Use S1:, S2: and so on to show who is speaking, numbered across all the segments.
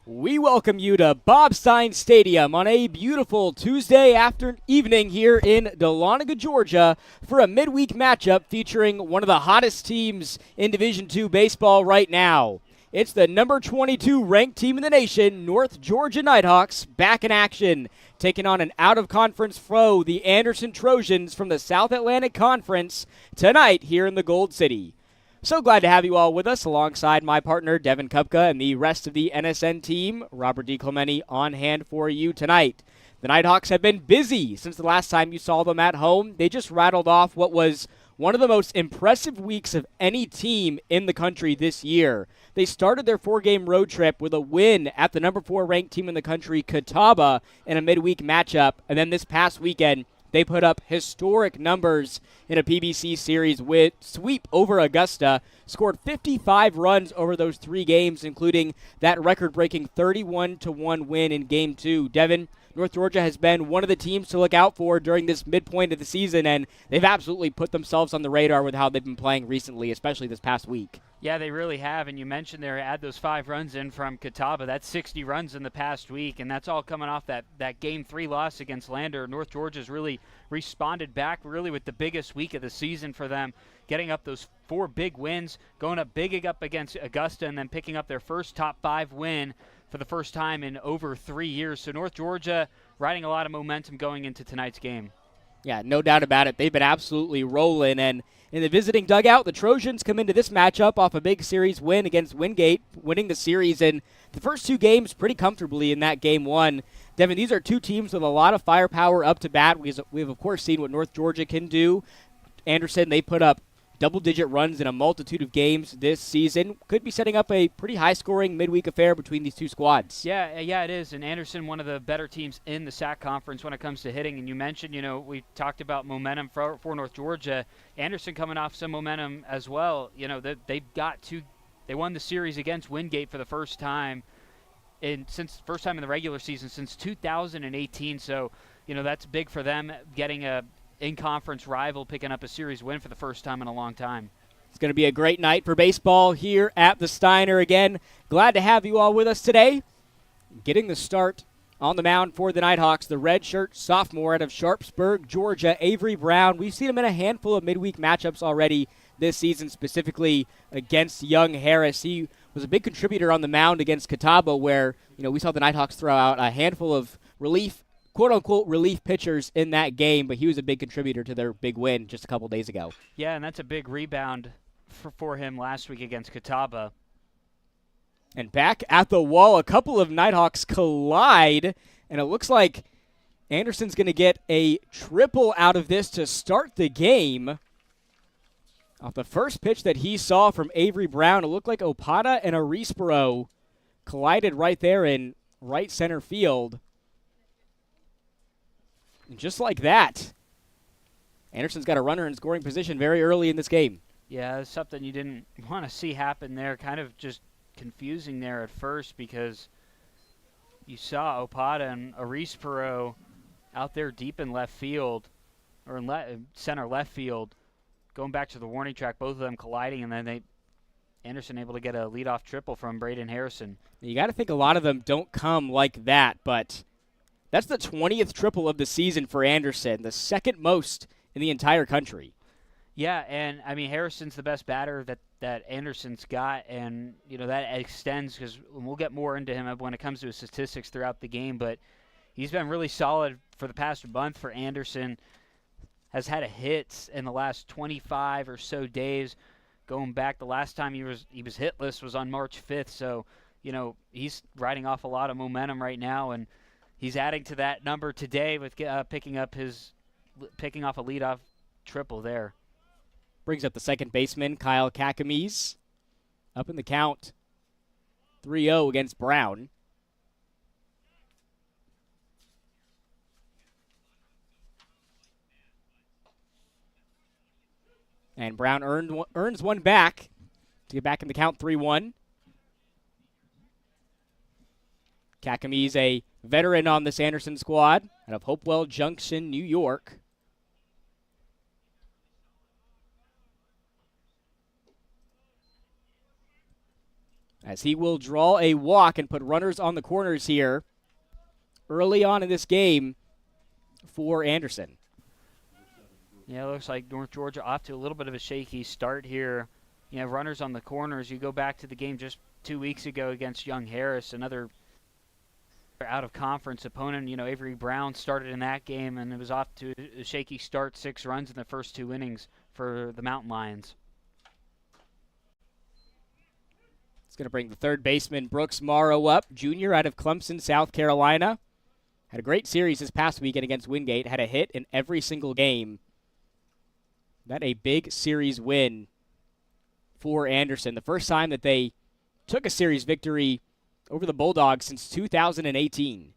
S1: We welcome you to Bob Stein Stadium on a beautiful Tuesday evening here in Dahlonega, Georgia, for a midweek matchup featuring one of the hottest teams in Division II baseball right now. It's the number 22 ranked team in the nation, North Georgia Nighthawks, back in action, taking on an out-of-conference foe, the Anderson Trojans from the South Atlantic Conference, tonight here in the Gold City. So glad to have you all with us alongside my partner, Devin Kupka, and the rest of the NSN team. Robert DiClemente on hand for you tonight. The Nighthawks have been busy since the last time you saw them at home. They just rattled off what was one of the most impressive weeks of any team in the country this year. They started their four-game road trip with a win at the number 4 ranked team in the country, Catawba, in a midweek matchup. And then this past weekend, they put up historic numbers in a PBC series with sweep over Augusta, scored 55 runs over those 3 games, including that record-breaking 31-1 win in Game 2. Devin, North Georgia has been one of the teams to look out for during this midpoint of the season, and they've absolutely put themselves on the radar with how they've been playing recently, especially this past week.
S2: Yeah, they really have, and you mentioned there, add those 5 runs in from Catawba. That's 60 runs in the past week, and that's all coming off that Game 3 loss against Lander. North Georgia's really responded back really with the biggest week of the season for them, getting up those 4 big wins, going up big up against Augusta, and then picking up their first top 5 win for the first time in over 3 years. So North Georgia riding a lot of momentum going into tonight's game.
S1: Yeah, no doubt about it. They've been absolutely rolling. And in the visiting dugout, the Trojans come into this matchup off a big series win against Wingate, winning the series in the first 2 games pretty comfortably in that Game 1. Devin, these are 2 teams with a lot of firepower up to bat. We've of course, seen what North Georgia can do. Anderson, they put up double-digit runs in a multitude of games this season. Could be setting up a pretty high-scoring midweek affair between these 2 squads.
S2: Yeah, it is. And Anderson, one of the better teams in the SAC conference when it comes to hitting. And you mentioned, we talked about momentum for North Georgia. Anderson coming off some momentum as well. They won the series against Wingate for the first time in the regular season since 2018. So, that's big for them, getting a in-conference rival picking up a series win for the first time in a long time.
S1: It's going to be a great night for baseball here at the Steiner again. Glad to have you all with us today. Getting the start on the mound for the Nighthawks, the redshirt sophomore out of Sharpsburg, Georgia, Avery Brown. We've seen him in a handful of midweek matchups already this season, specifically against Young Harris. He was a big contributor on the mound against Catawba, where we saw the Nighthawks throw out a handful of quote-unquote relief pitchers in that game, but he was a big contributor to their big win just a couple days ago.
S2: Yeah, and that's a big rebound for him last week against Catawba.
S1: And back at the wall, a couple of Nighthawks collide, and it looks like Anderson's going to get a triple out of this to start the game. Off the first pitch that he saw from Avery Brown, it looked like Opata and Arispero collided right there in right center field. And just like that, Anderson's got a runner in scoring position very early in this game.
S2: Yeah, that's something you didn't want to see happen there. Kind of just confusing there at first because you saw Opata and Arispero out there deep in left field, or in center left field, going back to the warning track, both of them colliding, and then Anderson able to get a leadoff triple from Braden Harrison.
S1: You got to think a lot of them don't come like that, but that's the 20th triple of the season for Anderson, the second most in the entire country.
S2: Yeah, and Harrison's the best batter that Anderson's got, and that extends because we'll get more into him when it comes to his statistics throughout the game. But he's been really solid for the past month for Anderson. Has had a hit in the last 25 or so days. Going back, the last time he was hitless was on March 5th. So he's riding off a lot of momentum right now, and he's adding to that number today with picking off a leadoff triple there.
S1: Brings up the second baseman, Kyle Kakamies, up in the count, 3-0 against Brown. And Brown earns one back to get back in the count, 3-1. Kakamies, a veteran on this Anderson squad out of Hopewell Junction, New York. as he will draw a walk and put runners on the corners here early on in this game for Anderson.
S2: Yeah, it looks like North Georgia off to a little bit of a shaky start here. You know, runners on the corners. You go back to the game just 2 weeks ago against Young Harris, another out-of-conference opponent. You know, Avery Brown started in that game, and it was off to a shaky start, 6 runs in the first 2 innings for the Mountain Lions.
S1: It's going to bring the third baseman Brooks Morrow up, junior out of Clemson, South Carolina. Had a great series this past weekend against Wingate. Had a hit in every single game. That a big series win for Anderson. The first time that they took a series victory over the Bulldogs since 2018.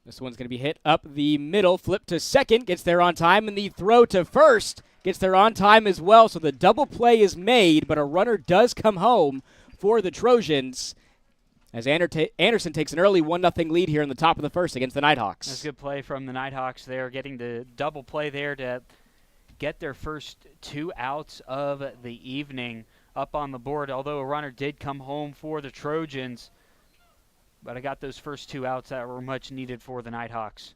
S1: This one's going to be hit up the middle. Flip to second. Gets there on time. And the throw to first gets there on time as well. So the double play is made, but a runner does come home for the Trojans as Anderson takes an early 1-0 lead here in the top of the first against the Nighthawks.
S2: That's a good play from the Nighthawks there, getting the double play there to get their first 2 outs of the evening up on the board, although a runner did come home for the Trojans. But I got those first 2 outs that were much needed for the Nighthawks.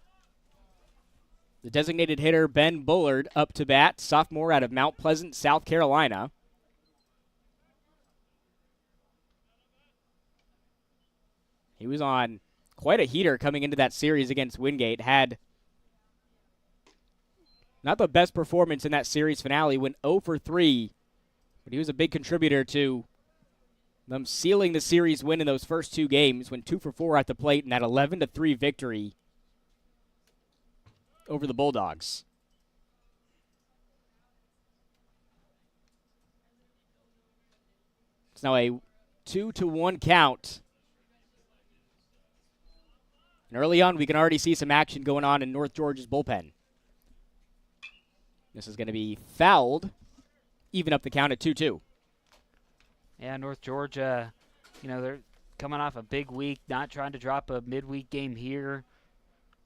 S1: The designated hitter, Ben Bullard, up to bat, sophomore out of Mount Pleasant, South Carolina. He was on quite a heater coming into that series against Wingate. Had not the best performance in that series finale, went 0 for 3, but he was a big contributor to them sealing the series win in those first 2 games, went 2 for 4 at the plate in that 11-3 victory over the Bulldogs. It's now a 2-1 count. And early on, we can already see some action going on in North Georgia's bullpen. This is going to be fouled, even up the count at 2-2.
S2: Yeah, North Georgia, you know, they're coming off a big week, not trying to drop a midweek game here.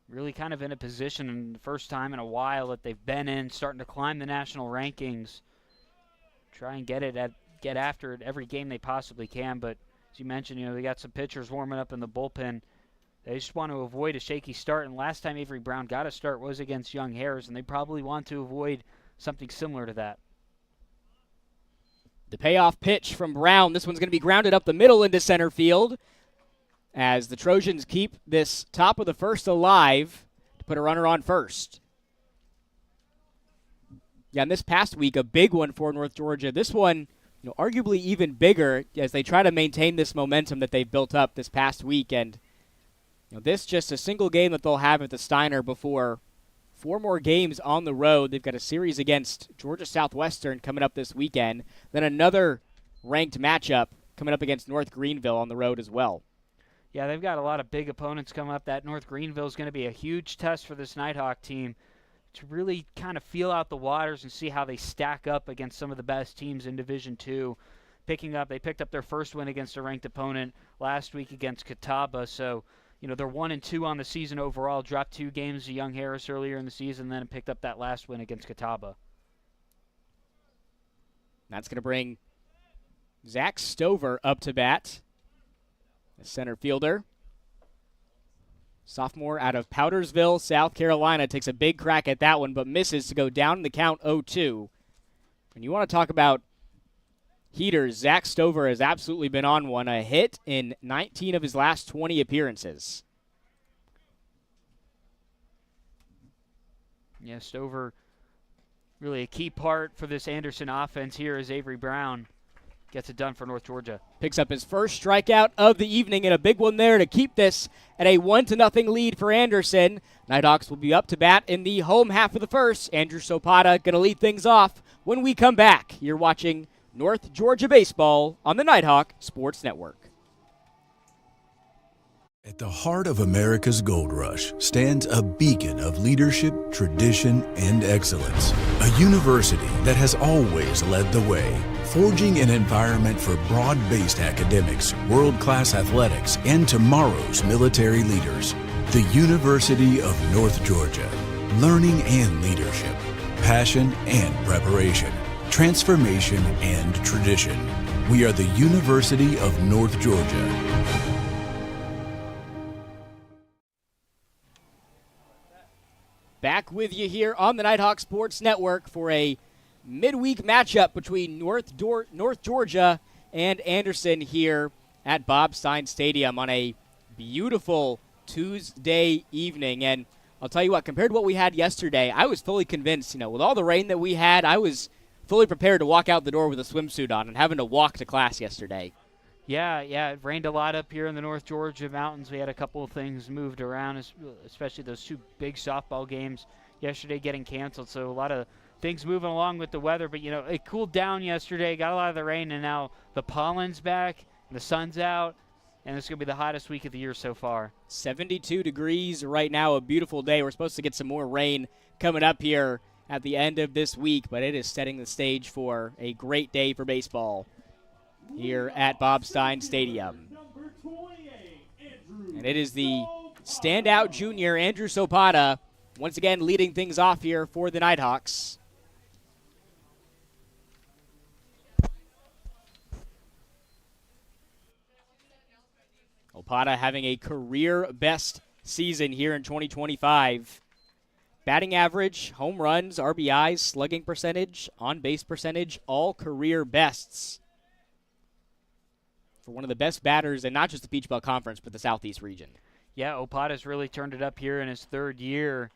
S2: Really kind of in a position, in the first time in a while that they've been in, starting to climb the national rankings. Try and get after it every game they possibly can. But as you mentioned, you know, they got some pitchers warming up in the bullpen. They just want to avoid a shaky start, and last time Avery Brown got a start was against Young Harris, and they probably want to avoid something similar to that.
S1: The payoff pitch from Brown. This one's going to be grounded up the middle into center field as the Trojans keep this top of the first alive to put a runner on first. Yeah, and this past week, a big one for North Georgia. This one, you know, arguably even bigger as they try to maintain this momentum that they've built up this past week. And you know, this just a single game that they'll have at the Steiner before 4 more games on the road. They've got a series against Georgia Southwestern coming up this weekend. Then another ranked matchup coming up against North Greenville on the road as well.
S2: Yeah, they've got a lot of big opponents coming up. That North Greenville is going to be a huge test for this Nighthawk team to really kind of feel out the waters and see how they stack up against some of the best teams in Division II. They picked up their first win against a ranked opponent last week against Catawba, so you know, they're 1-2 on the season overall, dropped 2 games to Young Harris earlier in the season, then picked up that last win against Catawba.
S1: That's going to bring Zach Stover up to bat, the center fielder. Sophomore out of Powdersville, South Carolina, takes a big crack at that one, but misses to go down in the count 0-2. And you want to talk about heaters, Zach Stover has absolutely been on one. A hit in 19 of his last 20 appearances.
S2: Yeah, Stover, really a key part for this Anderson offense here as Avery Brown gets it done for North Georgia.
S1: Picks up his first strikeout of the evening and a big one there to keep this at a 1-0 lead for Anderson. Nighthawks will be up to bat in the home half of the first. Andrew Sopata going to lead things off when we come back. You're watching North Georgia Baseball on the Nighthawk Sports Network.
S3: At the heart of America's gold rush stands a beacon of leadership, tradition, and excellence. A university that has always led the way, forging an environment for broad-based academics, world-class athletics, and tomorrow's military leaders. The University of North Georgia. Learning and leadership, passion and preparation. transformation, and tradition. We are the University of North Georgia.
S1: Back with you here on the Nighthawk Sports Network for a midweek matchup between North Georgia and Anderson here at Bob Stein Stadium on a beautiful Tuesday evening. And I'll tell you what, compared to what we had yesterday, I was fully convinced, with all the rain that we had, I was fully prepared to walk out the door with a swimsuit on and having to walk to class yesterday.
S2: Yeah, it rained a lot up here in the North Georgia mountains. We had a couple of things moved around, especially those two big softball games yesterday getting canceled. So a lot of things moving along with the weather. But, it cooled down yesterday, got a lot of the rain, and now the pollen's back, the sun's out, and it's going to be the hottest week of the year so far.
S1: 72 degrees right now, a beautiful day. We're supposed to get some more rain coming up here at the end of this week, but it is setting the stage for a great day for baseball here at Bob Stein Stadium. And it is the standout junior, Andrew Sopata, once again leading things off here for the Nighthawks. Opata having a career-best season here in 2025. Batting average, home runs, RBIs, slugging percentage, on-base percentage, all career bests for one of the best batters in not just the Peach Belt Conference, but the Southeast region.
S2: Yeah, Opata's really turned it up here in his third year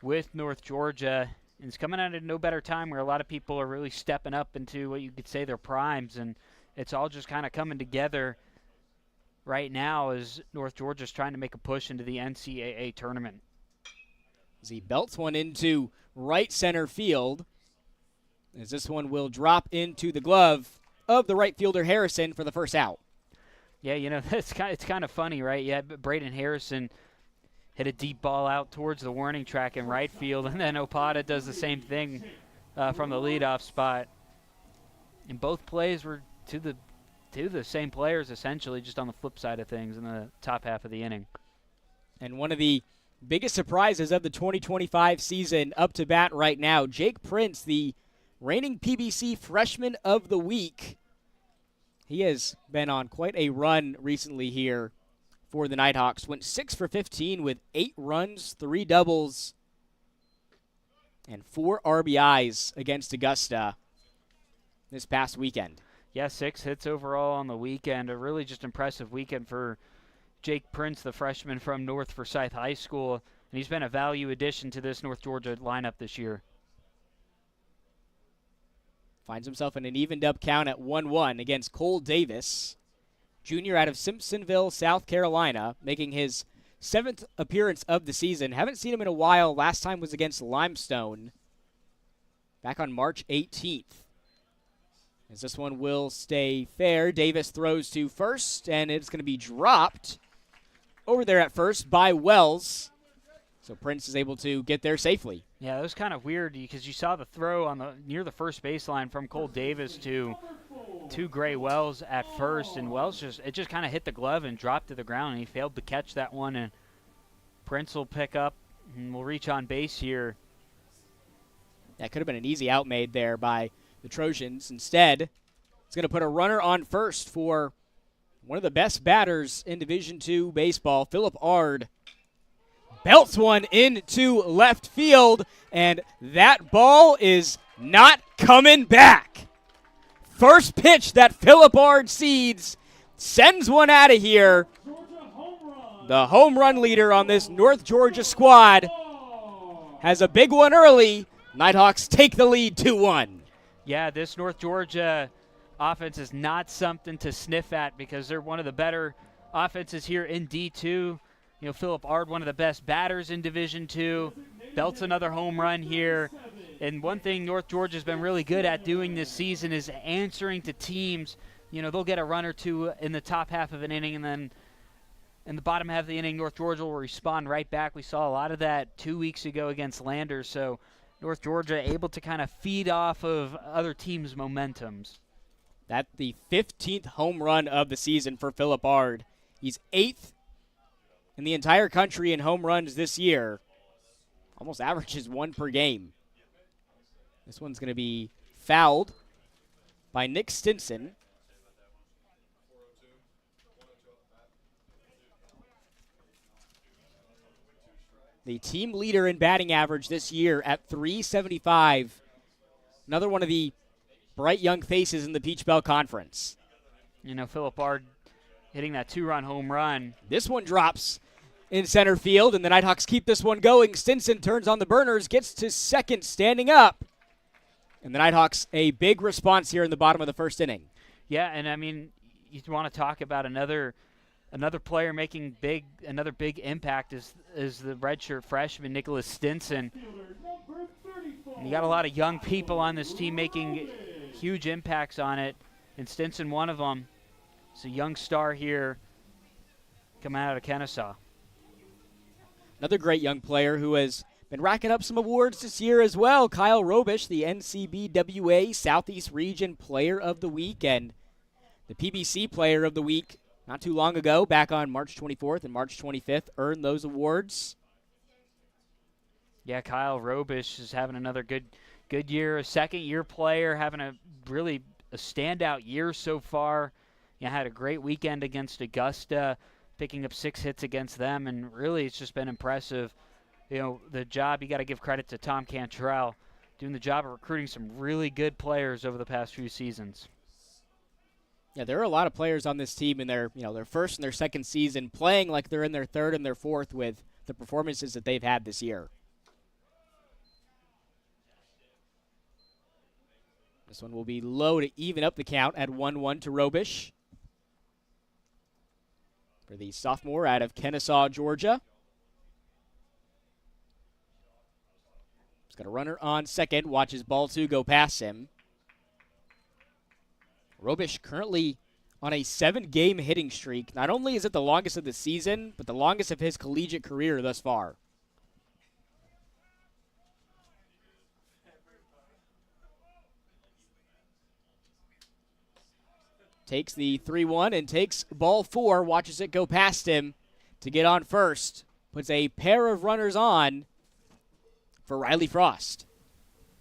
S2: with North Georgia. And it's coming out at no better time where a lot of people are really stepping up into what you could say their primes. And it's all just kind of coming together right now as North Georgia's trying to make a push into the NCAA tournament.
S1: As he belts one into right center field, as this one will drop into the glove of the right fielder Harrison for the first out.
S2: Yeah, it's kind of funny, right? Yeah, Braden Harrison hit a deep ball out towards the warning track in right field, and then Opata does the same thing from the leadoff spot. And both plays were to the same players, essentially, just on the flip side of things in the top half of the inning.
S1: And one of the biggest surprises of the 2025 season up to bat right now, Jake Prince, the reigning PBC Freshman of the Week. He has been on quite a run recently here for the Nighthawks. Went 6 for 15 with 8 runs, 3 doubles, and 4 RBIs against Augusta this past weekend.
S2: Yeah, 6 hits overall on the weekend. A really just impressive weekend for Jake Prince, the freshman from North Forsyth High School. And he's been a value addition to this North Georgia lineup this year.
S1: Finds himself in an evened-up count at 1-1 against Cole Davis, junior out of Simpsonville, South Carolina, making his 7th appearance of the season. Haven't seen him in a while. Last time was against Limestone back on March 18th. As this one will stay fair, Davis throws to first, and it's going to be dropped over there at first by Wells. So Prince is able to get there safely.
S2: Yeah, that was kind of weird because you saw the throw near the first baseline from Cole Davis to Gray Wells at first, and Wells just kind of hit the glove and dropped to the ground, and he failed to catch that one. And Prince will pick up and will reach on base here.
S1: That could have been an easy out made there by the Trojans. Instead, it's going to put a runner on first for one of the best batters in Division II baseball, Philip Ard. Belts one into left field, and that ball is not coming back. First pitch that Philip Ard seeds sends one out of here. The home run leader on this North Georgia squad has a big one early. Nighthawks take the lead 2-1.
S2: Yeah, this North Georgia offense is not something to sniff at because they're one of the better offenses here in D2. Philip Ard, one of the best batters in Division II, belts another home run here. And one thing North Georgia's been really good at doing this season is answering to teams. They'll get a run or two in the top half of an inning, and then in the bottom half of the inning, North Georgia will respond right back. We saw a lot of that 2 weeks ago against Landers. So North Georgia able to kind of feed off of other teams' momentums.
S1: That's the 15th home run of the season for Philip Ard. He's 8th in the entire country in home runs this year. Almost averages 1 per game. This one's going to be fouled by Nick Stinson. The team leader in batting average this year at .375. Another one of the bright young faces in the Peach Belt Conference.
S2: You know, Philip Bard hitting that 2-run home run.
S1: This one drops in center field, and the Nighthawks keep this one going. Stinson turns on the burners, gets to second, standing up. And the Nighthawks, a big response here in the bottom of the first inning.
S2: Yeah, and I mean, you want to talk about another player making another big impact is the redshirt freshman Nicholas Stinson. And you got a lot of young people on this team making huge impacts on it, and Stinson one of them. It's a young star here coming out of Kennesaw.
S1: Another great young player who has been racking up some awards this year as well. Kyle Robish, the NCBWA Southeast Region Player of the Week and the PBC Player of the Week not too long ago, back on March 24th and March 25th, earned those awards.
S2: Yeah, Kyle Robish is having another good year. A second-year player, having a standout year so far. You know, had a great weekend against Augusta, picking up 6 hits against them, and really it's just been impressive. You know, the job, you got to give credit to Tom Cantrell, doing the job of recruiting some really good players over the past few seasons.
S1: Yeah, there are a lot of players on this team in their first and their second season playing like they're in their third and their fourth with the performances that they've had this year. This one will be low to even up the count at 1-1 to Robish. For the sophomore out of Kennesaw, Georgia. He's got a runner on second. Watches ball 2 go past him. Robish currently on a 7-game hitting streak. Not only is it the longest of the season, but the longest of his collegiate career thus far. Takes the 3-1 and takes ball 4. Watches it go past him to get on first. Puts a pair of runners on for Riley Frost.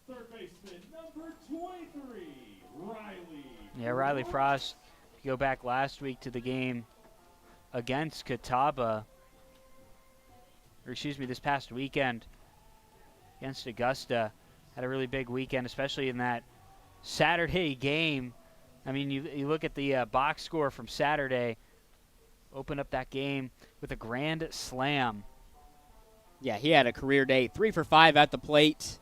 S4: Third baseman, number 23, Riley.
S2: Yeah, Riley Frost, if you go back last week to the game against Catawba, this past weekend against Augusta, had a really big weekend, especially in that Saturday game. I mean, you look at the box score from Saturday, open up that game with a grand slam.
S1: Yeah, he had a career day. 3 for 5 at the plate.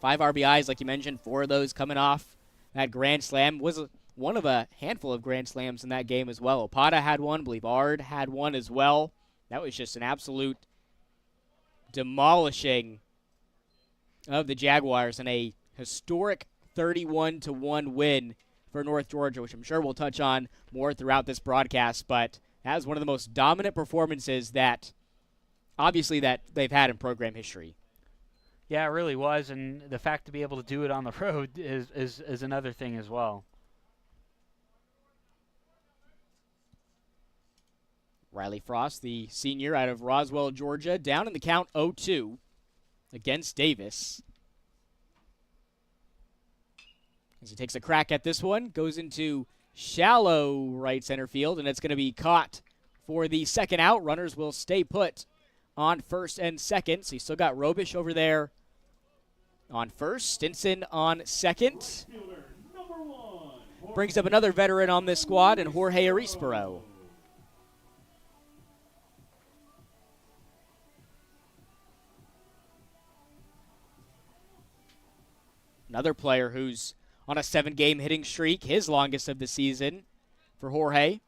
S1: 5 RBIs, like you mentioned, 4 of those coming off that grand slam. Was one of a handful of grand slams in that game as well. Opata had one. I believe Ard had one as well. That was just an absolute demolishing of the Jaguars and a historic 31-1 win for North Georgia, which I'm sure we'll touch on more throughout this broadcast. But that was one of the most dominant performances that they've had in program history.
S2: Yeah, it really was, and the fact to be able to do it on the road is another thing as well.
S1: Riley Frost, the senior out of Roswell, Georgia, down in the count 0-2 against Davis. As he takes a crack at this one, goes into shallow right center field, and it's going to be caught for the second out. Runners will stay put on first and second. So you still got Robish over there on first, Stinson on second. Brings up another veteran on this squad, and Jorge Arispero. Another player who's on a 7-game hitting streak, his longest of the season for Jorge.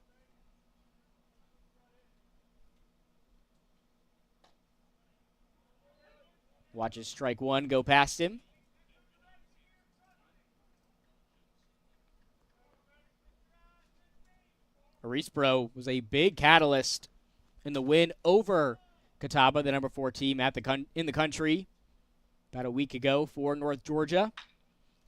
S1: Watches strike 1 go past him. Arispero was a big catalyst in the win over Catawba, the number 4 team in the country, about a week ago for North Georgia.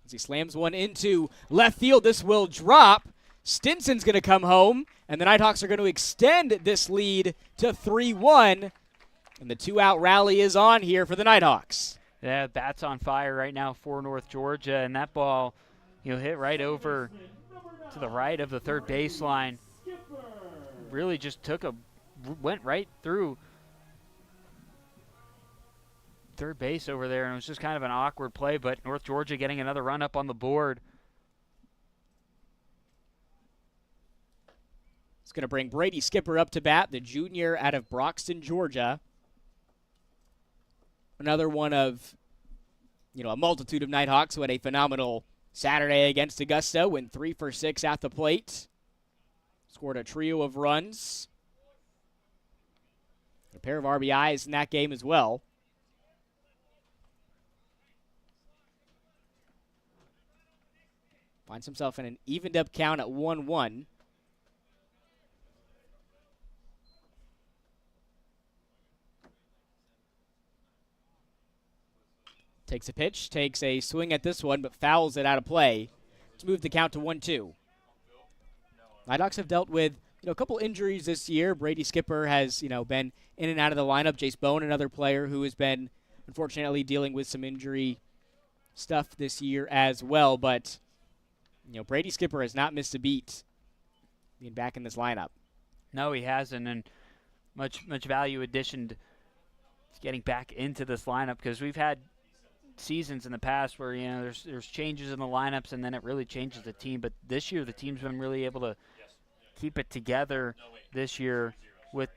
S1: As he slams one into left field, this will drop. Stinson's going to come home, and the Nighthawks are going to extend this lead to 3-1. And the 2-out rally is on here for the Nighthawks.
S2: Yeah, bat's on fire right now for North Georgia, and that ball hit right over to the right of the third baseline. Really just went right through third base over there, and it was just kind of an awkward play, but North Georgia getting another run up on the board.
S1: It's going to bring Brady Skipper up to bat, the junior out of Broxton, Georgia. Another one of, a multitude of Nighthawks who had a phenomenal Saturday against Augusta, went 3 for 6 at the plate. Scored a trio of runs. A pair of RBIs in that game as well. Finds himself in an evened up count at 1-1. Takes a pitch, takes a swing at this one, but fouls it out of play to move the count to 1-2. Nighthawks have dealt with a couple injuries this year. Brady Skipper has been in and out of the lineup. Jace Bone, another player who has been unfortunately dealing with some injury stuff this year as well. But Brady Skipper has not missed a beat being back in this lineup.
S2: No, he hasn't, and much value addition to getting back into this lineup, because we've had seasons in the past where there's changes in the lineups and then it really changes the team, but this year the team's been really able to keep it together this year with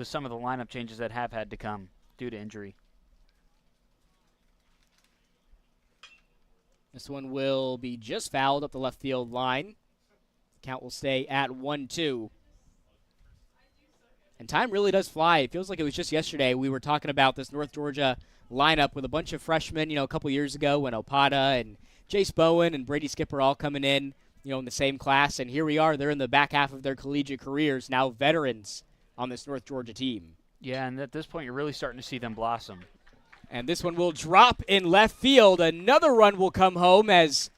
S2: some of the lineup changes that have had to come due to injury.
S1: This one will be just fouled up the left field line. Count will stay at 1-2. And time really does fly. It feels like it was just yesterday we were talking about this North Georgia lineup with a bunch of freshmen, a couple years ago when Opata and Jace Bowen and Brady Skipper all coming in, in the same class. And here we are. They're in the back half of their collegiate careers, now veterans on this North Georgia team.
S2: Yeah, and at this point, you're really starting to see them blossom.
S1: And this one will drop in left field. Another run will come home as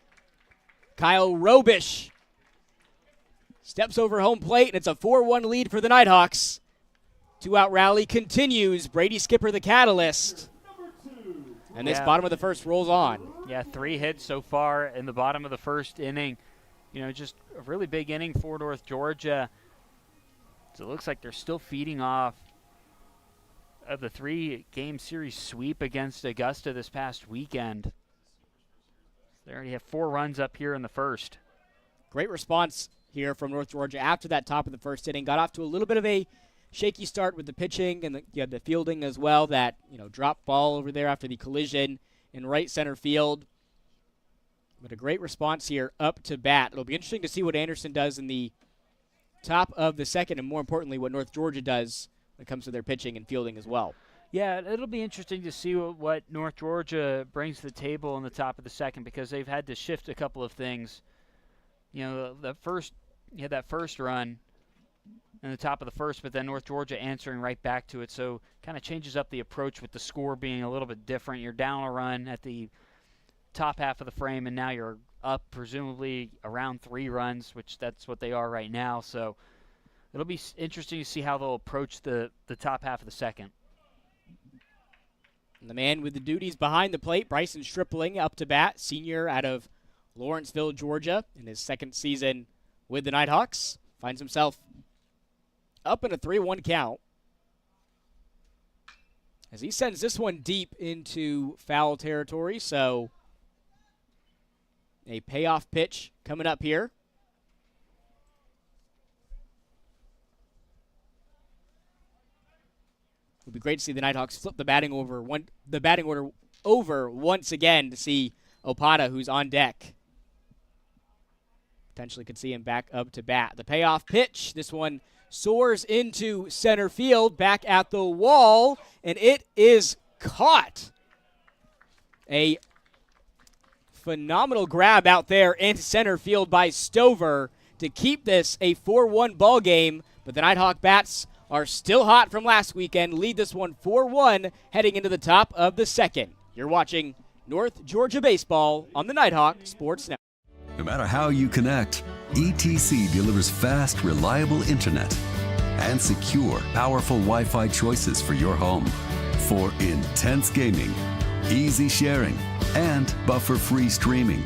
S1: Kyle Robish steps over home plate, and it's a 4-1 lead for the Nighthawks. Two-out rally continues. Brady Skipper the catalyst. And this bottom of the first rolls on.
S2: Yeah, 3 hits so far in the bottom of the first inning. Just a really big inning for North Georgia. So it looks like they're still feeding off of the 3-game series sweep against Augusta this past weekend. They already have 4 runs up here in the first.
S1: Great response here from North Georgia after that top of the first inning. Got off to a little bit of a shaky start with the pitching and the fielding as well. That drop ball over there after the collision in right center field. But a great response here up to bat. It'll be interesting to see what Anderson does in the top of the second, and more importantly, what North Georgia does when it comes to their pitching and fielding as well.
S2: Yeah, it'll be interesting to see what North Georgia brings to the table in the top of the second, because they've had to shift a couple of things. You had that first run in the top of the first, but then North Georgia answering right back to it. So kind of changes up the approach with the score being a little bit different. You're down a run at the top half of the frame, and now you're up presumably around 3 runs, which that's what they are right now. So it'll be interesting to see how they'll approach the top half of the second.
S1: And the man with the duties behind the plate, Bryson Stripling, up to bat, senior out of Lawrenceville, Georgia, in his second season with the Nighthawks. Finds himself up in a 3-1 count as he sends this one deep into foul territory. So a payoff pitch coming up here. It would be great to see the Nighthawks flip the batting order over once again to see Opata, who's on deck. Potentially could see him back up to bat. The payoff pitch, this one soars into center field, back at the wall, and it is caught. A phenomenal grab out there in center field by Stover to keep this a 4-1 ball game, but the Nighthawk bats are still hot from last weekend, lead this one 4-1 heading into the top of the second. You're watching North Georgia Baseball on the Nighthawk Sports Network.
S5: No matter how you connect, ETC delivers fast, reliable internet and secure, powerful Wi-Fi choices for your home. For intense gaming, easy sharing, and buffer-free streaming.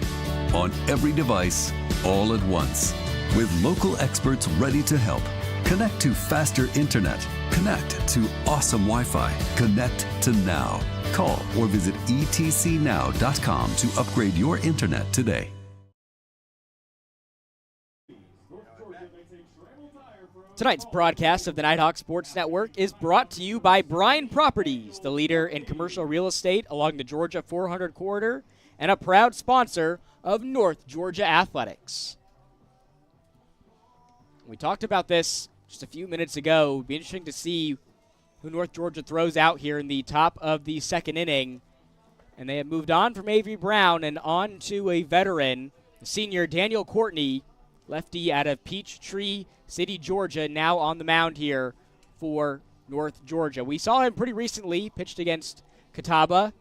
S5: on every device, all at once. With local experts ready to help. Connect to faster internet. Connect to awesome Wi-Fi. Connect to now. Call or visit etcnow.com to upgrade your internet today.
S1: Tonight's broadcast of the Nighthawk Sports Network is brought to you by Bryan Properties, the leader in commercial real estate along the Georgia 400 corridor and a proud sponsor of North Georgia Athletics. We talked about this just a few minutes ago. It'll be interesting to see who North Georgia throws out here in the top of the second inning. And they have moved on from Avery Brown and on to a veteran, the senior Daniel Courtney, lefty out of Peachtree City, Georgia, now on the mound here for North Georgia. We saw him pretty recently, pitched against Catawba.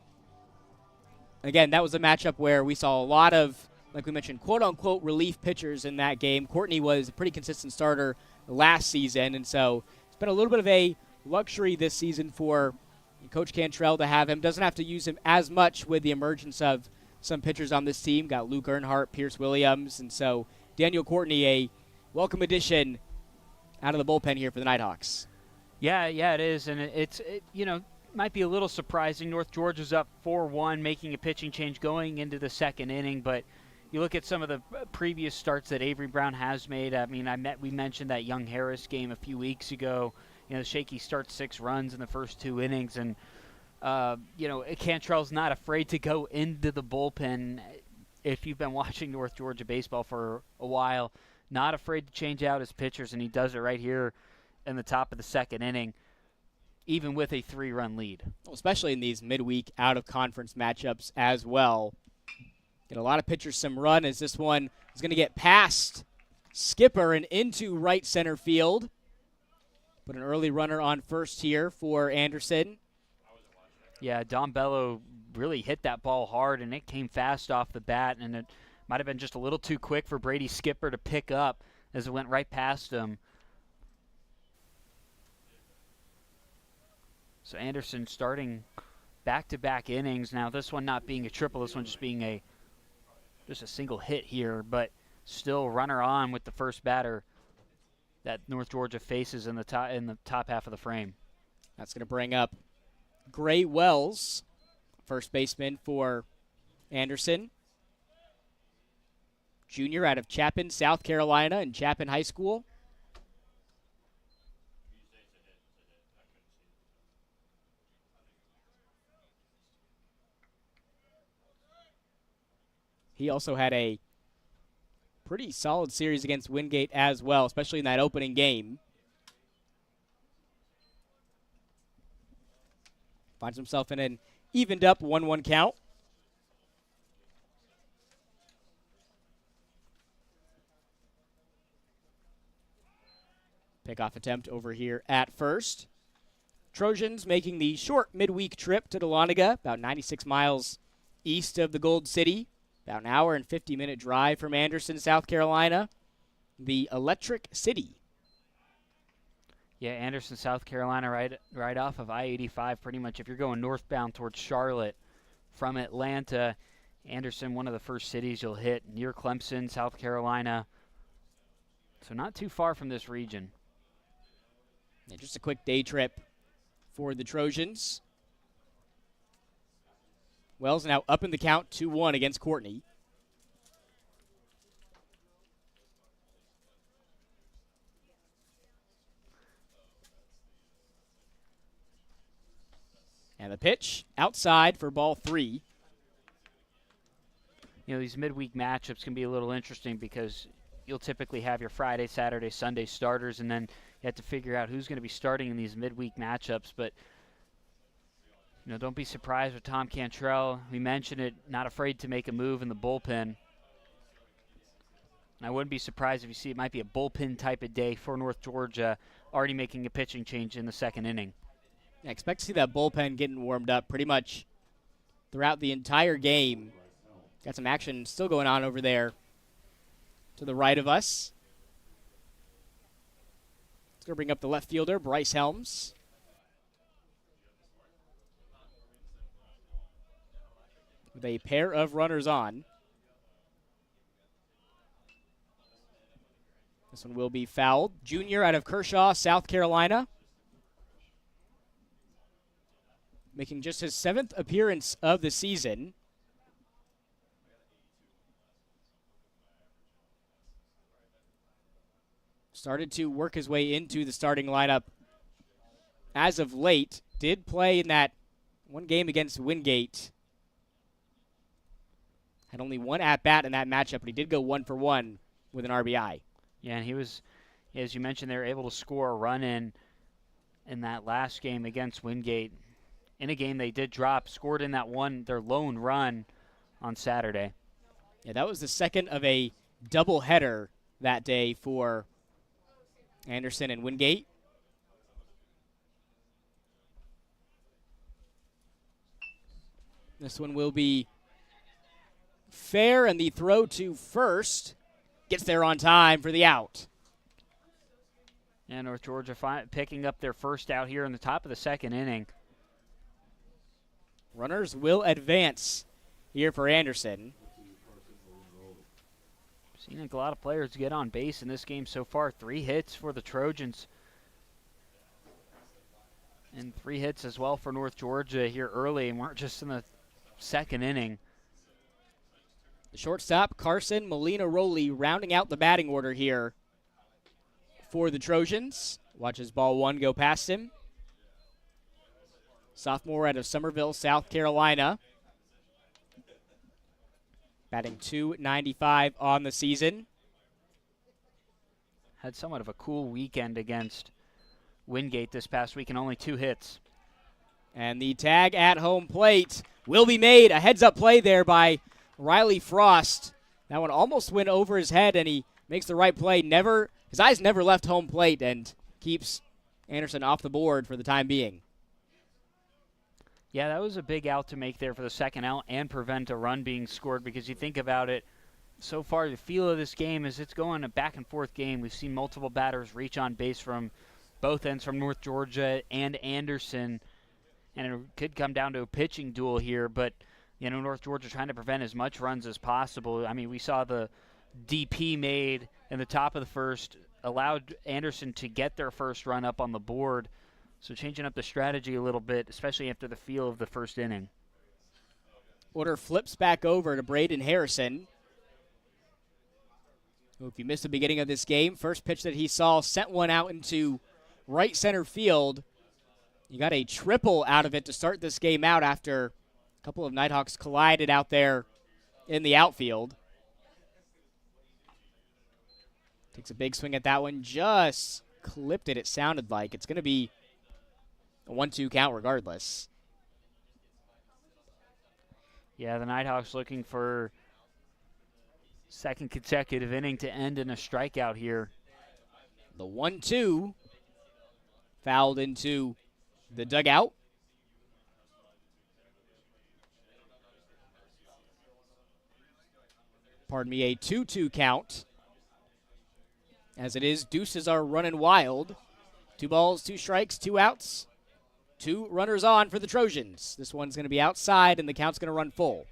S1: Again, that was a matchup where we saw a lot of, like we mentioned, quote-unquote relief pitchers in that game. Courtney was a pretty consistent starter last season, and so it's been a little bit of a luxury this season for Coach Cantrell to have him. Doesn't have to use him as much with the emergence of some pitchers on this team. Got Luke Earnhardt, Pierce Williams, and so Daniel Courtney, a welcome addition out of the bullpen here for the Nighthawks.
S2: Yeah, it is, and it might be a little surprising. North Georgia's up 4-1, making a pitching change going into the second inning, but you look at some of the previous starts that Avery Brown has made. I mean, we mentioned that Young Harris game a few weeks ago. Shaky starts 6 runs in the first 2 innings, and Cantrell's not afraid to go into the bullpen. If you've been watching North Georgia baseball for a while, not afraid to change out his pitchers, and he does it right here in the top of the second inning, even with a 3-run lead.
S1: Well, especially in these midweek out-of-conference matchups as well. Get a lot of pitchers some run as this one is going to get past Skipper and into right center field. Put an early runner on first here for Anderson.
S2: Yeah, Dom Bello really hit that ball hard, and it came fast off the bat, and it might have been just a little too quick for Brady Skipper to pick up as it went right past him. So Anderson starting back-to-back innings. Now this one not being a triple, this one just being just a single hit here, but still runner on with the first batter that North Georgia faces in the top half of the frame.
S1: That's going to bring up Gray Wells, first baseman for Anderson. Junior out of Chapin, South Carolina, and Chapin High School. He also had a pretty solid series against Wingate as well, especially in that opening game. Finds himself in an evened up 1-1 count. Pickoff attempt over here at first. Trojans making the short midweek trip to Dahlonega, about 96 miles east of the Gold City. About an hour and 50-minute drive from Anderson, South Carolina. The Electric City.
S2: Yeah, Anderson, South Carolina, right off of I-85, pretty much. If you're going northbound towards Charlotte from Atlanta, Anderson, one of the first cities you'll hit near Clemson, South Carolina. So not too far from this region.
S1: Yeah, just a quick day trip for the Trojans. Wells now up in the count 2-1 against Courtney. And the pitch outside for ball 3.
S2: These midweek matchups can be a little interesting because you'll typically have your Friday, Saturday, Sunday starters, and then you have to figure out who's going to be starting in these midweek matchups. But don't be surprised with Tom Cantrell. We mentioned it, not afraid to make a move in the bullpen. And I wouldn't be surprised if you see it might be a bullpen type of day for North Georgia, already making a pitching change in the second inning.
S1: I expect to see that bullpen getting warmed up pretty much throughout the entire game. Got some action still going on over there to the right of us. It's going to bring up the left fielder, Bryce Helms. With a pair of runners on. This one will be fouled. Junior out of Kershaw, South Carolina. Making just his 7th appearance of the season. Started to work his way into the starting lineup as of late. Did play in that one game against Wingate. Had only one at-bat in that matchup, but he did go 1-for-1 with an RBI.
S2: Yeah, and he was, as you mentioned, they were able to score a run in that last game against Wingate. In a game they did drop, scored in that one, their lone run on Saturday.
S1: Yeah, that was the second of a doubleheader that day for Anderson and Wingate. This one will be fair, and the throw to first gets there on time for the out.
S2: And North Georgia picking up their first out here in the top of the second inning.
S1: Runners will advance here for Anderson.
S2: Seen a lot of players get on base in this game so far. 3 hits for the Trojans. And 3 hits as well for North Georgia here early, and we're just in the second inning.
S1: The shortstop, Carson Molina-Rowley, rounding out the batting order here for the Trojans. Watches ball 1 go past him. Sophomore out of Summerville, South Carolina. Batting .295 on the season.
S2: Had somewhat of a cool weekend against Wingate this past week and only 2 hits.
S1: And the tag at home plate will be made. A heads-up play there by Riley Frost. That one almost went over his head, and he makes the right play. His eyes never left home plate and keeps Anderson off the board for the time being.
S2: Yeah, that was a big out to make there for the second out and prevent a run being scored, because you think about it, so far the feel of this game is it's going a back-and-forth game. We've seen multiple batters reach on base from both ends, from North Georgia and Anderson, and it could come down to a pitching duel here, but North Georgia trying to prevent as much runs as possible. I mean, we saw the DP made in the top of the first, allowed Anderson to get their first run up on the board. So changing up the strategy a little bit, especially after the feel of the first inning.
S1: Order flips back over to Braden Harrison, who, if you missed the beginning of this game, first pitch that he saw sent one out into right center field. You got a triple out of it to start this game out after a couple of Nighthawks collided out there in the outfield. Takes a big swing at that one, just clipped it, it sounded like. It's going to be a 1-2 count regardless.
S2: Yeah, the Nighthawks looking for second consecutive inning to end in a strikeout here.
S1: The 1-2 fouled into the dugout. Pardon me, a 2-2 count. As it is, deuces are running wild. 2 balls, 2 strikes, 2 outs. 2 runners on for the Trojans. This one's going to be outside, and the count's going to run full.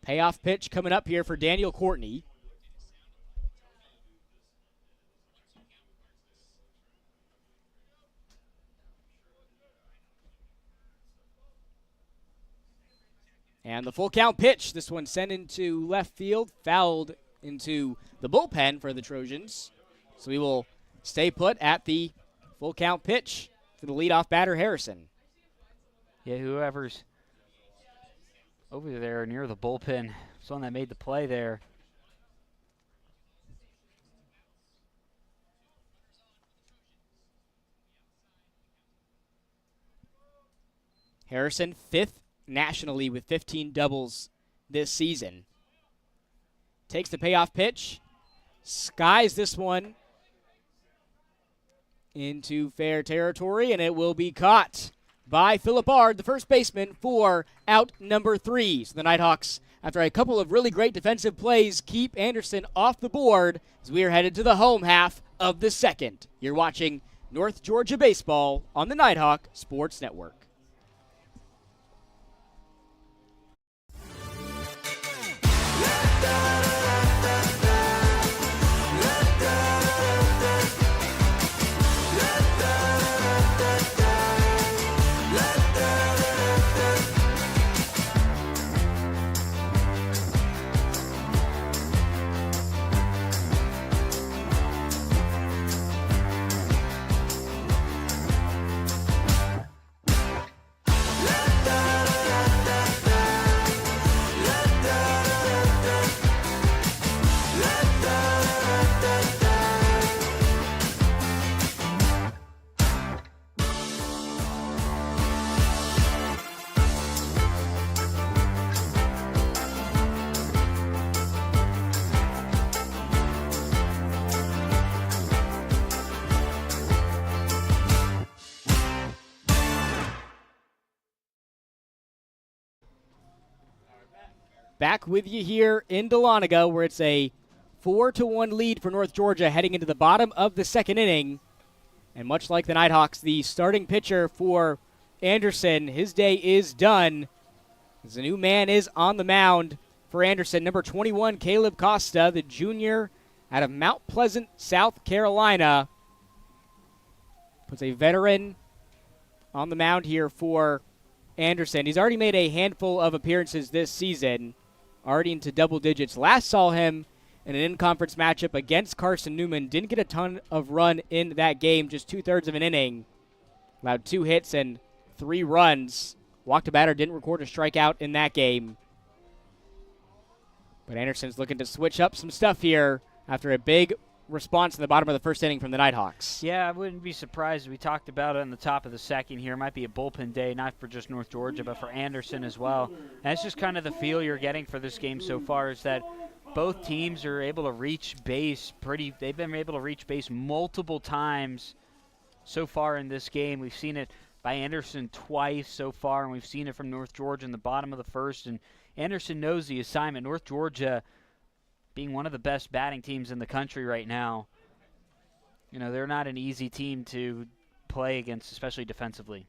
S1: Payoff pitch coming up here for Daniel Courtney. And the full count pitch. This one sent into left field, fouled into the bullpen for the Trojans. So we will stay put at the full count pitch for the leadoff batter, Harrison.
S2: Yeah, whoever's over there near the bullpen is the one that made the play there.
S1: Harrison, 5th nationally with 15 doubles this season. Takes the payoff pitch, skies this one into fair territory, and it will be caught by Philip Ard, the first baseman, for out number 3. So the Nighthawks, after a couple of really great defensive plays, keep Anderson off the board as we are headed to the home half of the second. You're watching North Georgia Baseball on the Nighthawk Sports Network. back with you here in Dahlonega, where it's a 4-1 lead for North Georgia heading into the bottom of the second inning. And much like the Nighthawks, the starting pitcher for Anderson, his day is done. As a new man is on the mound for Anderson, number 21, Caleb Costa, the junior out of Mount Pleasant, South Carolina. Puts a veteran on the mound here for Anderson. He's already made a handful of appearances this season, already into double digits. Last saw him in an in-conference matchup against Carson Newman. Didn't get a ton of run in that game, just 2/3 of an inning. Allowed 2 hits and 3 runs. Walked a batter, didn't record a strikeout in that game. But Anderson's looking to switch up some stuff here after a big response in the bottom of the first inning from the Nighthawks.
S2: Yeah, I wouldn't be surprised. We talked about it in the top of the second here. It might be a bullpen day, not for just North Georgia, but for Anderson as well. And that's just kind of the feel you're getting for this game so far, is that both teams are able to reach base they've been able to reach base multiple times so far in this game. We've seen it by Anderson twice so far, and we've seen it from North Georgia in the bottom of the first. And Anderson knows the assignment. North Georgia, being one of the best batting teams in the country right now, they're not an easy team to play against, especially defensively.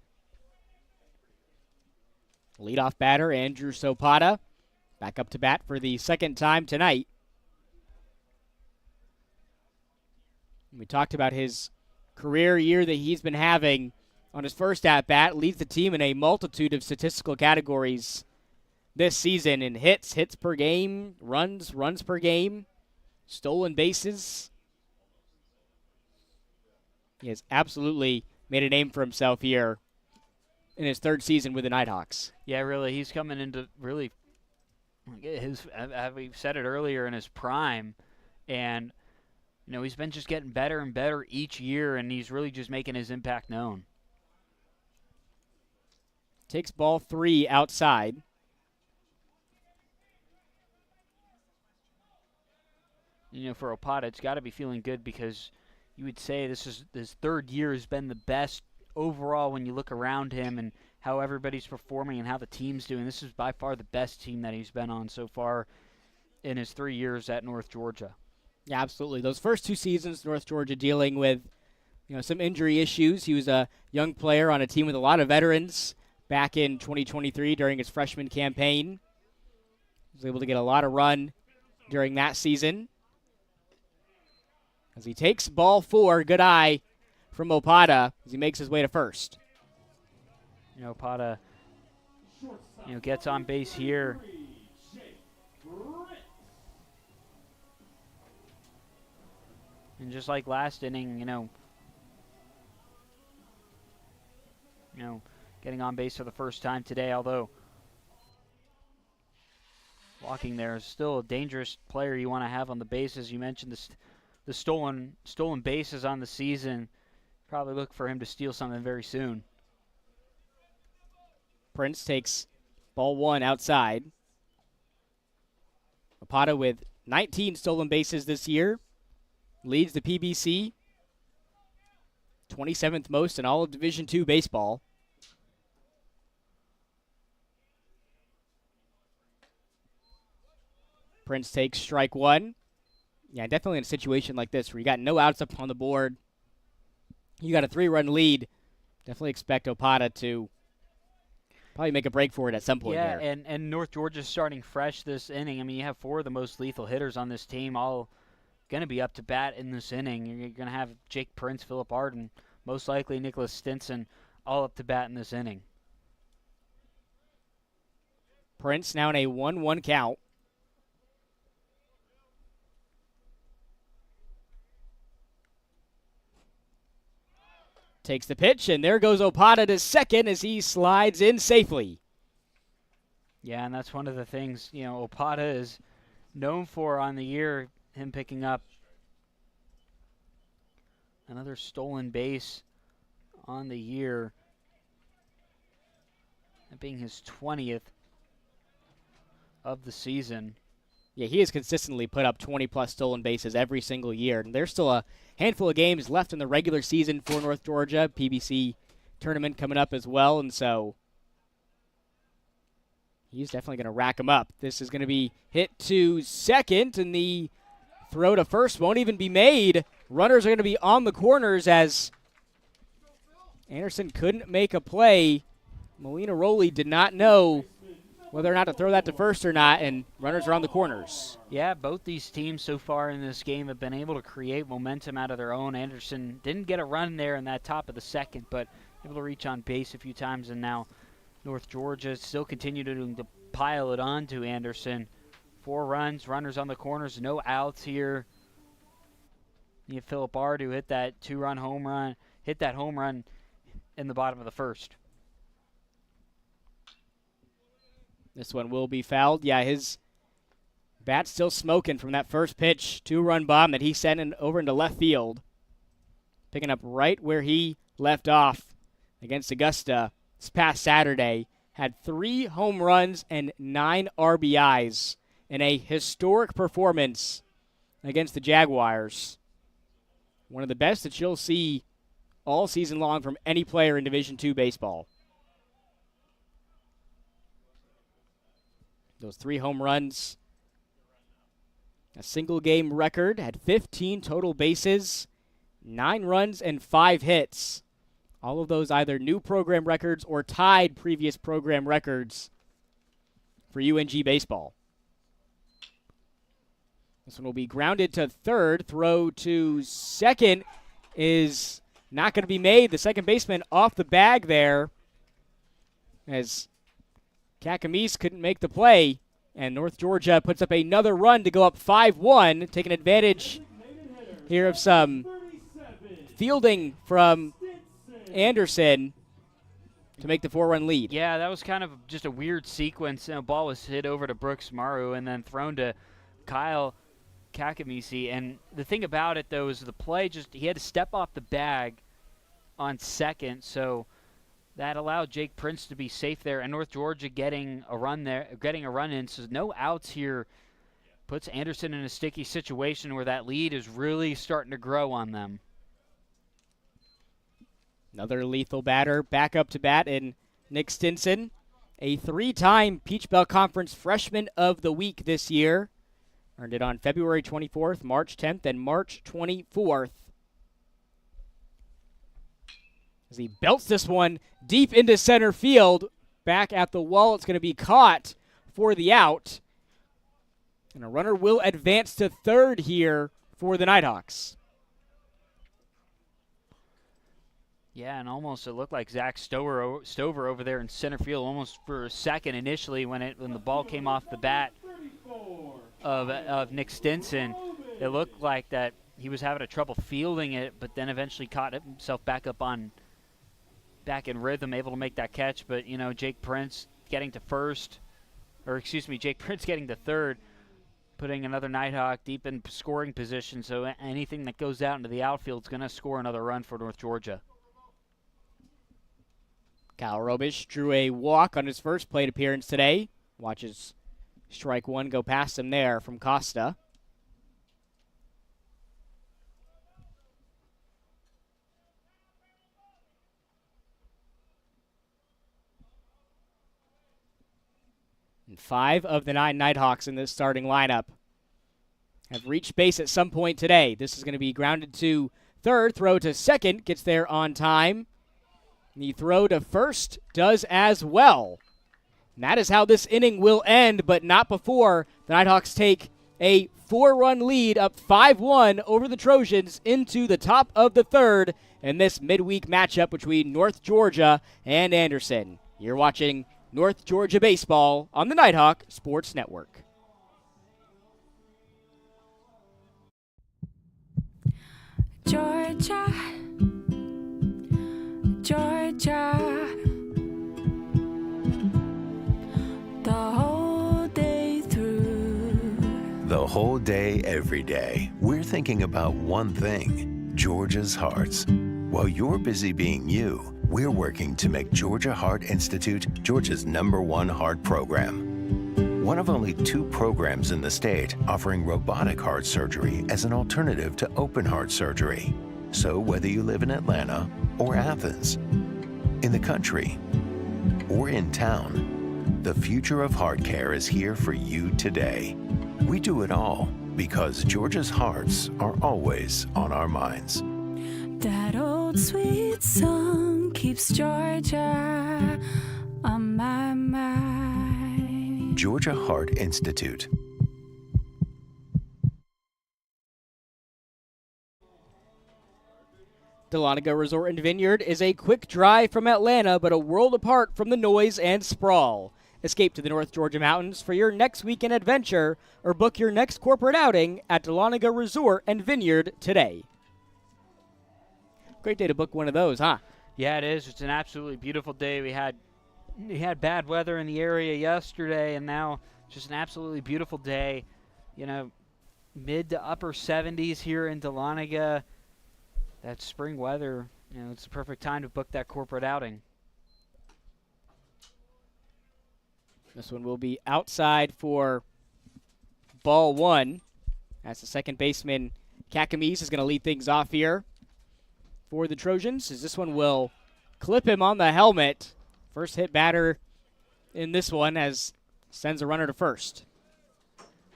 S1: Leadoff batter, Andrew Sopata, back up to bat for the second time tonight. We talked about his career year that he's been having on his first at-bat. Leads the team in a multitude of statistical categories this season in hits per game, runs per game, stolen bases. He has absolutely made a name for himself here in his third season with the Nighthawks.
S2: Yeah, really, he's coming into really we've said it earlier, in his prime, and he's been just getting better and better each year, and he's really just making his impact known.
S1: Takes ball 3 outside.
S2: For Opata, it's got to be feeling good, because you would say this third year has been the best overall when you look around him and how everybody's performing and how the team's doing. This is by far the best team that he's been on so far in his 3 years at North Georgia.
S1: Yeah, absolutely. Those first 2 seasons, North Georgia dealing with some injury issues. He was a young player on a team with a lot of veterans back in 2023 during his freshman campaign. He was able to get a lot of run during that season. As he takes ball 4, good eye from Opata as he makes his way to first.
S2: Opata, gets on base here. And just like last inning, getting on base for the first time today, although walking there is still a dangerous player you want to have on the bases. You mentioned the stolen bases on the season. Probably look for him to steal something very soon.
S1: Prince takes ball 1 outside. Opata with 19 stolen bases this year. Leads the PBC. 27th most in all of Division II baseball. Prince takes strike 1. Yeah, definitely in a situation like this where you got no outs up on the board. You got a 3-run lead. Definitely expect Opata to probably make a break for it at some point
S2: here.
S1: Yeah,
S2: and North Georgia's starting fresh this inning. I mean, you have 4 of the most lethal hitters on this team, all going to be up to bat in this inning. You're going to have Jake Prince, Phillip Arden, most likely Nicholas Stinson, all up to bat in this inning.
S1: Prince now in a 1-1 count. Takes the pitch, and there goes Opata to second as he slides in safely.
S2: Yeah, and that's one of the things, Opata is known for on the year, him picking up another stolen base on the year, that being his 20th of the season.
S1: Yeah, he has consistently put up 20-plus stolen bases every single year. And there's still a handful of games left in the regular season for North Georgia. PBC tournament coming up as well. And so He's definitely going to rack him up. This is going to be hit to second, and the throw to first won't even be made. Runners are going to be on the corners as Anderson couldn't make a play. Molina Rowley did not know whether or not to throw that to first or not, and runners are on the corners.
S2: Yeah, both these teams so far in this game have been able to create momentum out of their own. Anderson didn't get a run there in that top of the second, but able to reach on base a few times, and now North Georgia still continuing to pile it on to Anderson. 4 runs, runners on the corners, no outs here. You have Philip Ard who hit that 2-run home run, hit that home run in the bottom of the first.
S1: This one will be fouled. Yeah, his bat's still smoking from that first pitch. 2-run bomb that he sent over into left field. Picking up right where he left off against Augusta this past Saturday. Had 3 home runs and 9 RBIs in a historic performance against the Jaguars. One of the best that you'll see all season long from any player in Division II baseball. Those 3 home runs, a single game record, had 15 total bases, 9 runs and 5 hits. All of those either new program records or tied previous program records for UNG baseball. This one will be grounded to third. Throw to second is not going to be made. The second baseman off the bag there as Kakamis couldn't make the play, and North Georgia puts up another run to go up 5-1, taking advantage here of some fielding from Anderson to make the 4-run lead.
S2: Yeah, that was kind of just a weird sequence. The ball was hit over to Brooks Maru and then thrown to Kyle Kakamisi. And the thing about it, though, is the play he had to step off the bag on second, so that allowed Jake Prince to be safe there, and North Georgia getting a run in. So no outs here puts Anderson in a sticky situation where that lead is really starting to grow on them.
S1: Another lethal batter back up to bat in Nick Stinson, a 3-time Peach Belt Conference Freshman of the Week this year. Earned it on February 24th, March 10th, and March 24th. As he belts this one deep into center field, back at the wall. It's going to be caught for the out. And a runner will advance to third here for the Nighthawks.
S2: Yeah, and almost it looked like Zach Stover over there in center field almost for a second initially when the ball came off the bat of Nick Stinson. It looked like that he was having a trouble fielding it, but then eventually caught himself back in rhythm, able to make that catch. But, Jake Prince getting to third, putting another Nighthawk deep in scoring position. So anything that goes out into the outfield is going to score another run for North Georgia.
S1: Kyle Robish drew a walk on his first plate appearance today. Watches strike one go past him there from Costa. And 5 of the 9 Nighthawks in this starting lineup have reached base at some point today. This is going to be grounded to third. Throw to second. Gets there on time. The throw to first does as well. And that is how this inning will end, but not before the Nighthawks take a 4-run lead up 5-1 over the Trojans into the top of the third in this midweek matchup between North Georgia and Anderson. You're watching North Georgia baseball on the Nighthawk Sports Network.
S6: Georgia, Georgia, the whole day through.
S7: The whole day, every day, we're thinking about one thing, Georgia's hearts. While you're busy being you, we're working to make Georgia Heart Institute Georgia's #1 heart program. One of only 2 programs in the state offering robotic heart surgery as an alternative to open heart surgery. So whether you live in Atlanta or Athens, in the country or in town, The future of heart care is here for you today. We do it all because Georgia's hearts are always on our minds.
S6: That old sweet song keeps Georgia on my mind.
S7: Georgia Heart Institute.
S1: Dahlonega Resort and Vineyard is a quick drive from Atlanta, but a world apart from the noise and sprawl. Escape to the North Georgia mountains for your next weekend adventure, or book your next corporate outing at Dahlonega Resort and Vineyard today. Great day to book one of those, huh?
S2: Yeah, it is. It's an absolutely beautiful day. We had bad weather in the area yesterday, and now just an absolutely beautiful day. You know, mid to upper 70s here in Dahlonega. That spring weather, it's the perfect time to book that corporate outing.
S1: This one will be outside for ball one. As the second baseman, Kakamise, is going to lead things off here for the Trojans, as this one will clip him on the helmet. First hit batter in this one, as sends a runner to first.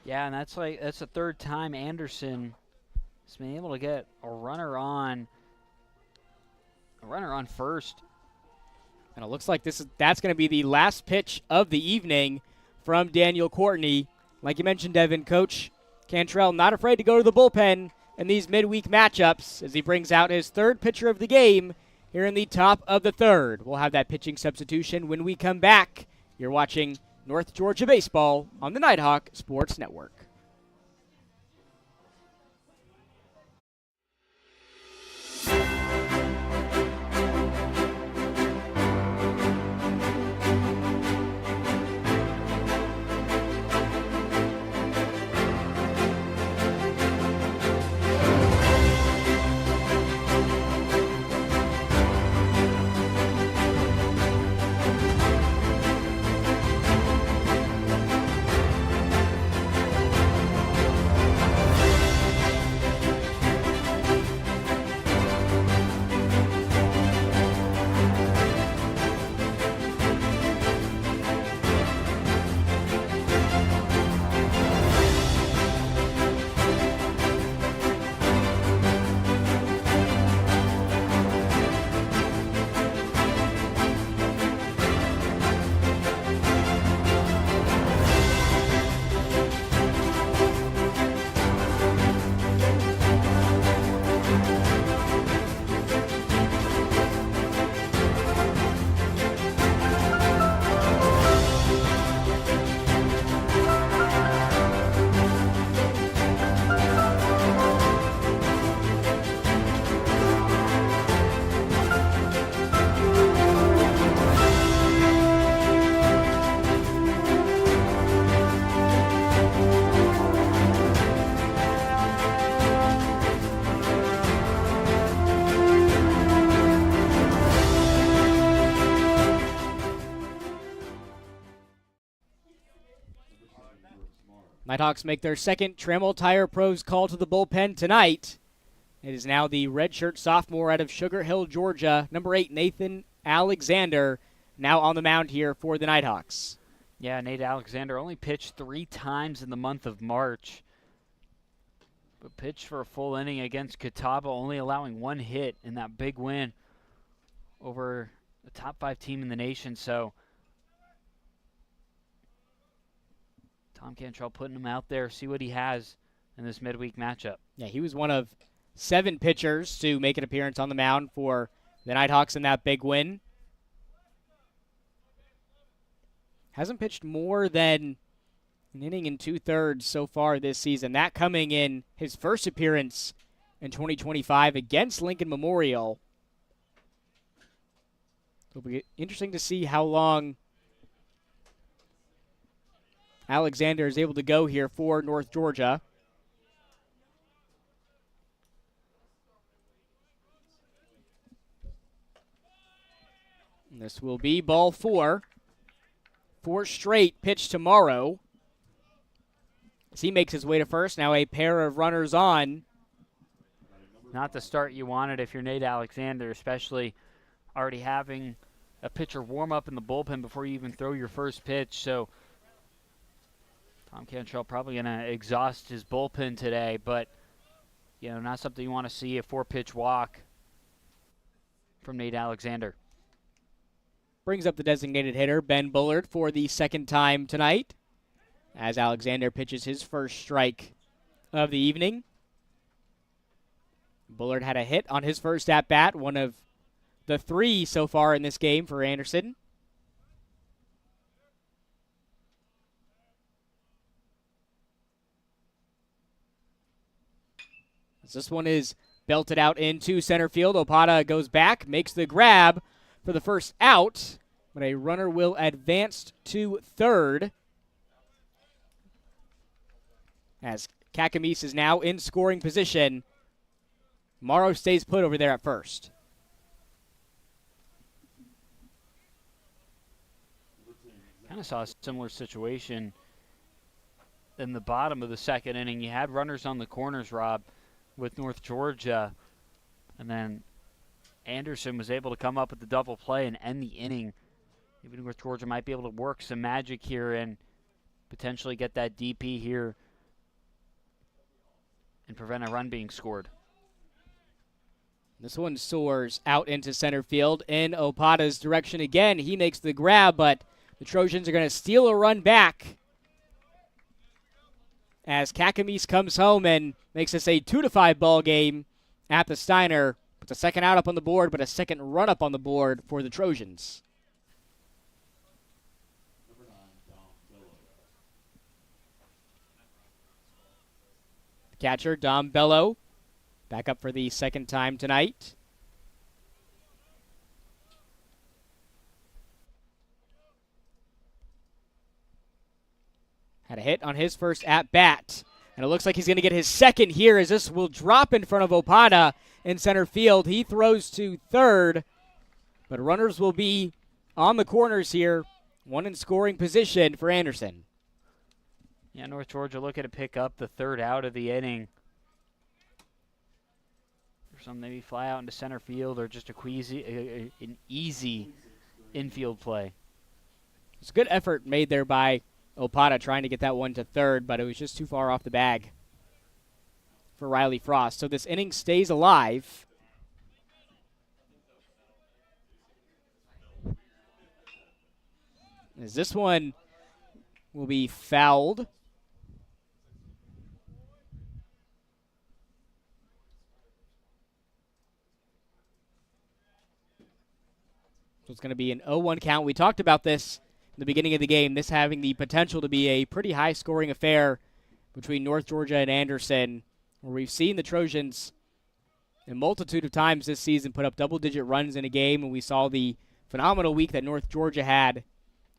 S2: Yeah, and that's the third time Anderson has been able to get a runner on first.
S1: And it looks like that's going to be the last pitch of the evening from Daniel Courtney. Like you mentioned, Devin, Coach Cantrell not afraid to go to the bullpen in these midweek matchups as he brings out his third pitcher of the game here in the top of the third. We'll have that pitching substitution when we come back. You're watching North Georgia Baseball on the Nighthawk Sports Network. Nighthawks make their second Trammell Tire Pros call to the bullpen tonight. It is now the redshirt sophomore out of Sugar Hill, Georgia, number 8, Nathan Alexander, now on the mound here for the Nighthawks.
S2: Yeah, Nate Alexander only pitched 3 times in the month of March, but pitched for a full inning against Catawba, only allowing 1 hit in that big win over the top 5 team in the nation. So Tom Cantrell putting him out there, see what he has in this midweek matchup.
S1: Yeah, he was one of 7 pitchers to make an appearance on the mound for the Nighthawks in that big win. Hasn't pitched more than an inning and 2/3 so far this season. That coming in his first appearance in 2025 against Lincoln Memorial. It'll be interesting to see how long Alexander is able to go here for North Georgia. And this will be ball 4. 4 straight pitch tomorrow. As he makes his way to first, now a pair of runners on.
S2: Not the start you wanted if you're Nate Alexander, especially already having a pitcher warm up in the bullpen before you even throw your first pitch. So Tom Cantrell probably going to exhaust his bullpen today, but not something you want to see, a 4-pitch walk from Nate Alexander.
S1: Brings up the designated hitter, Ben Bullard, for the second time tonight, as Alexander pitches his first strike of the evening. Bullard had a hit on his first at-bat, one of the 3 so far in this game for Anderson. As this one is belted out into center field, Opada goes back, makes the grab for the first out, but a runner will advance to third, as Kakamis is now in scoring position. Morrow stays put over there at first.
S2: Kind of saw a similar situation in the bottom of the second inning. You had runners on the corners, Rob, with North Georgia, and then Anderson was able to come up with the double play and end the inning. Maybe North Georgia might be able to work some magic here and potentially get that DP here and prevent a run being scored.
S1: This one soars out into center field in Opada's direction again. He makes the grab, but the Trojans are going to steal a run back as Kakamis comes home and makes this a 2-5 ball game at the Steiner. Puts a second out up on the board, but a second run up on the board for the Trojans. The catcher, Dom Bello, back up for the second time tonight. Had a hit on his first at-bat. And it looks like he's going to get his second here as this will drop in front of Opada in center field. He throws to third, but runners will be on the corners here. One in scoring position for Anderson.
S2: Yeah, North Georgia looking to pick up the third out of the inning. Or some maybe fly out into center field or just an easy infield play.
S1: It's a good effort made there by Opada trying to get that one to third, but it was just too far off the bag for Riley Frost. So this inning stays alive. As this one will be fouled. So it's going to be an 0-1 count. We talked about this in the beginning of the game, this having the potential to be a pretty high-scoring affair between North Georgia and Anderson, where we've seen the Trojans a multitude of times this season put up double-digit runs in a game, and we saw the phenomenal week that North Georgia had,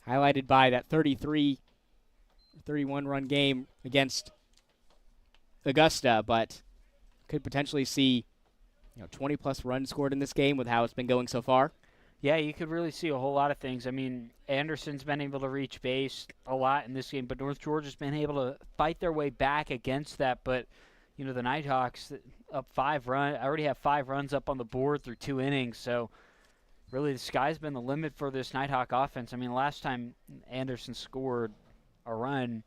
S1: highlighted by that 31-run game against Augusta, but could potentially see 20-plus runs scored in this game with how it's been going so far.
S2: Yeah, you could really see a whole lot of things. I mean, Anderson's been able to reach base a lot in this game, but North Georgia's been able to fight their way back against that. But, the Nighthawks up 5 runs, already have 5 runs up on the board through 2 innings. So, really, the sky's been the limit for this Nighthawk offense. I mean, last time Anderson scored a run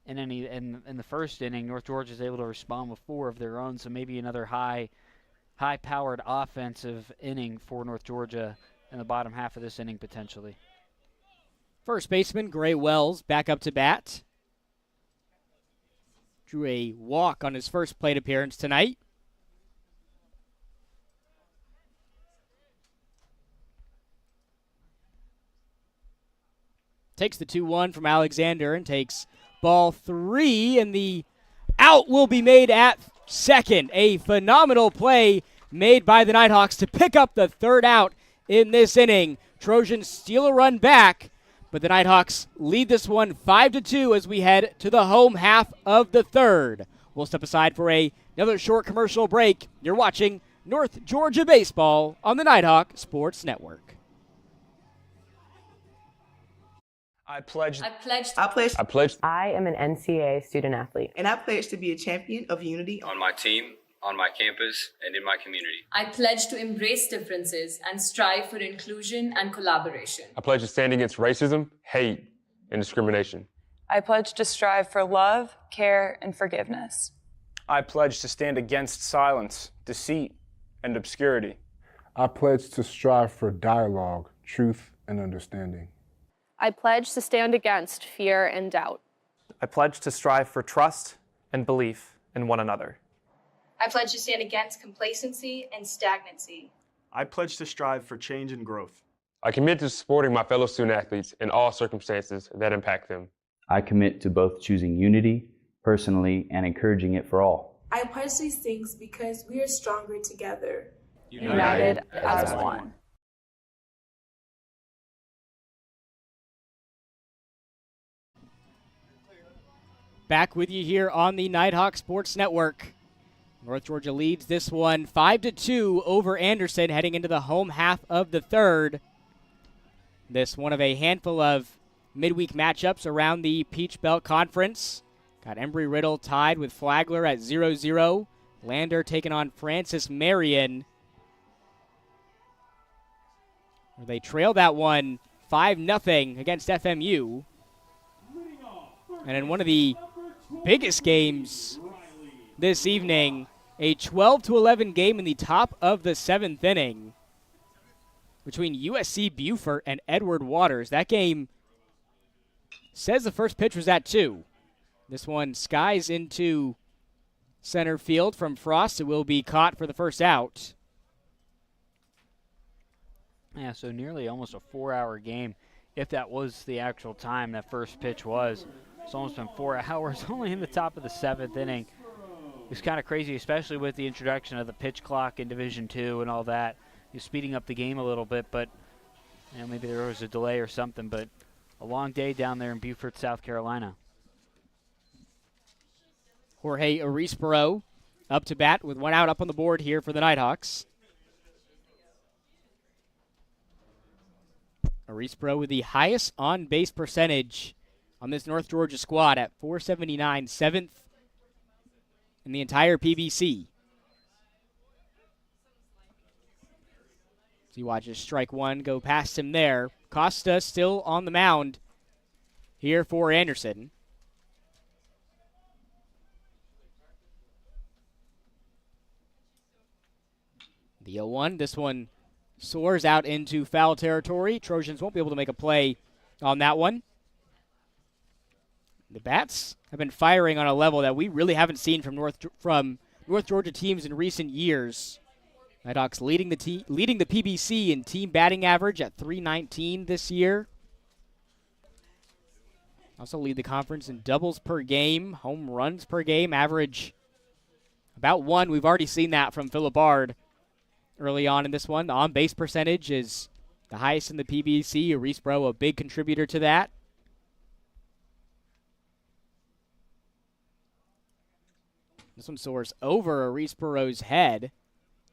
S2: in the first inning, North Georgia's able to respond with 4 of their own. So maybe another high-powered offensive inning for North Georgia in the bottom half of this inning potentially.
S1: First baseman Gray Wells back up to bat. Drew a walk on his first plate appearance tonight. Takes the 2-1 from Alexander and takes ball 3, and the out will be made at second. A phenomenal play made by the Nighthawks to pick up the third out in this inning. Trojans steal a run back, but the Nighthawks lead this one 5-2 as we head to the home half of the third. We'll step aside for another short commercial break. You're watching North Georgia Baseball on the Nighthawk Sports Network.
S8: I pledge.
S9: I pledge.
S8: I
S10: I am an NCAA student athlete.
S11: And I pledge to be a champion of unity
S8: on my team,
S9: on my campus and in my community.
S10: I pledge to embrace differences and strive for inclusion and collaboration.
S11: I pledge to stand against racism, hate, and discrimination.
S12: I pledge to strive for love, care, and forgiveness.
S8: I pledge to stand against silence, deceit, and obscurity.
S13: I pledge to strive for dialogue, truth, and understanding.
S14: I pledge to stand against fear and doubt.
S15: I pledge to strive for trust and belief in one another.
S16: I pledge to stand against complacency and stagnancy.
S17: I pledge to strive for change and growth.
S11: I commit to supporting my fellow student athletes in all circumstances that impact them.
S18: I commit to both choosing unity personally and encouraging it for all.
S19: I pledge these things because we are stronger together.
S12: United as one.
S1: Back with you here on the Nighthawk Sports Network. North Georgia leads this one 5-2 over Anderson heading into the home half of the third. This one of a handful of midweek matchups around the Peach Belt Conference. Got Embry-Riddle tied with Flagler at 0-0. Lander taking on Francis Marion. They trailed that one 5-0 against FMU. And in one of the biggest games this evening, a 12-11 game in the top of the seventh inning between USC Beaufort and Edward Waters. That game says the first pitch was at 2. This one skies into center field from Frost. It will be caught for the first out.
S2: Yeah, so nearly almost a 4-hour game, if that was the actual time that first pitch was. It's almost been 4 hours, only in the top of the seventh inning. It's kind of crazy, especially with the introduction of the pitch clock in Division II and all that. You're speeding up the game a little bit, but maybe there was a delay or something, but a long day down there in Beaufort, South Carolina.
S1: Jorge Arisboro up to bat with one out up on the board here for the Nighthawks. Arisboro with the highest on-base percentage on this North Georgia squad at .479, 7th in the entire PBC. So you watch his strike one go past him there. Costa still on the mound here for Anderson. The 0-1, this one soars out into foul territory. Trojans won't be able to make a play on that one. The bats have been firing on a level that we really haven't seen from North Georgia teams in recent years. Nighthawks leading the PBC in team batting average at .319 this year. Also lead the conference in doubles per game, home runs per game, average about 1. We've already seen that from Phillip Bard early on in this one. The on-base percentage is the highest in the PBC. Arisboro, a big contributor to that. This one soars over Arisboro's head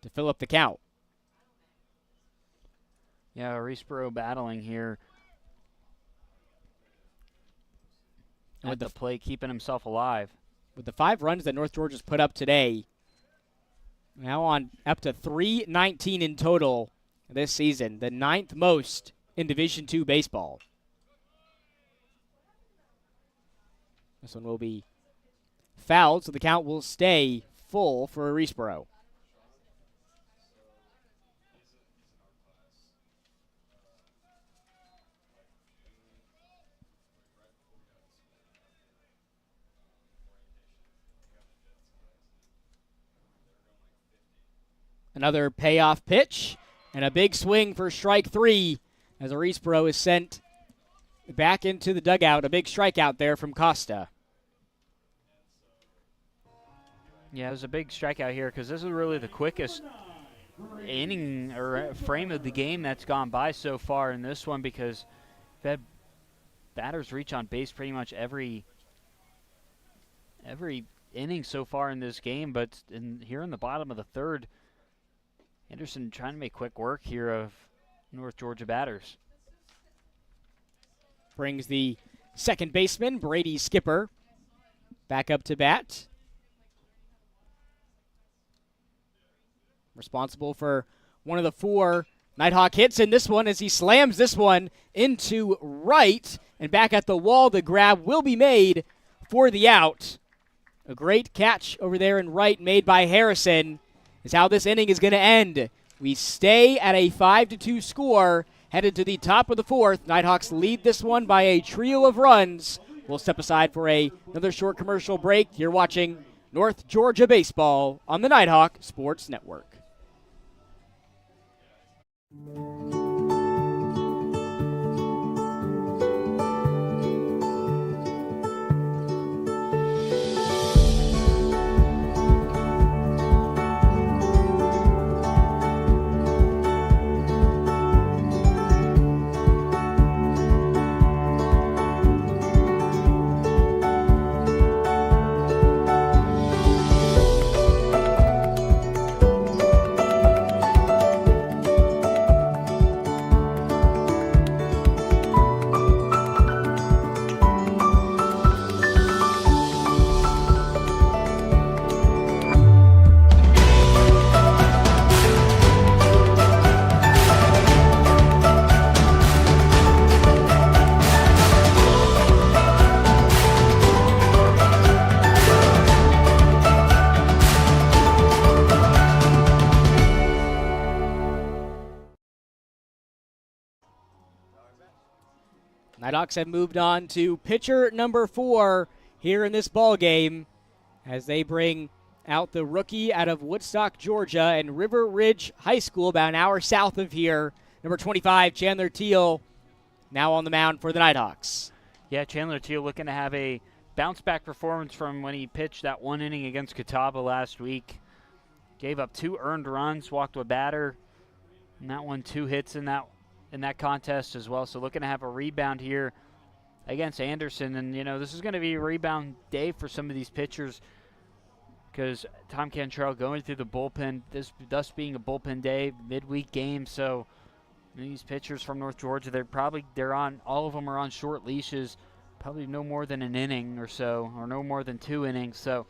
S1: to fill up the count.
S2: Yeah, Arisboro battling here at the plate, keeping himself alive.
S1: With the 5 runs that North Georgia's put up today, now on up to .319 in total this season, the 9th most in Division II baseball. This one will be fouled, so the count will stay full for Arisboro. Another payoff pitch and a big swing for strike 3 as Arisboro is sent back into the dugout. A big strikeout there from Costa.
S2: Yeah, it was a big strikeout here because this is really the quickest inning or frame of the game that's gone by so far in this one, because we've had batters reach on base pretty much every inning so far in this game. But here in the bottom of the third, Anderson trying to make quick work here of North Georgia batters.
S1: Brings the second baseman, Brady Skipper, back up to bat. responsible for one of the 4 Nighthawk hits in this one as he slams this one into right. And back at the wall, the grab will be made for the out. A great catch over there in right made by Harrison is how this inning is going to end. We stay at a 5-2 score, headed to the top of the 4th. Nighthawks lead this one by a trio of runs. We'll step aside for another short commercial break. You're watching North Georgia Baseball on the Nighthawk Sports Network. Nighthawks have moved on to pitcher number 4 here in this ball game as they bring out the rookie out of Woodstock, Georgia, and River Ridge High School, about an hour south of here. Number 25, Chandler Teal, now on the mound for the Nighthawks.
S2: Yeah, Chandler Teal looking to have a bounce-back performance from when he pitched that 1 inning against Catawba last week. Gave up 2 earned runs, walked a batter, and that one 2 hits in that contest as well. So looking to have a rebound here against Anderson. And, this is going to be a rebound day for some of these pitchers because Tom Cantrell going through the bullpen, thus being a bullpen day, midweek game. So these pitchers from North Georgia, all of them are on short leashes, probably no more than an inning or so, or no more than 2 innings. So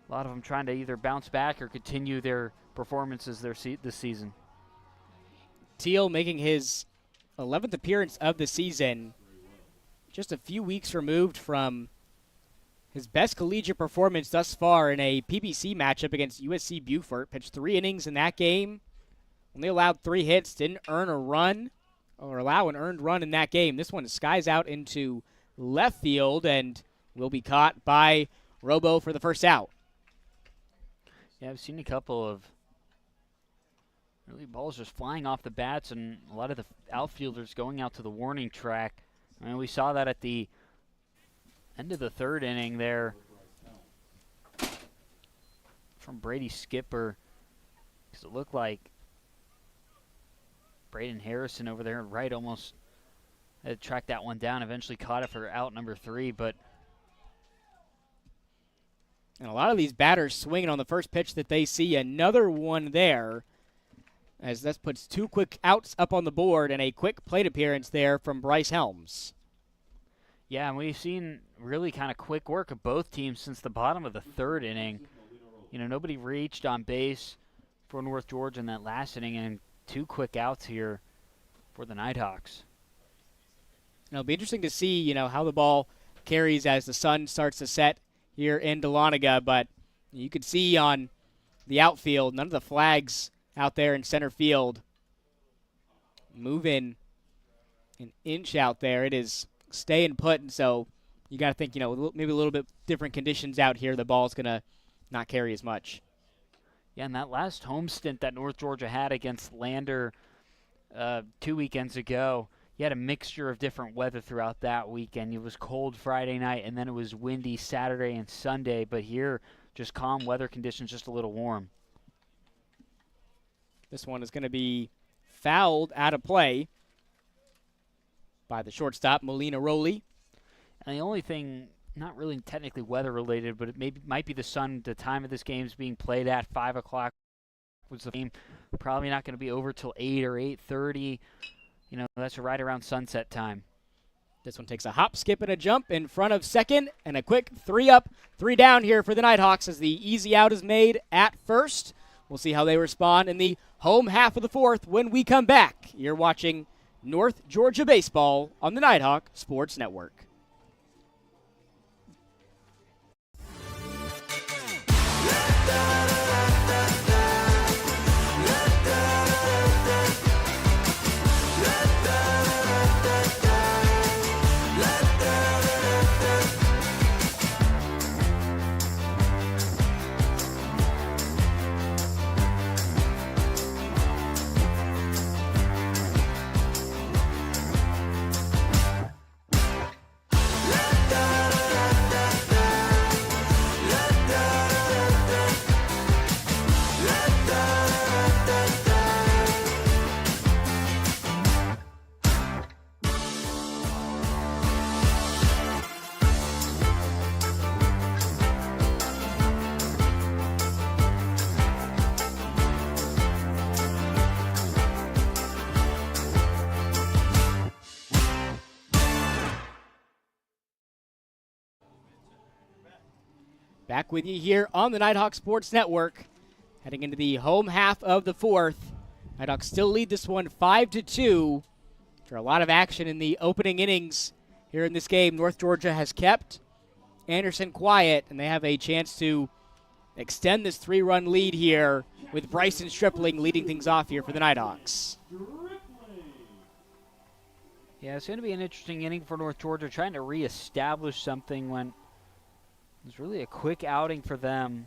S2: a lot of them trying to either bounce back or continue their performances this season.
S1: Teal making his 11th appearance of the season, just a few weeks removed from his best collegiate performance thus far in a PBC matchup against USC Beaufort. Pitched 3 innings in that game, only allowed 3 hits, didn't earn a run or allow an earned run in that game. This one skies out into left field and will be caught by Robo for the first out.
S2: Yeah, I've seen a couple of balls just flying off the bats, and a lot of the outfielders going out to the warning track. I mean, we saw that at the end of the 3rd inning there from Brady Skipper, because it looked like Braden Harrison over there right almost had tracked that one down, eventually caught it for out number 3. But
S1: and a lot of these batters swinging on the first pitch that they see. Another one there, as this puts 2 quick outs up on the board and a quick plate appearance there from Bryce Helms.
S2: Yeah, and we've seen really kind of quick work of both teams since the bottom of the 3rd inning. Nobody reached on base for North Georgia in that last inning, and 2 quick outs here for the Nighthawks.
S1: It'll be interesting to see, how the ball carries as the sun starts to set here in Dahlonega, but you could see on the outfield, none of the flags out there in center field moving an inch out there. It is staying put, and so you got to think, maybe a little bit different conditions out here. The ball's going to not carry as much.
S2: Yeah, and that last home stint that North Georgia had against Lander 2 weekends ago, you had a mixture of different weather throughout that weekend. It was cold Friday night, and then it was windy Saturday and Sunday, but here, just calm weather conditions, just a little warm.
S1: This one is going to be fouled out of play by the shortstop, Molina Rowley.
S2: And the only thing, not really technically weather-related, but it might be the sun. The time of this game is being played at 5 o'clock. Was the game probably not going to be over till 8 or 8:30. That's right around sunset time.
S1: This one takes a hop, skip, and a jump in front of second, and a quick 3 up, 3 down here for the Nighthawks as the easy out is made at first. We'll see how they respond in the home half of the fourth when we come back. You're watching North Georgia Baseball on the Nighthawk Sports Network. Back with you here on the Nighthawk Sports Network. Heading into the home half of the fourth. Nighthawks still lead this one 5-2. After a lot of action in the opening innings here in this game, North Georgia has kept Anderson quiet, and they have a chance to extend this 3-run lead here with Bryson Stripling leading things off here for the Nighthawks.
S2: Yeah, it's going to be an interesting inning for North Georgia, trying to reestablish something when it was really a quick outing for them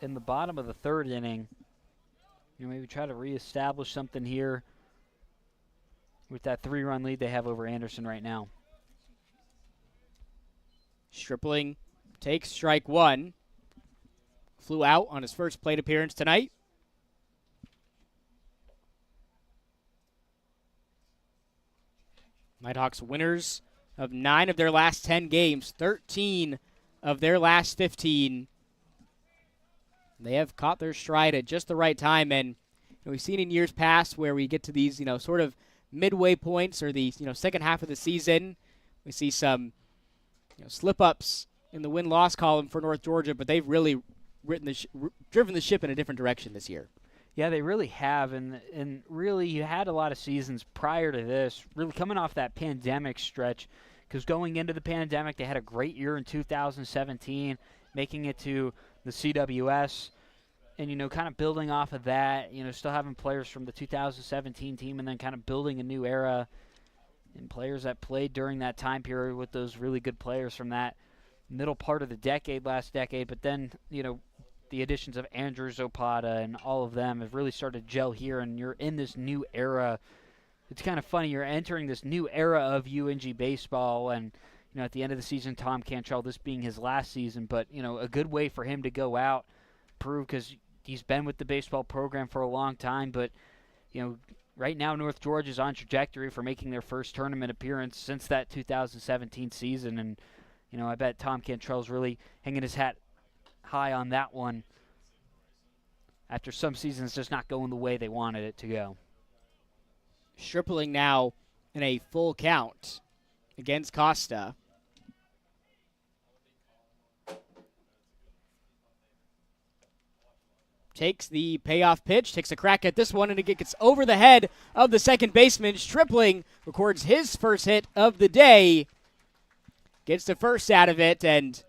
S2: in the bottom of the third inning. You know, maybe try to reestablish something here with that 3-run lead they have over Anderson right now.
S1: Stripling takes strike one. Flew out on his first plate appearance tonight. Nighthawks winners of 9 of their last 10 games, 13 of their last 15. They have caught their stride at just the right time, and we've seen in years past where we get to these, sort of midway points or the, second half of the season, we see some, slip-ups in the win-loss column for North Georgia, but they've really driven the ship in a different direction this year.
S2: Yeah, they really have, and really you had a lot of seasons prior to this, really coming off that pandemic stretch, because going into the pandemic, they had a great year in 2017, making it to the CWS, and, kind of building off of that, still having players from the 2017 team and then kind of building a new era and players that played during that time period with those really good players from that middle part of the decade, last decade, but then, the additions of Andrew Zopata and all of them have really started to gel here, and you're in this new era. It's kind of funny. You're entering this new era of UNG baseball, and, at the end of the season, Tom Cantrell, this being his last season, but, a good way for him to go out, prove, because he's been with the baseball program for a long time, but, right now North Georgia is on trajectory for making their first tournament appearance since that 2017 season, and, I bet Tom Cantrell's really hanging his hat high on that one after some seasons just not going the way they wanted it to go.
S1: Stripling now in a full count against Costa. Takes the payoff pitch, takes a crack at this one, and it gets over the head of the second baseman. Stripling records his first hit of the day, gets the first out of it, and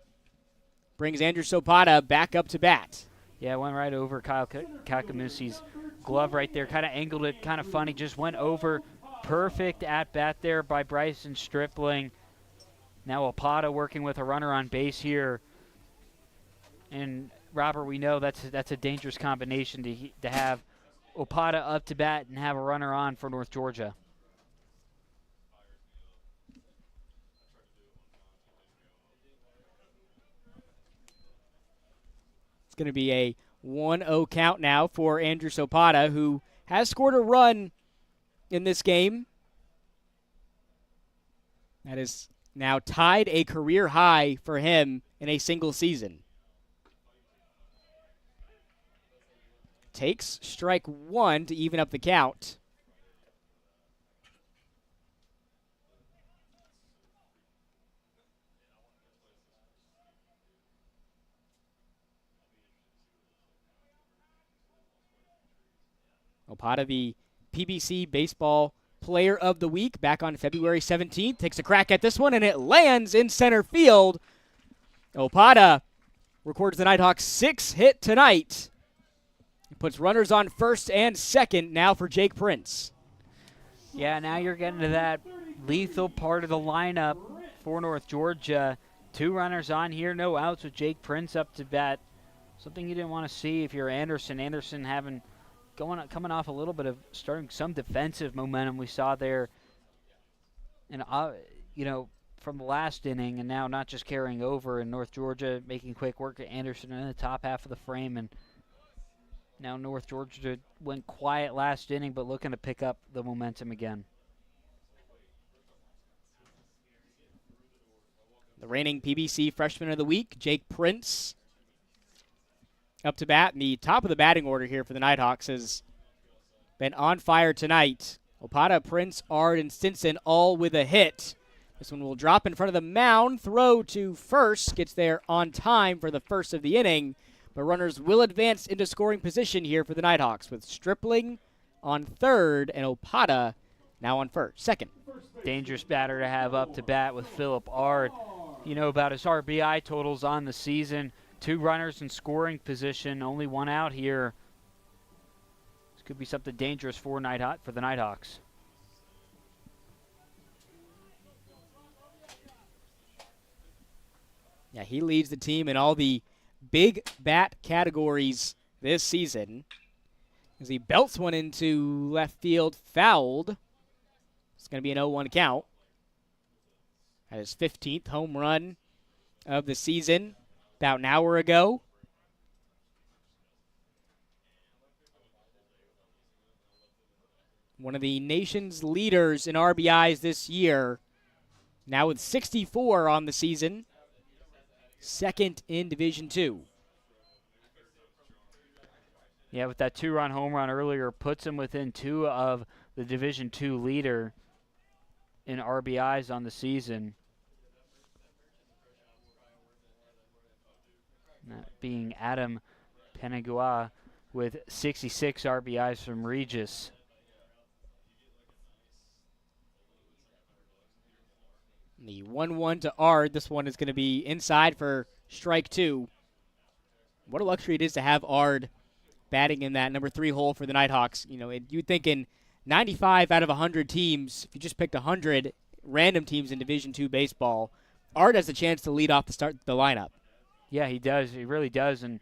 S1: brings Andrew Zopata back up to bat.
S2: Yeah, went right over Kyle Kakamusi's glove right there. Kind of angled it, kind of funny. Just went over. Perfect at-bat there by Bryson Stripling. Now Opata working with a runner on base here. And, Robert, we know that's a dangerous combination to have Opata up to bat and have a runner on for North Georgia.
S1: It's going to be a 1-0 count now for Andrew Zopata, who has scored a run in this game. That is now tied a career high for him in a single season. Takes strike one to even up the count. Opata, the PBC Baseball Player of the Week back on February 17th, takes a crack at this one, and it lands in center field. Opata records the Nighthawks' 6th hit tonight. He puts runners on first and second now for Jake Prince.
S2: Yeah, now you're getting to that lethal part of the lineup for North Georgia. 2 runners on here, no outs with Jake Prince up to bat. Something you didn't want to see if you're Anderson. Anderson coming off a little bit of starting some defensive momentum we saw there, and from the last inning, and now not just carrying over in North Georgia, making quick work at Anderson in the top half of the frame, and now North Georgia went quiet last inning, but looking to pick up the momentum again.
S1: The reigning PBC Freshman of the Week, Jake Prince, up to bat. And the top of the batting order here for the Nighthawks has been on fire tonight. Opata, Prince, Ard, and Stinson all with a hit. This one will drop in front of the mound, throw to first, gets there on time for the first of the inning. But runners will advance into scoring position here for the Nighthawks with Stripling on third and Opata now on second.
S2: Dangerous batter to have up to bat with Philip Ard. You know about his RBI totals on the season. 2 runners in scoring position, only 1 out here. This could be something dangerous for the Nighthawks.
S1: Yeah, he leads the team in all the big bat categories this season as he belts one into left field, fouled. It's going to be an 0-1 count. At his 15th home run of the season about an hour ago. One of the nation's leaders in RBIs this year, now with 64 on the season, second in Division II.
S2: Yeah, with that 2-run home run earlier, puts him within 2 of the Division II leader in RBIs on the season. That being Adam Penagua with 66 RBIs from Regis.
S1: The 1-1 to Ard. This one is going to be inside for strike 2. What a luxury it is to have Ard batting in that number 3 hole for the Nighthawks. You know, you'd think in 95 out of 100 teams, if you just picked 100 random teams in Division II baseball, Ard has a chance to lead off the lineup.
S2: Yeah, he does. He really does. And,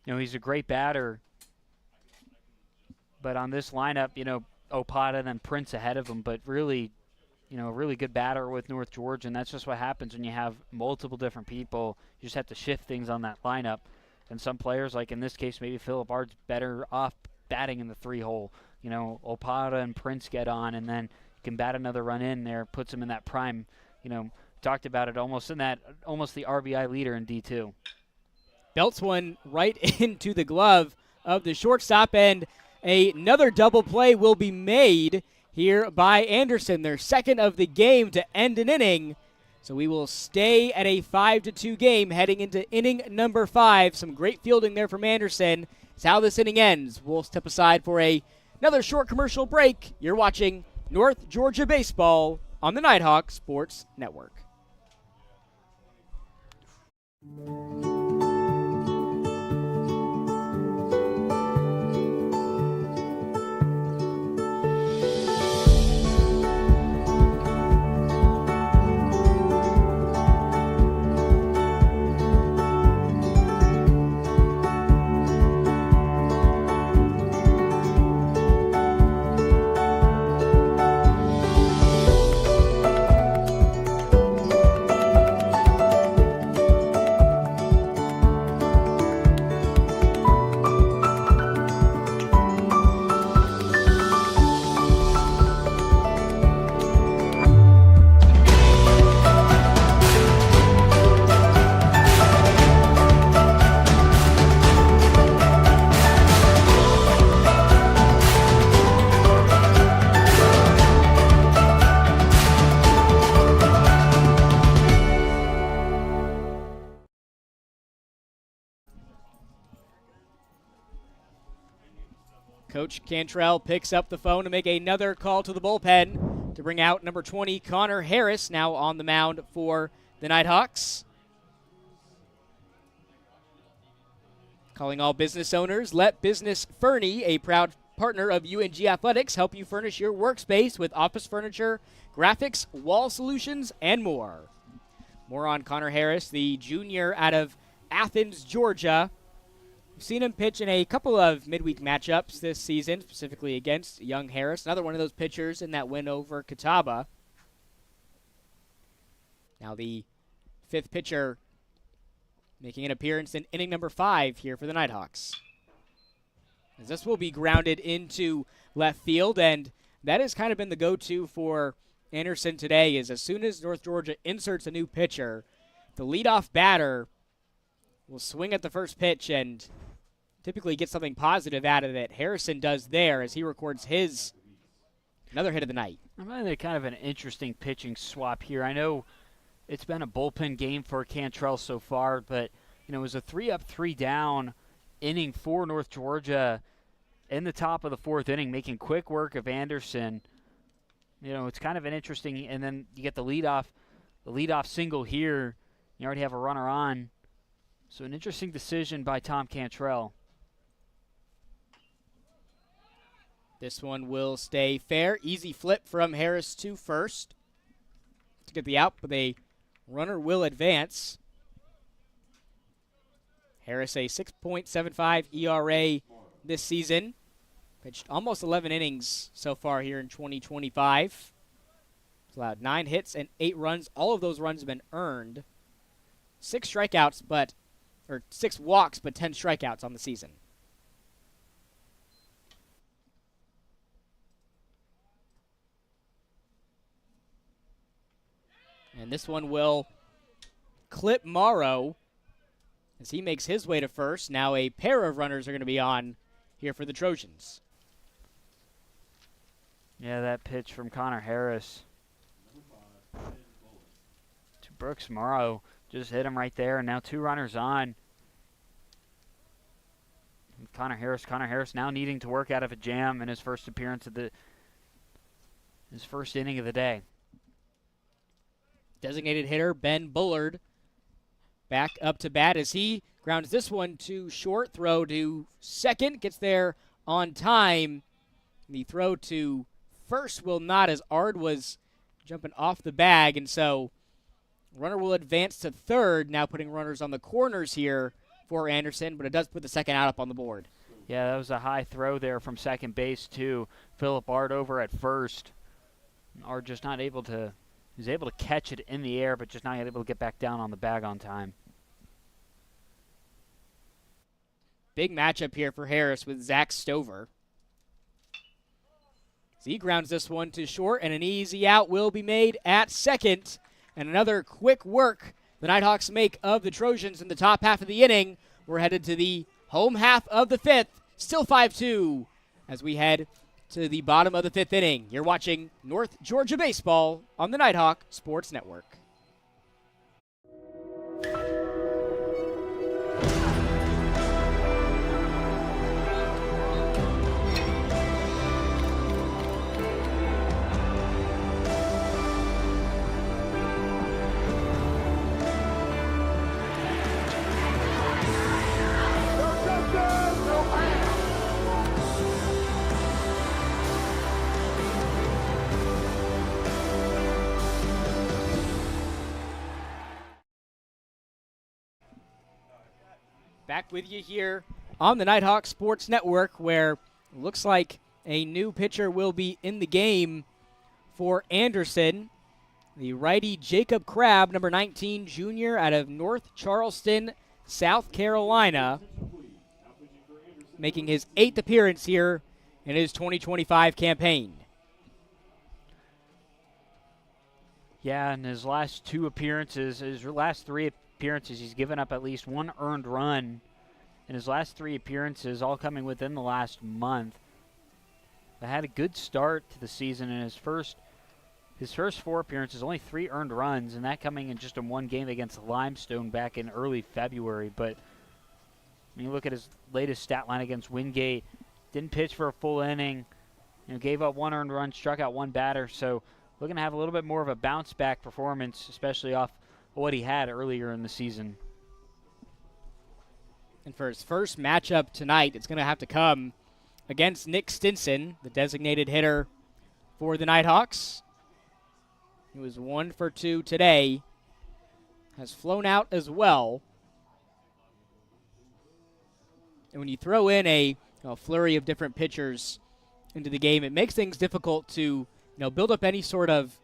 S2: he's a great batter. But on this lineup, Opata, then Prince ahead of him. But really, a really good batter with North Georgia. And that's just what happens when you have multiple different people. You just have to shift things on that lineup. And some players, like in this case, maybe Philip Ard's better off batting in the 3 hole. Opata and Prince get on, and then you can bat another run in there, puts him in that prime, talked about it almost the RBI leader in D2.
S1: Belts one right into the glove of the shortstop, and another double play will be made here by Anderson, their second of the game to end an inning. So we will stay at a 5-2 game heading into inning number 5. Some great fielding there from Anderson. It's how this inning ends. We'll step aside for another short commercial break. You're watching North Georgia Baseball on the Nighthawk Sports Network. Coach Cantrell picks up the phone to make another call to the bullpen to bring out number 20, Connor Harris, now on the mound for the Nighthawks. Calling all business owners, let Business Fernie, a proud partner of UNG Athletics, help you furnish your workspace with office furniture, graphics, wall solutions, and more. More on Connor Harris, the junior out of Athens, Georgia. We've seen him pitch in a couple of midweek matchups this season, specifically against young Harris. Another one of those pitchers in that win over Catawba. Now the fifth pitcher making an appearance in inning number 5 here for the Nighthawks. As this will be grounded into left field, and that has kind of been the go-to for Anderson today, is as soon as North Georgia inserts a new pitcher, the leadoff batter will swing at the first pitch and typically get something positive out of it. Harrison does there as he records his another hit of the night.
S2: I'm finding kind of an interesting pitching swap here. I know it's been a bullpen game for Cantrell so far, but it was a 3-up, 3-down inning for North Georgia in the top of the 4th inning, making quick work of Anderson. It's kind of an interesting, and then you get the leadoff single here. You already have a runner on. So an interesting decision by Tom Cantrell.
S1: This one will stay fair. Easy flip from Harris to first to get the out, but a runner will advance. Harris, a 6.75 ERA this season. Pitched almost 11 innings so far here in 2025. He's allowed 9 hits and 8 runs. All of those runs have been earned. 6 walks, but 10 strikeouts on the season. And this one will clip Morrow as he makes his way to first. Now a pair of runners are going to be on here for the Trojans.
S2: Yeah, that pitch from Connor Harris to Brooks Morrow just hit him right there, and now 2 runners on. And Connor Harris now needing to work out of a jam in his first appearance of his first inning of the day.
S1: Designated hitter Ben Bullard back up to bat as he grounds this one to short. Throw to second, gets there on time. The throw to first will not, as Ard was jumping off the bag, and so runner will advance to third, now putting runners on the corners here for Anderson, but it does put the second out up on the board.
S2: Yeah, that was a high throw there from second base to Philip Ard over at first. Ard just not able to, he's able to catch it in the air, but just not able to get back down on the bag on time.
S1: Big matchup here for Harris with Zach Stover. He grounds this one to short, and an easy out will be made at second. And another quick work the Nighthawks make of the Trojans in the top half of the inning. We're headed to the home half of the 5th, still 5-2 as we head to the bottom of the 5th inning. You're watching North Georgia Baseball on the Nighthawk Sports Network. Back with you here on the Nighthawk Sports Network, where it looks like a new pitcher will be in the game for Anderson. The righty Jacob Crabb, number 19, junior out of North Charleston, South Carolina, making his 8th appearance here in his 2025 campaign.
S2: Yeah, in his last 2 appearances, his last 3 appearances, he's given up at least 1 earned run in his last 3 appearances, all coming within the last month. But had a good start to the season in his first 4 appearances, only 3 earned runs, and that coming in just in 1 game against Limestone back in early February. But when you look at his latest stat line against Wingate, didn't pitch for a full inning. Gave up 1 earned run, struck out 1 batter. So looking to have a little bit more of a bounce back performance, especially off what he had earlier in the season.
S1: And for his first matchup tonight, it's going to have to come against Nick Stinson, the designated hitter for the Nighthawks. He was 1 for 2 today. Has flown out as well. And when you throw in a flurry of different pitchers into the game, it makes things difficult to build up any sort of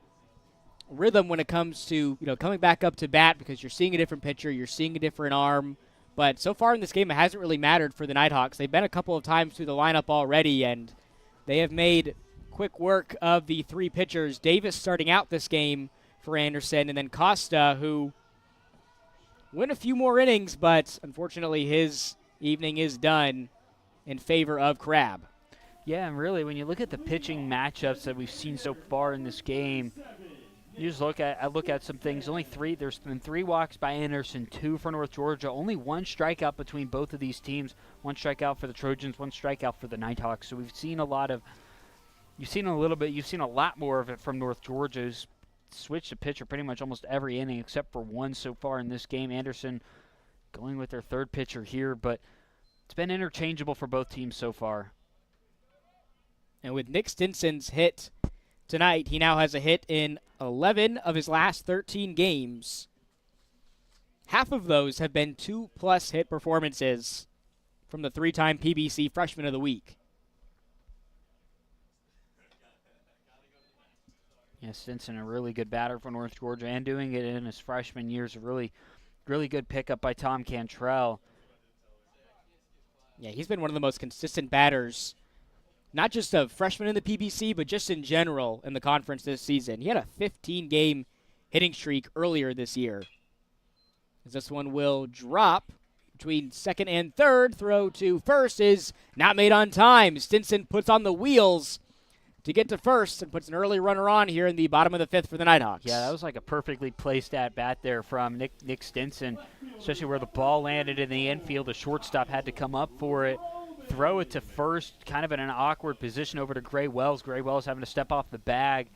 S1: rhythm when it comes to coming back up to bat, because you're seeing a different pitcher, you're seeing a different arm. But so far in this game, it hasn't really mattered for the Nighthawks. They've been a couple of times through the lineup already, and they have made quick work of the 3 pitchers. Davis starting out this game for Anderson, and then Costa, who went a few more innings, but unfortunately his evening is done in favor of Crab.
S2: Yeah, and really, when you look at the pitching matchups that we've seen so far in this game, you just look at some things. There's been 3 walks by Anderson, 2 for North Georgia. Only 1 strikeout between both of these teams. 1 strikeout for the Trojans, 1 strikeout for the Nighthawks. So we've seen you've seen a lot more of it from North Georgia, who's switched to pitcher pretty much almost every inning except for 1 so far in this game. Anderson going with their 3rd pitcher here, but it's been interchangeable for both teams so far.
S1: And with Nick Stinson's hit tonight, he now has a hit in 11 of his last 13 games. Half of those have been 2+ hit performances from the 3-time PBC Freshman of the Week.
S2: Yeah, Stinson, a really good batter for North Georgia, and doing it in his freshman years. A really, really good pickup by Tom Cantrell.
S1: Yeah, he's been one of the most consistent batters, not just of freshmen in the PBC, but just in general in the conference this season. He had a 15-game hitting streak earlier this year. As this one will drop between second and third. Throw to first is not made on time. Stinson puts on the wheels to get to first and puts an early runner on here in the bottom of the 5th for the Nighthawks.
S2: Yeah, that was like a perfectly placed at-bat there from Nick Stinson, especially where the ball landed in the infield. The shortstop had to come up for it, throw it to first, kind of in an awkward position over to Gray Wells. Gray Wells having to step off the bag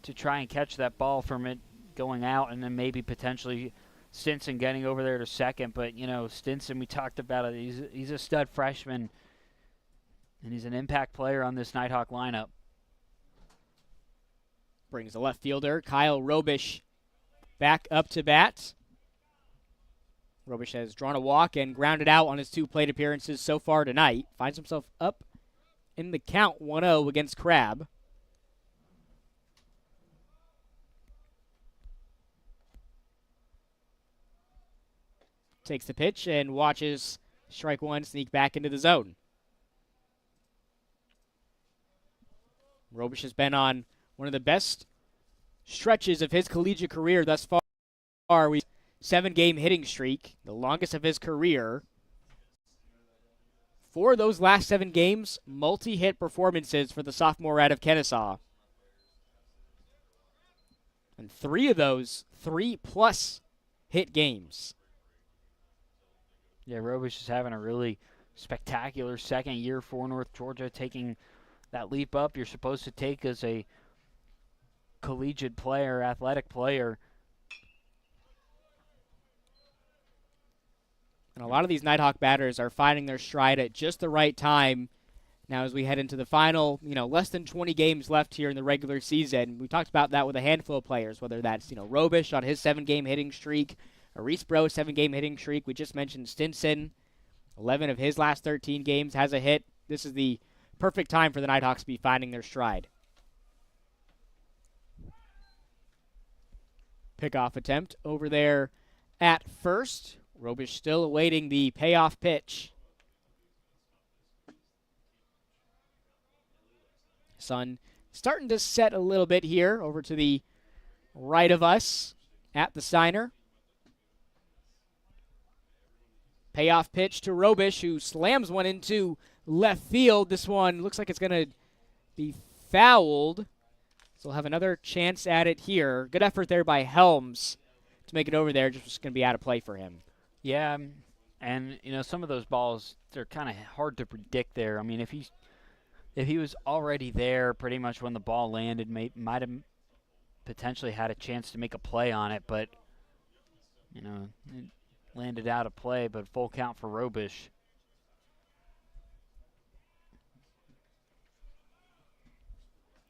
S2: to try and catch that ball from it going out, and then maybe potentially Stinson getting over there to second. But, Stinson, we talked about it, he's a stud freshman, and he's an impact player on this Nighthawk lineup.
S1: Brings the left fielder, Kyle Robish, back up to bat. Robish has drawn a walk and grounded out on his 2 plate appearances so far tonight. Finds himself up in the count 1-0 against Crab. Takes the pitch and watches strike 1 sneak back into the zone. Robish has been on one of the best stretches of his collegiate career thus far. We 7-game hitting streak, the longest of his career. For those last 7 games, multi-hit performances for the sophomore out of Kennesaw. And 3 of those, 3+ hit games.
S2: Yeah, Robish is having a really spectacular second year for North Georgia, taking that leap up you're supposed to take as a collegiate player, athletic player.
S1: And a lot of these Nighthawk batters are finding their stride at just the right time. Now as we head into the final, less than 20 games left here in the regular season. We talked about that with a handful of players, whether that's, Robish on his 7-game hitting streak, Reese Bro 7-game hitting streak. We just mentioned Stinson, 11 of his last 13 games has a hit. This is the perfect time for the Nighthawks to be finding their stride. Pickoff attempt over there at first. Robish still awaiting the payoff pitch. Sun starting to set a little bit here over to the right of us at the Steiner. Payoff pitch to Robish, who slams one into left field. This one looks like it's going to be fouled. So we'll have another chance at it here. Good effort there by Helms to make it over there. Just going to be out of play for him.
S2: Yeah, And some of those balls, they're kind of hard to predict there. I mean, if he was already there pretty much when the ball landed, might have potentially had a chance to make a play on it, but it landed out of play, but full count for Robish.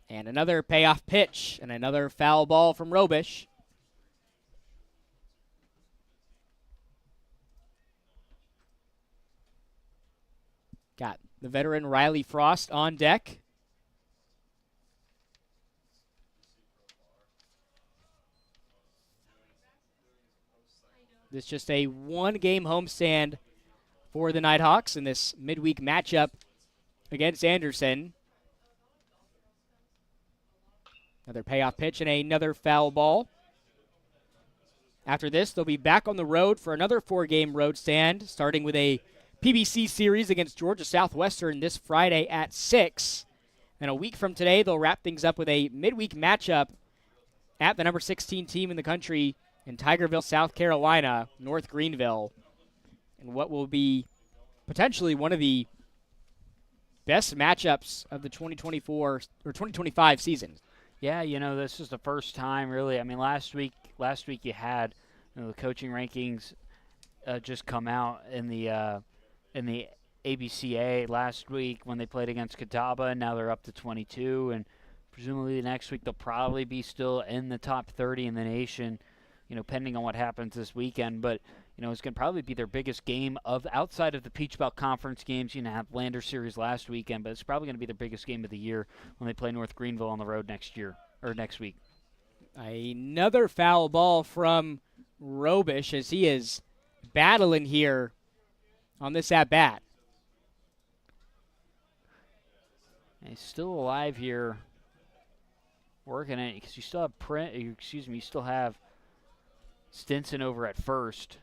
S1: And another payoff pitch and another foul ball from Robish. Got the veteran Riley Frost on deck. This is just a one-game homestand for the Nighthawks in this midweek matchup against Anderson. Another payoff pitch and another foul ball. After this, they'll be back on the road for another 4-game road stand, starting with a PBC series against Georgia Southwestern this Friday at 6. And a week from today, they'll wrap things up with a midweek matchup at the number 16 team in the country in Tigerville, South Carolina, North Greenville. And what will be potentially one of the best matchups of the 2024 or 2025 season.
S2: Yeah, this is the first time, really. I mean, last week you had the coaching rankings just come out in the ABCA last week when they played against Catawba, and now they're up to 22, and presumably next week they'll probably be still in the top 30 in the nation, pending on what happens this weekend. But it's going to probably be their biggest game outside of the Peach Belt Conference games. Have Lander Series last weekend, but it's probably going to be their biggest game of the year when they play North Greenville on the road next week.
S1: Another foul ball from Robish as he is battling here on this at-bat.
S2: He's still alive here, working it because you still have Stinson over at first.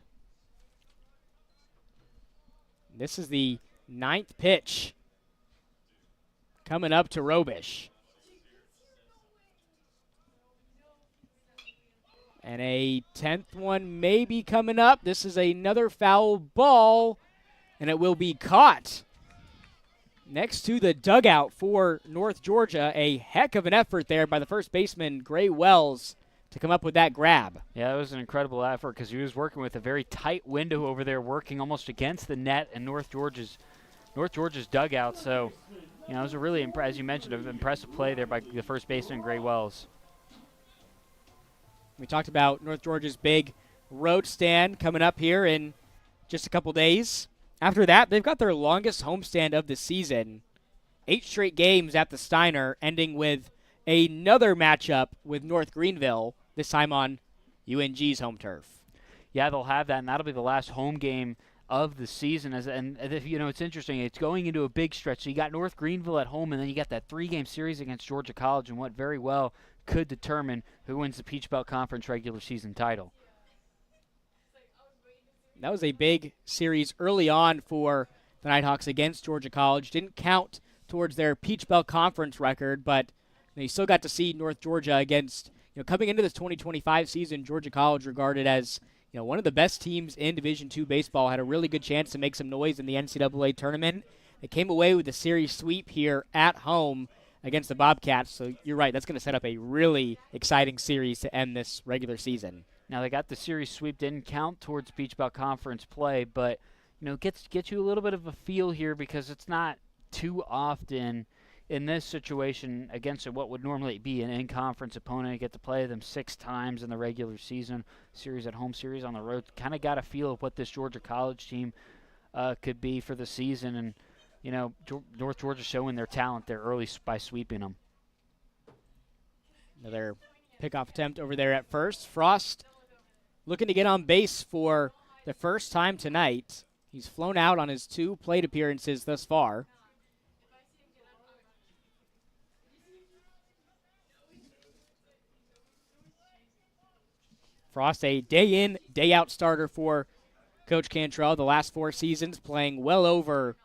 S1: This is the 9th pitch coming up to Robish. And a 10th one may be coming up. This is another foul ball, and it will be caught next to the dugout for North Georgia. A heck of an effort there by the first baseman, Gray Wells, to come up with that grab.
S2: Yeah, it was an incredible effort because he was working with a very tight window over there, working almost against the net in North Georgia's dugout. So, it was a really, as you mentioned, an impressive play there by the first baseman, Gray Wells.
S1: We talked about North Georgia's big road stand coming up here in just a couple days. After that, they've got their longest homestand of the season. 8 straight games at the Steiner, ending with another matchup with North Greenville, this time on UNG's home turf.
S2: Yeah, they'll have that, and that'll be the last home game of the season. And it's interesting. It's going into a big stretch. So you got North Greenville at home, and then you got that 3-game series against Georgia College, and what very well could determine who wins the Peach Belt Conference regular season title.
S1: That was a big series early on for the Nighthawks against Georgia College. Didn't count towards their Peach Belt Conference record, but you still got to see North Georgia against, coming into this 2025 season, Georgia College regarded as, one of the best teams in Division II baseball, had a really good chance to make some noise in the NCAA tournament. They came away with the series sweep here at home against the Bobcats, so you're right, that's going to set up a really exciting series to end this regular season.
S2: Now, they got the series sweep, didn't count towards Peach Belt Conference play, but, gets you a little bit of a feel here because it's not too often in this situation against what would normally be an in-conference opponent. You get to play them 6 times in the regular season, series at home, series on the road. Kind of got a feel of what this Georgia College team could be for the season, and North Georgia showing their talent there early by sweeping them.
S1: Another pickoff attempt over there at first. Frost looking to get on base for the first time tonight. He's flown out on his 2 plate appearances thus far. Frost, a day-in, day-out starter for Coach Cantrell the last 4 seasons, playing well over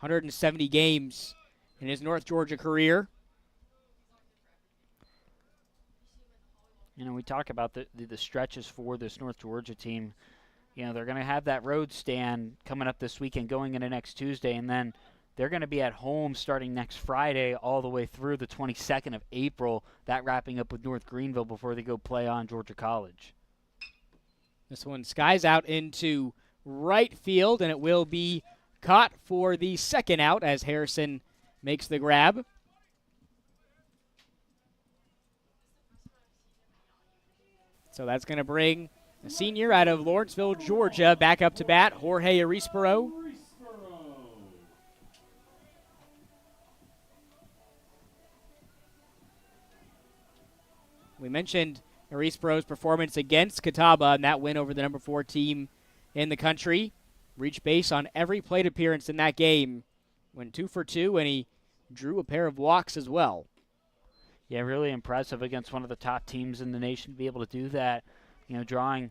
S1: 170 games in his North Georgia career.
S2: We talk about the stretches for this North Georgia team. You know, they're going to have that road stand coming up this weekend going into next Tuesday, and then they're going to be at home starting next Friday all the way through the 22nd of April, that wrapping up with North Greenville before they go play on Georgia College.
S1: This one skies out into right field, and it will be caught for the second out as Harrison makes the grab. So that's going to bring a senior out of Lawrenceville, Georgia, back up to bat, Jorge Arispero. We mentioned Arispero's performance against Catawba and that win over the number 4 team in the country. Reached base on every plate appearance in that game. Went 2 for 2, and he drew a pair of walks as well.
S2: Yeah, really impressive against one of the top teams in the nation to be able to do that. You know, drawing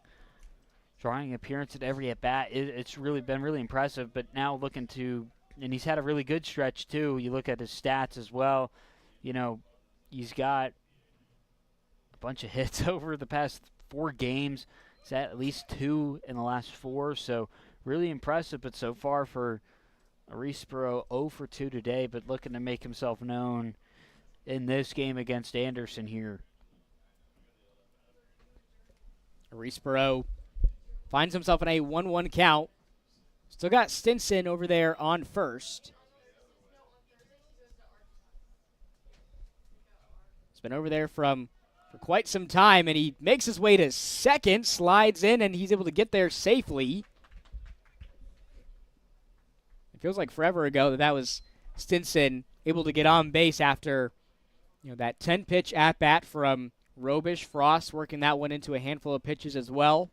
S2: appearance at every at-bat. It's really been really impressive, but now looking to, and he's had a really good stretch too. You look at his stats as well. You know, he's got a bunch of hits over the past 4 games. He's at least 2 in the last 4, so really impressive. But so far for Arispero, 0 for 2 today, but looking to make himself known in this game against Anderson here.
S1: Arispero finds himself in a 1-1 count. Still got Stinson over there on first. He's been over there for quite some time, and he makes his way to second, slides in, and he's able to get there safely. It feels like forever ago that was Stinson able to get on base after, you know, that 10-pitch at-bat from Robish. Frost working that one into a handful of pitches as well.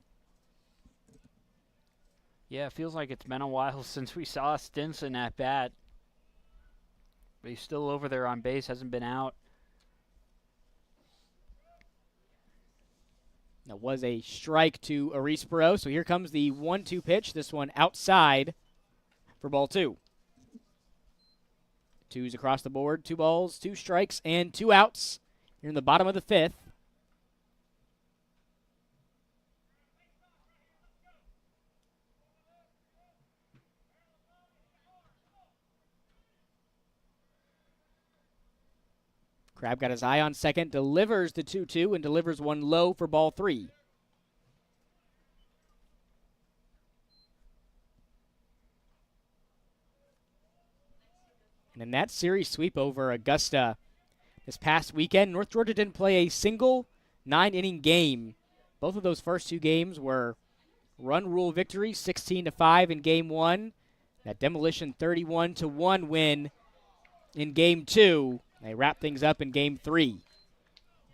S2: Yeah, it feels like it's been a while since we saw Stinson at bat. But he's still over there on base, hasn't been out.
S1: That was a strike to Arispero, so here comes the 1-2 pitch. This one outside for ball 2. 2s across the board, 2 balls, 2 strikes, and 2 outs here in the bottom of the 5th. Crabb got his eye on second, delivers the 2-2, and delivers one low for ball 3. And in that series sweep over Augusta this past weekend, North Georgia didn't play a single 9-inning game. Both of those first 2 games were run rule victories, 16-5 in game 1. That demolition 31-1 win in game 2. They wrap things up in game 3.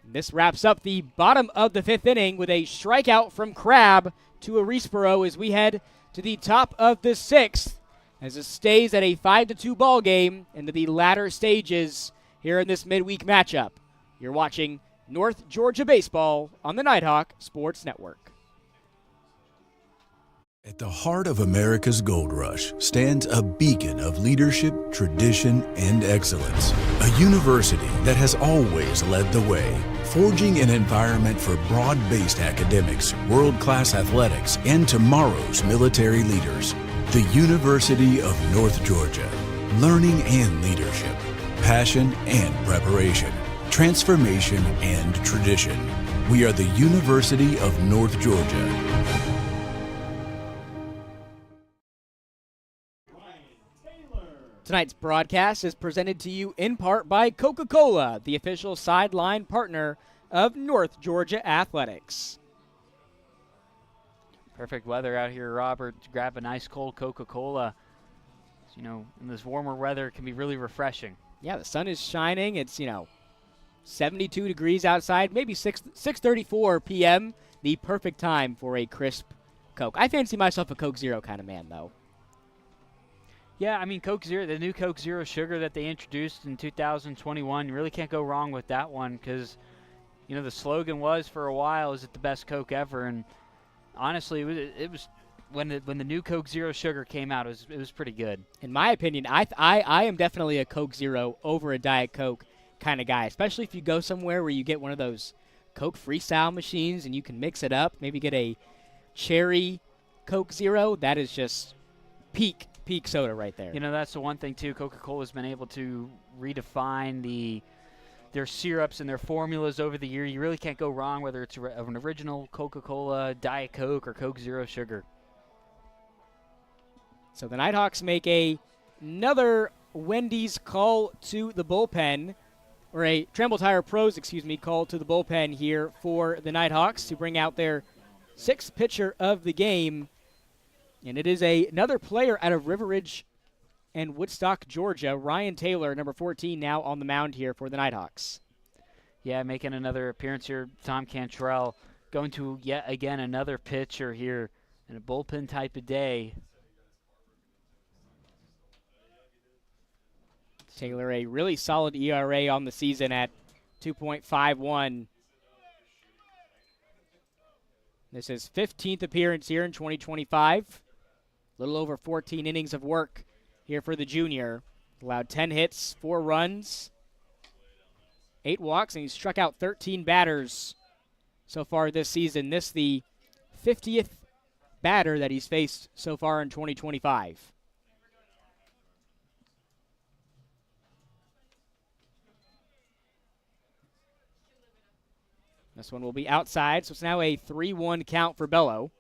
S1: And this wraps up the bottom of the 5th inning with a strikeout from Crabb to Arispero as we head to the top of the 6th, as it stays at a 5-2 ball game into the latter stages here in this midweek matchup. You're watching North Georgia Baseball on the Nighthawk Sports Network.
S3: At the heart of America's gold rush stands a beacon of leadership, tradition, and excellence. A university that has always led the way, forging an environment for broad-based academics, world-class athletics, and tomorrow's military leaders. The University of North Georgia. Learning and leadership, passion and preparation, transformation and tradition. We are the University of North Georgia.
S1: Tonight's broadcast is presented to you in part by Coca-Cola, the official sideline partner of North Georgia Athletics.
S2: Perfect weather out here, Robert, to grab a nice cold Coca-Cola. You know, in this warmer weather, it can be really refreshing.
S1: Yeah, the sun is shining. It's, 72 degrees outside, maybe 6:34 p.m., the perfect time for a crisp Coke. I fancy myself a Coke Zero kind of man, though.
S2: Yeah, I mean, Coke Zero, the new Coke Zero Sugar that they introduced in 2021, you really can't go wrong with that one because, the slogan was for a while, is it the best Coke ever? And honestly, it was when the new Coke Zero Sugar came out, it was pretty good.
S1: In my opinion, I am definitely a Coke Zero over a Diet Coke kind of guy, especially if you go somewhere where you get one of those Coke Freestyle machines and you can mix it up, maybe get a cherry Coke Zero, that is just peak soda right there.
S2: You know, that's the one thing, too. Coca-Cola's been able to redefine their syrups and their formulas over the year. You really can't go wrong whether it's an original Coca-Cola, Diet Coke, or Coke Zero Sugar.
S1: So the Nighthawks make another Wendy's call to the bullpen, or a Tremble Tire Pros, call to the bullpen here for the Nighthawks to bring out their sixth pitcher of the game. And it is another player out of River Ridge and Woodstock, Georgia, Ryan Taylor, number 14, now on the mound here for the Nighthawks.
S2: Yeah, making another appearance here, Tom Cantrell, going to yet again another pitcher here in a bullpen type of day.
S1: Taylor, a really solid ERA on the season at 2.51. This is 15th appearance here in 2025. A little over 14 innings of work here for the junior. Allowed 10 hits, 4 runs, 8 walks, and he's struck out 13 batters so far this season. This the 50th batter that he's faced so far in 2025. This one will be outside, so it's now a 3-1 count for Bello.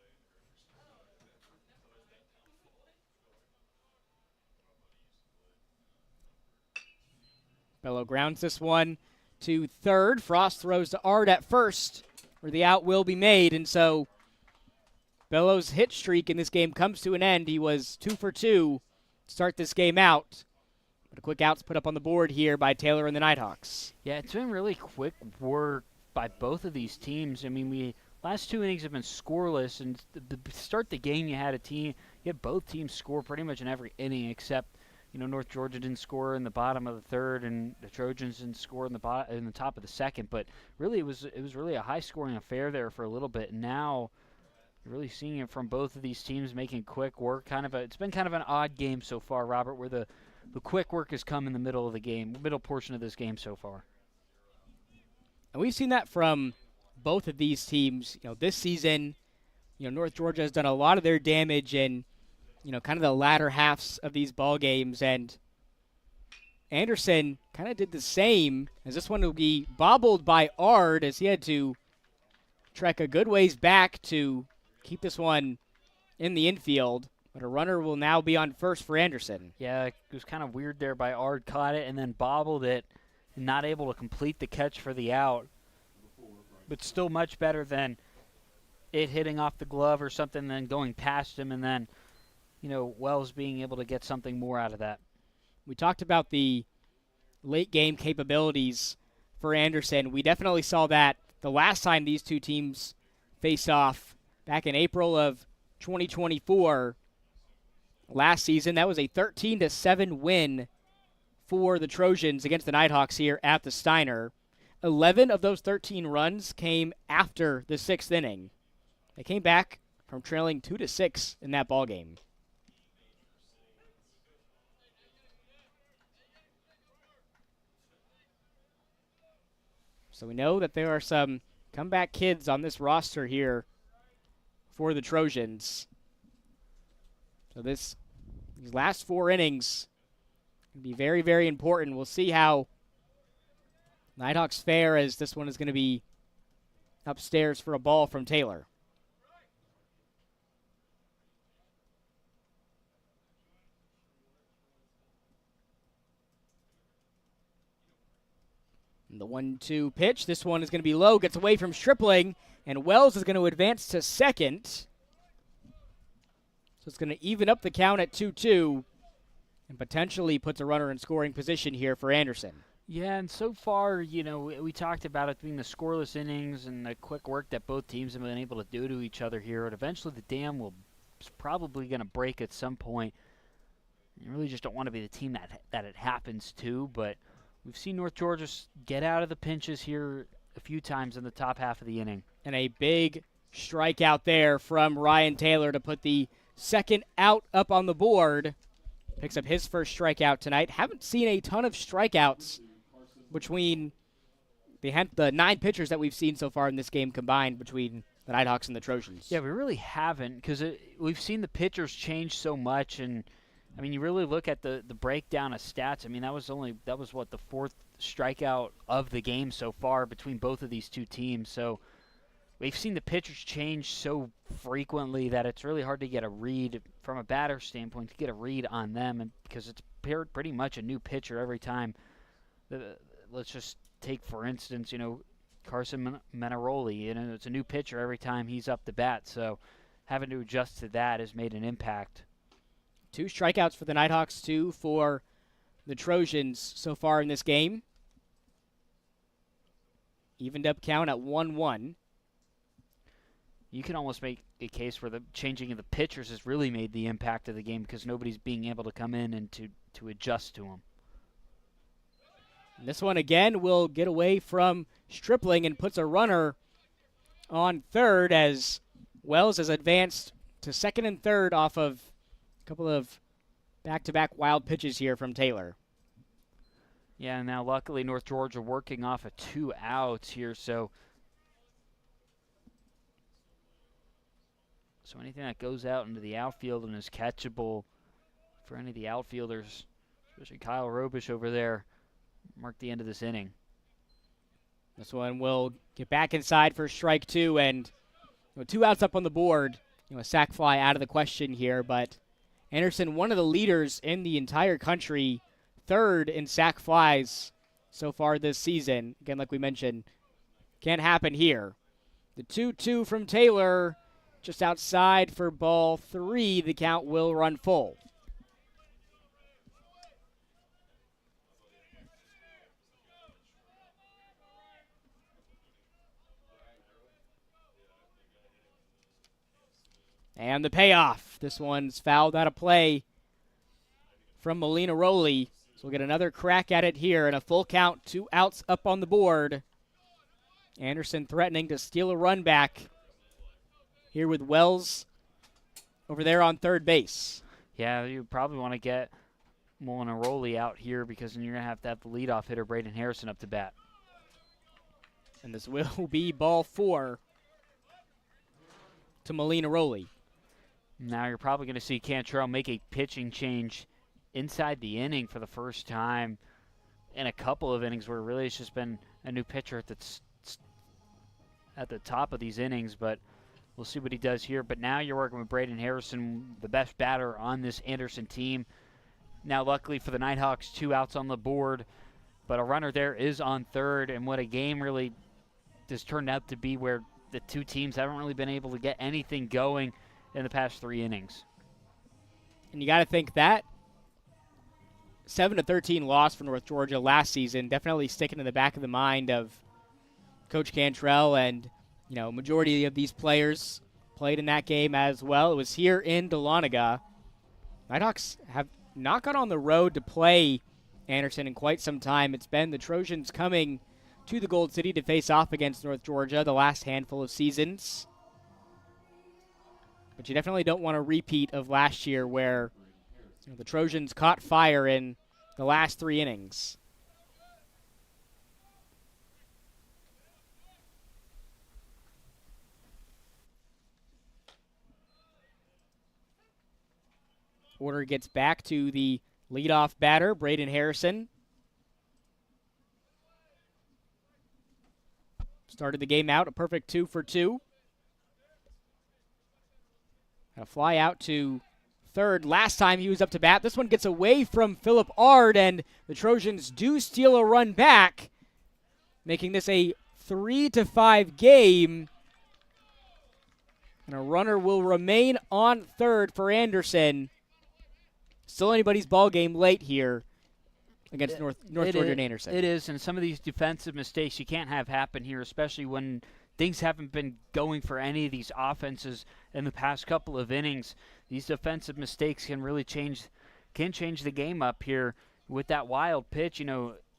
S1: Bello grounds this one to third. Frost throws to Ard at first, where the out will be made, and so Bello's hit streak in this game comes to an end. He was 2 for 2 to start this game out. But a quick out's put up on the board here by Taylor and the Nighthawks.
S2: Yeah, it's been really quick work by both of these teams. I mean, last 2 innings have been scoreless, and to start the game, you had both teams score pretty much in every inning, except North Georgia didn't score in the bottom of the third, and the Trojans didn't score in the top of the second. But really, it was really a high-scoring affair there for a little bit. And now you're really seeing it from both of these teams making quick work. It's been kind of an odd game so far, Robert, where the quick work has come in the middle of the game, middle portion of this game so far.
S1: And we've seen that from both of these teams. This season, North Georgia has done a lot of their damage in, kind of the latter halves of these ball games. And Anderson kind of did the same, as this one will be bobbled by Ard as he had to trek a good ways back to keep this one in the infield. But a runner will now be on first for Anderson.
S2: Yeah, it was kind of weird there by Ard. Caught it and then bobbled it. Not able to complete the catch for the out, but still much better than it hitting off the glove or something, then going past him, and then, Wells being able to get something more out of that.
S1: We talked about the late game capabilities for Anderson. We definitely saw that the last time these two teams faced off back in April of 2024. Last season, that was a 13-7 win for the Trojans against the Nighthawks here at the Steiner. 11 of those 13 runs came after the 6th inning. They came back from trailing 2-6 in that ballgame. So we know that there are some comeback kids on this roster here for the Trojans. So these last 4 innings will be very, very important. We'll see how Nighthawks fare, as this one is going to be upstairs for a ball from Taylor. And the 1-2 pitch. This one is going to be low, gets away from Stripling, and Wells is going to advance to second. So it's going to even up the count at 2-2 and potentially puts a runner in scoring position here for Anderson.
S2: Yeah, and so far, we talked about it being the scoreless innings and the quick work that both teams have been able to do to each other here. And eventually the dam is probably going to break at some point. You really just don't want to be the team that it happens to, but we've seen North Georgia get out of the pinches here a few times in the top half of the inning.
S1: And a big strikeout there from Ryan Taylor to put the second out up on the board. Picks up his first strikeout tonight. Haven't seen a ton of strikeouts between the 9 pitchers that we've seen so far in this game combined between the Nighthawks and the Trojans.
S2: Yeah, we really haven't, because we've seen the pitchers change so much, and I mean, you really look at the breakdown of stats. I mean, that was what, the fourth strikeout of the game so far between both of these two teams. So we've seen the pitchers change so frequently that it's really hard to get a read from a batter standpoint, to get a read on them, and because it's pretty much a new pitcher every time. Let's just take, for instance, Carson Menaroli. It's a new pitcher every time he's up to bat, so having to adjust to that has made an impact.
S1: 2 strikeouts for the Nighthawks, 2 for the Trojans so far in this game. Evened up count at 1-1.
S2: You can almost make a case where the changing of the pitchers has really made the impact of the game, because nobody's being able to come in and to adjust to them.
S1: And this one again will get away from Stripling and puts a runner on third, as Wells has advanced to second and third off of a couple of back-to-back wild pitches here from Taylor.
S2: Yeah, now luckily North Georgia working off of 2 outs here, so anything that goes out into the outfield and is catchable for any of the outfielders, especially Kyle Robish over there, mark the end of this inning.
S1: This one will get back inside for strike 2, and 2 outs up on the board. A sac fly out of the question here, but Anderson, one of the leaders in the entire country, 3rd in sac flies so far this season. Again, like we mentioned, can't happen here. The 2-2 from Taylor, just outside for ball 3. The count will run full. And the payoff. This one's fouled out of play from Molina Rowley. So we'll get another crack at it here, and a full count, 2 outs up on the board. Anderson threatening to steal a run back here with Wells over there on third base.
S2: Yeah, you probably want to get Molina Rowley out here, because then you're going to have the leadoff hitter, Braden Harrison, up to bat.
S1: And this will be ball 4 to Molina Rowley.
S2: Now you're probably going to see Cantrell make a pitching change inside the inning for the first time in a couple of innings, where really it's just been a new pitcher at the top of these innings, but we'll see what he does here. But now you're working with Braden Harrison, the best batter on this Anderson team. Now luckily for the Nighthawks, 2 outs on the board, but a runner there is on third, and what a game really has turned out to be, where the two teams haven't really been able to get anything going in the past 3 innings.
S1: And you got to think that 7-13 loss for North Georgia last season definitely sticking in the back of the mind of Coach Cantrell, and majority of these players played in that game as well. It was here in Dahlonega. Nighthawks have not gone on the road to play Anderson in quite some time. It's been the Trojans coming to the Gold City to face off against North Georgia the last handful of seasons. But you definitely don't want a repeat of last year, where the Trojans caught fire in the last 3 innings. Order gets back to the leadoff batter, Braden Harrison. Started the game out a perfect 2 for 2. A fly out to third. Last time he was up to bat. This one gets away from Philip Ard, and the Trojans do steal a run back, making this a 3-5 game. And a runner will remain on third for Anderson. Still anybody's ball game late here against North Georgia and Anderson.
S2: It is, and some of these defensive mistakes you can't have happen here, especially when things haven't been going for any of these offenses in the past couple of innings. These defensive mistakes can really change the game up here with that wild pitch.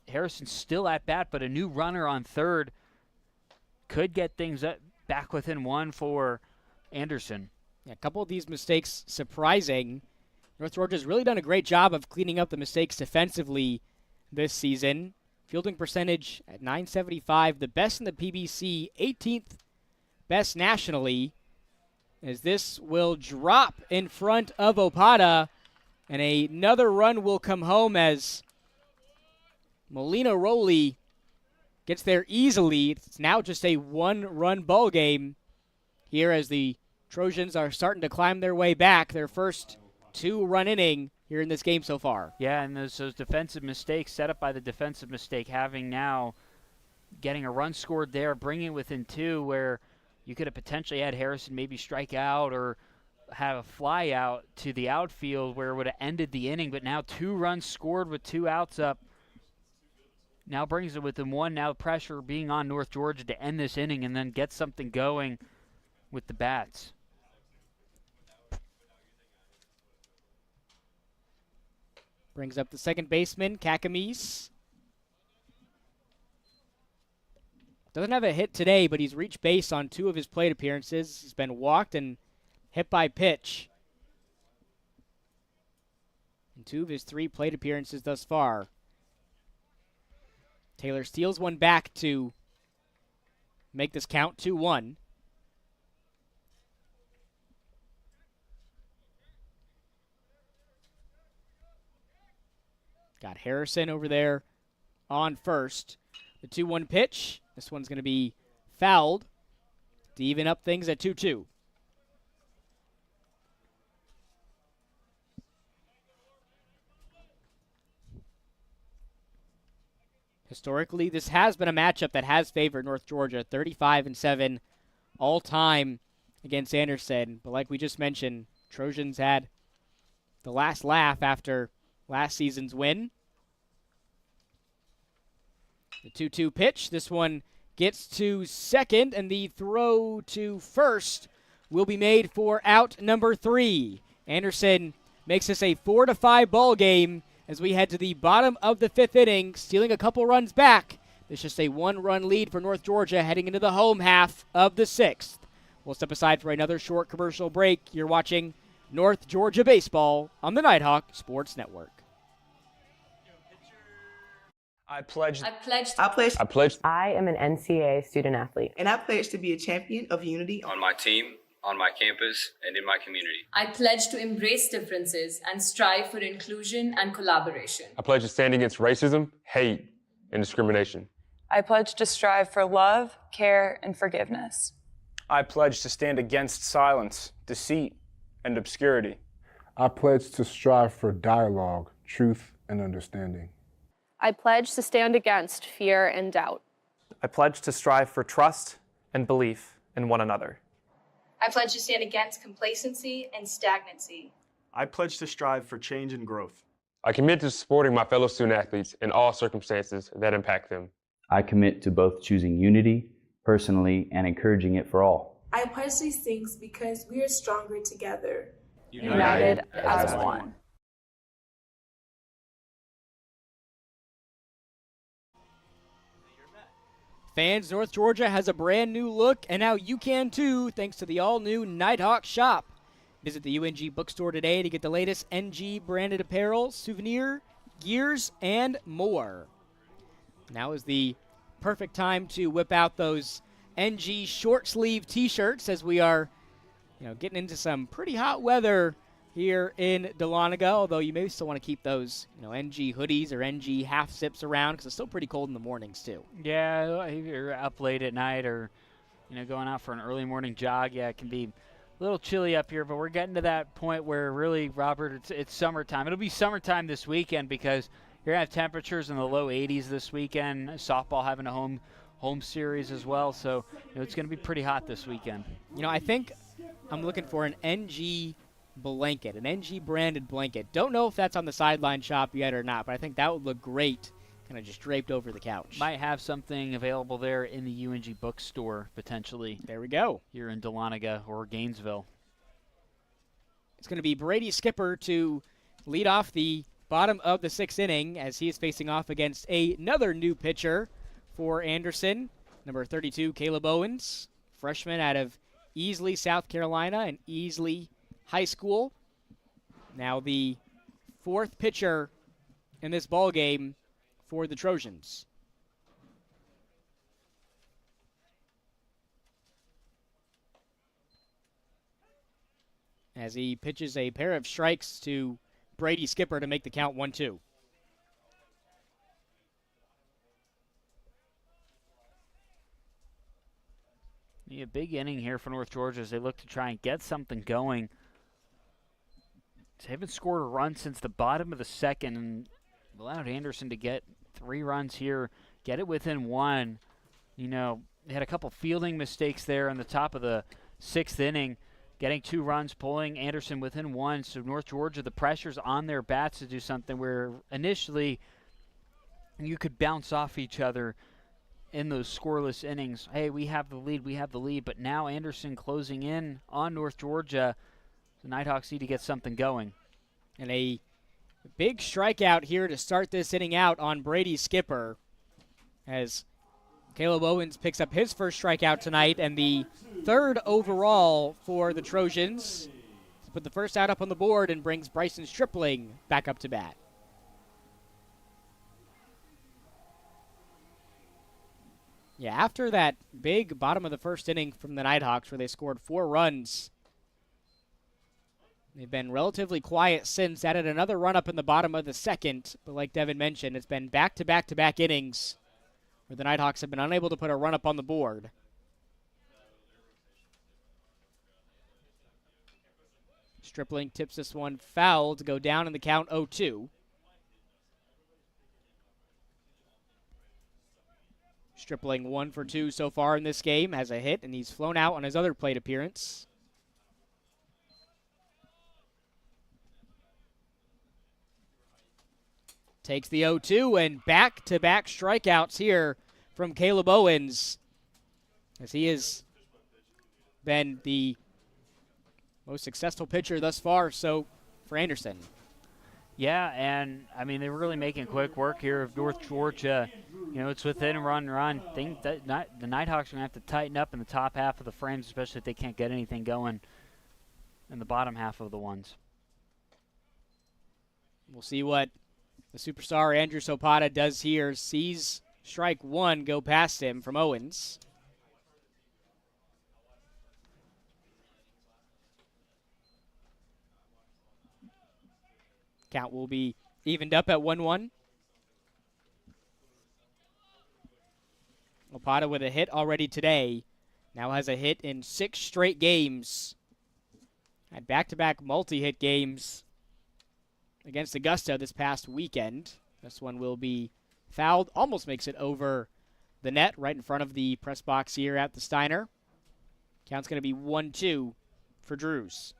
S2: Harrison's still at bat, but a new runner on third could get things back within 1 for Anderson.
S1: Yeah, a couple of these mistakes surprising. North Georgia's really done a great job of cleaning up the mistakes defensively this season. Fielding percentage at .975, the best in the PBC, 18th best nationally, as this will drop in front of Opata, and another run will come home as Molina Rowley gets there easily. It's now just a one-run ball game here as the Trojans are starting to climb their way back. Their first two-run inning here in this game so far.
S2: Yeah, and those defensive mistakes set up by the defensive mistake, getting a run scored there, bringing it within two, where you could have potentially had Harrison maybe strike out or have a fly out to the outfield where it would have ended the inning. But now 2 runs scored with 2 outs up now brings it within 1. Now pressure being on North Georgia to end this inning and then get something going with the bats.
S1: Brings up the second baseman, Kakamis. Doesn't have a hit today, but he's reached base on 2 of his plate appearances. He's been walked and hit by pitch in 2 of his 3 plate appearances thus far. Taylor steals one back to make this count 2-1. Got Harrison over there on first. The 2-1 pitch. This one's going to be fouled to even up things at 2-2. Historically, this has been a matchup that has favored North Georgia, 35-7 all time against Anderson. But like we just mentioned, Trojans had the last laugh after last season's win. The 2-2 pitch. This one gets to second, and the throw to first will be made for out number 3. Anderson makes this a 4-5 ball game as we head to the bottom of the 5th inning, stealing a couple runs back. There's just a 1-run lead for North Georgia heading into the home half of the 6th. We'll step aside for another short commercial break. You're watching North Georgia Baseball on the Nighthawk Sports Network.
S8: I pledge.
S20: I am an NCAA student athlete.
S21: And I pledge to be a champion of unity
S9: on my team, on my campus, and in my community.
S10: I pledge to embrace differences and strive for inclusion and collaboration.
S11: I pledge to stand against racism, hate, and discrimination.
S12: I pledge to strive for love, care, and forgiveness.
S8: I pledge to stand against silence, deceit, and obscurity.
S13: I pledge to strive for dialogue, truth, and understanding.
S14: I pledge to stand against fear and doubt.
S15: I pledge to strive for trust and belief in one another.
S16: I pledge to stand against complacency and stagnancy.
S17: I pledge to strive for change and growth.
S11: I commit to supporting my fellow student athletes in all circumstances that impact them.
S18: I commit to both choosing unity personally and encouraging it for all.
S19: I pledge these things because we are stronger together.
S12: United as one.
S1: Fans, North Georgia has a brand new look, and now you can too, thanks to the all-new Nighthawk shop. Visit the UNG bookstore today to get the latest NG branded apparel, souvenir, gears, and more. Now is the perfect time to whip out those NG short sleeve t-shirts as we are, getting into some pretty hot weather here in Dahlonega, although you may still want to keep those, NG hoodies or NG half zips around because it's still pretty cold in the mornings too.
S2: Yeah, if you're up late at night or, going out for an early morning jog, yeah, it can be a little chilly up here, but we're getting to that point where really, Robert, it's summertime. It'll be summertime this weekend because you're going to have temperatures in the low 80s this weekend, softball having a home series as well, so it's going to be pretty hot this weekend.
S1: I think I'm looking for an NG blanket, an NG branded blanket. Don't know if that's on the sideline shop yet or not, but I think that would look great kind of just draped over the couch.
S2: Might have something available there in the UNG bookstore potentially.
S1: There we go.
S2: Here in Dahlonega or Gainesville.
S1: It's going to be Brady Skipper to lead off the bottom of the 6th inning as he is facing off against another new pitcher for Anderson, number 32, Caleb Owens, freshman out of Easley, South Carolina, and Easley High School. Now the 4th pitcher in this ball game for the Trojans. as he pitches a pair of strikes to Brady Skipper to make the count 1-2.
S2: A big inning here for North Georgia as they look to try and get something going. They haven't scored a run since the bottom of the second and allowed Anderson to get 3 runs here, get it within 1. You know, they had a couple fielding mistakes there in the top of the 6th inning, getting 2 runs, pulling Anderson within 1. So North Georgia, the pressure's on their bats to do something where initially you could bounce off each other in those scoreless innings. Hey, we have the lead, but now Anderson closing in on North Georgia. The Nighthawks need to get something going.
S1: And a big strikeout here to start this inning out on Brady Skipper as Caleb Owens picks up his first strikeout tonight and the 3rd overall for the Trojans. Put the first out up on the board and brings Bryson Stripling back up to bat. Yeah, after that big bottom of the 1st inning from the Nighthawks where they scored 4 runs, they've been relatively quiet since, added another run up in the bottom of the 2nd, but like Devin mentioned, it's been back-to-back-to-back innings where the Nighthawks have been unable to put a run up on the board. Stripling tips this one foul to go down in the count 0-2. Stripling 1 for 2 so far in this game, has a hit, and he's flown out on his other plate appearance. Takes the 0-2, and back-to-back strikeouts here from Caleb Owens, as he has been the most successful pitcher thus far so for Anderson.
S2: Yeah, and I mean, they're really making quick work here of North Georgia. You know, it's within run. Think that the Nighthawks are going to have to tighten up in the top half of the frames, especially if they can't get anything going in the bottom half of the ones.
S1: We'll see what the superstar Andrew Sopata does here. Sees strike 1 go past him from Owens. Count will be evened up at 1-1. Opata with a hit already today. Now has a hit in 6 straight games. Had back-to-back multi-hit games against Augusta this past weekend. This one will be fouled. Almost makes it over the net right in front of the press box here at the Steiner. Count's going to be 1-2 for Drews.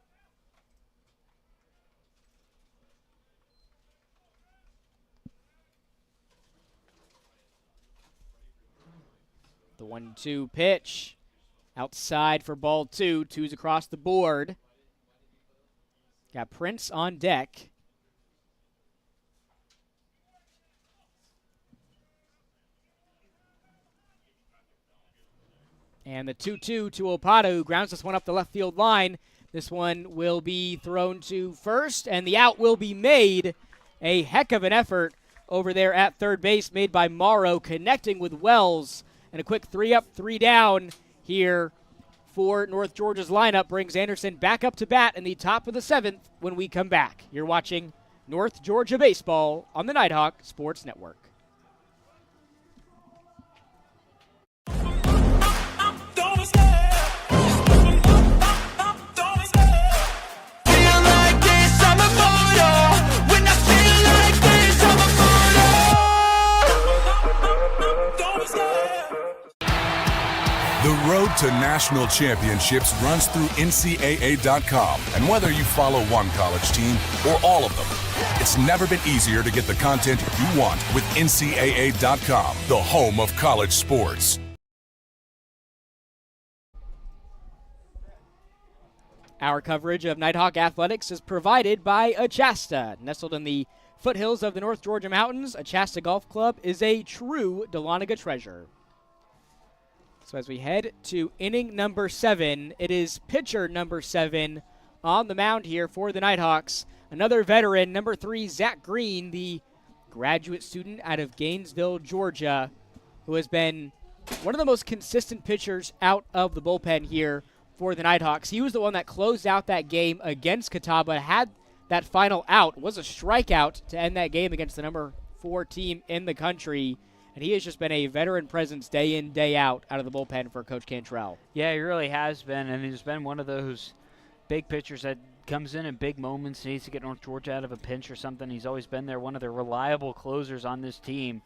S1: The 1-2 pitch. Outside for ball 2. 2's across the board. Got Prince on deck. And the 2-2 to Opata, who grounds this one up the left field line. This one will be thrown to first, and the out will be made. A heck of an effort over there at third base made by Morrow, connecting with Wells. And a quick 3 up, 3 down here for North Georgia's lineup brings Anderson back up to bat in the top of the 7th when we come back. You're watching North Georgia Baseball on the Nighthawk Sports Network.
S3: The road to national championships runs through NCAA.com. And whether you follow one college team or all of them, it's never been easier to get the content you want with NCAA.com, the home of college sports.
S1: Our coverage of Nighthawk Athletics is provided by Achasta. Nestled in the foothills of the North Georgia Mountains, Achasta Golf Club is a true Dahlonega treasure. So as we head to inning number 7, it is pitcher number 7 on the mound here for the Nighthawks. Another veteran, number 3, Zach Green, the graduate student out of Gainesville, Georgia, who has been one of the most consistent pitchers out of the bullpen here for the Nighthawks. He was the one that closed out that game against Catawba, had that final out, was a strikeout to end that game against the number 4 team in the country. And he has just been a veteran presence day in, day out of the bullpen for Coach Cantrell.
S2: Yeah, he really has been, and he's been one of those big pitchers that comes in big moments, needs to get North Georgia out of a pinch or something. He's always been there, one of the reliable closers on this team.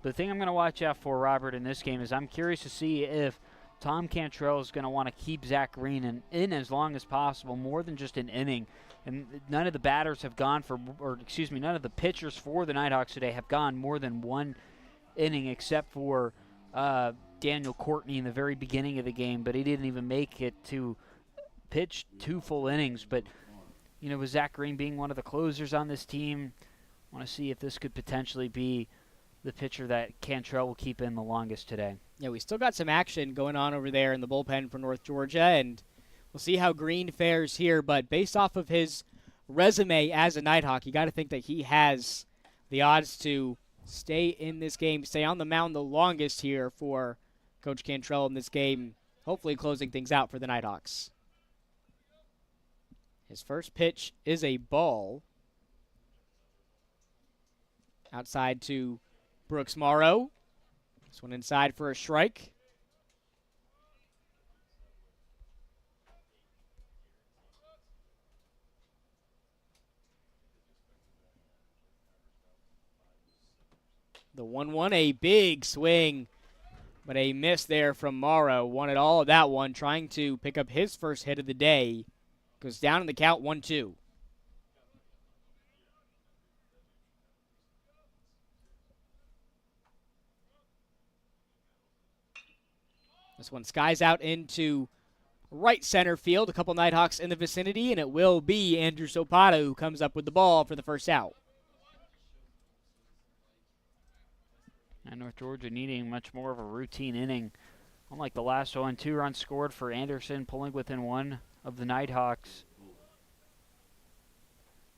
S2: But the thing I'm going to watch out for, Robert, in this game is I'm curious to see if Tom Cantrell is going to want to keep Zach Green in as long as possible, more than just an inning. And none of the batters have gone for, none of the pitchers for the Nighthawks today have gone more than one inning, except for Daniel Courtney in the very beginning of the game, but he didn't even make it to pitch 2 full innings. But, with Zach Green being one of the closers on this team, I want to see if this could potentially be the pitcher that Cantrell will keep in the longest today.
S1: Yeah, we still got some action going on over there in the bullpen for North Georgia, and we'll see how Green fares here. But based off of his resume as a Nighthawk, you got to think that he has the odds to stay in this game, stay on the mound the longest here for Coach Cantrell in this game, hopefully closing things out for the Nighthawks. His first pitch is a ball. Outside to Brooks Morrow. This one inside for a strike. The 1-1, a big swing, but a miss there from Morrow. Wanted all of that one, trying to pick up his first hit of the day. Goes down in the count, 1-2. This one skies out into right center field. A couple Nighthawks in the vicinity, and it will be Andrew Sopata who comes up with the ball for the first out.
S2: And North Georgia needing much more of a routine inning. Unlike the last one, 2 runs scored for Anderson, pulling within 1 of the Nighthawks.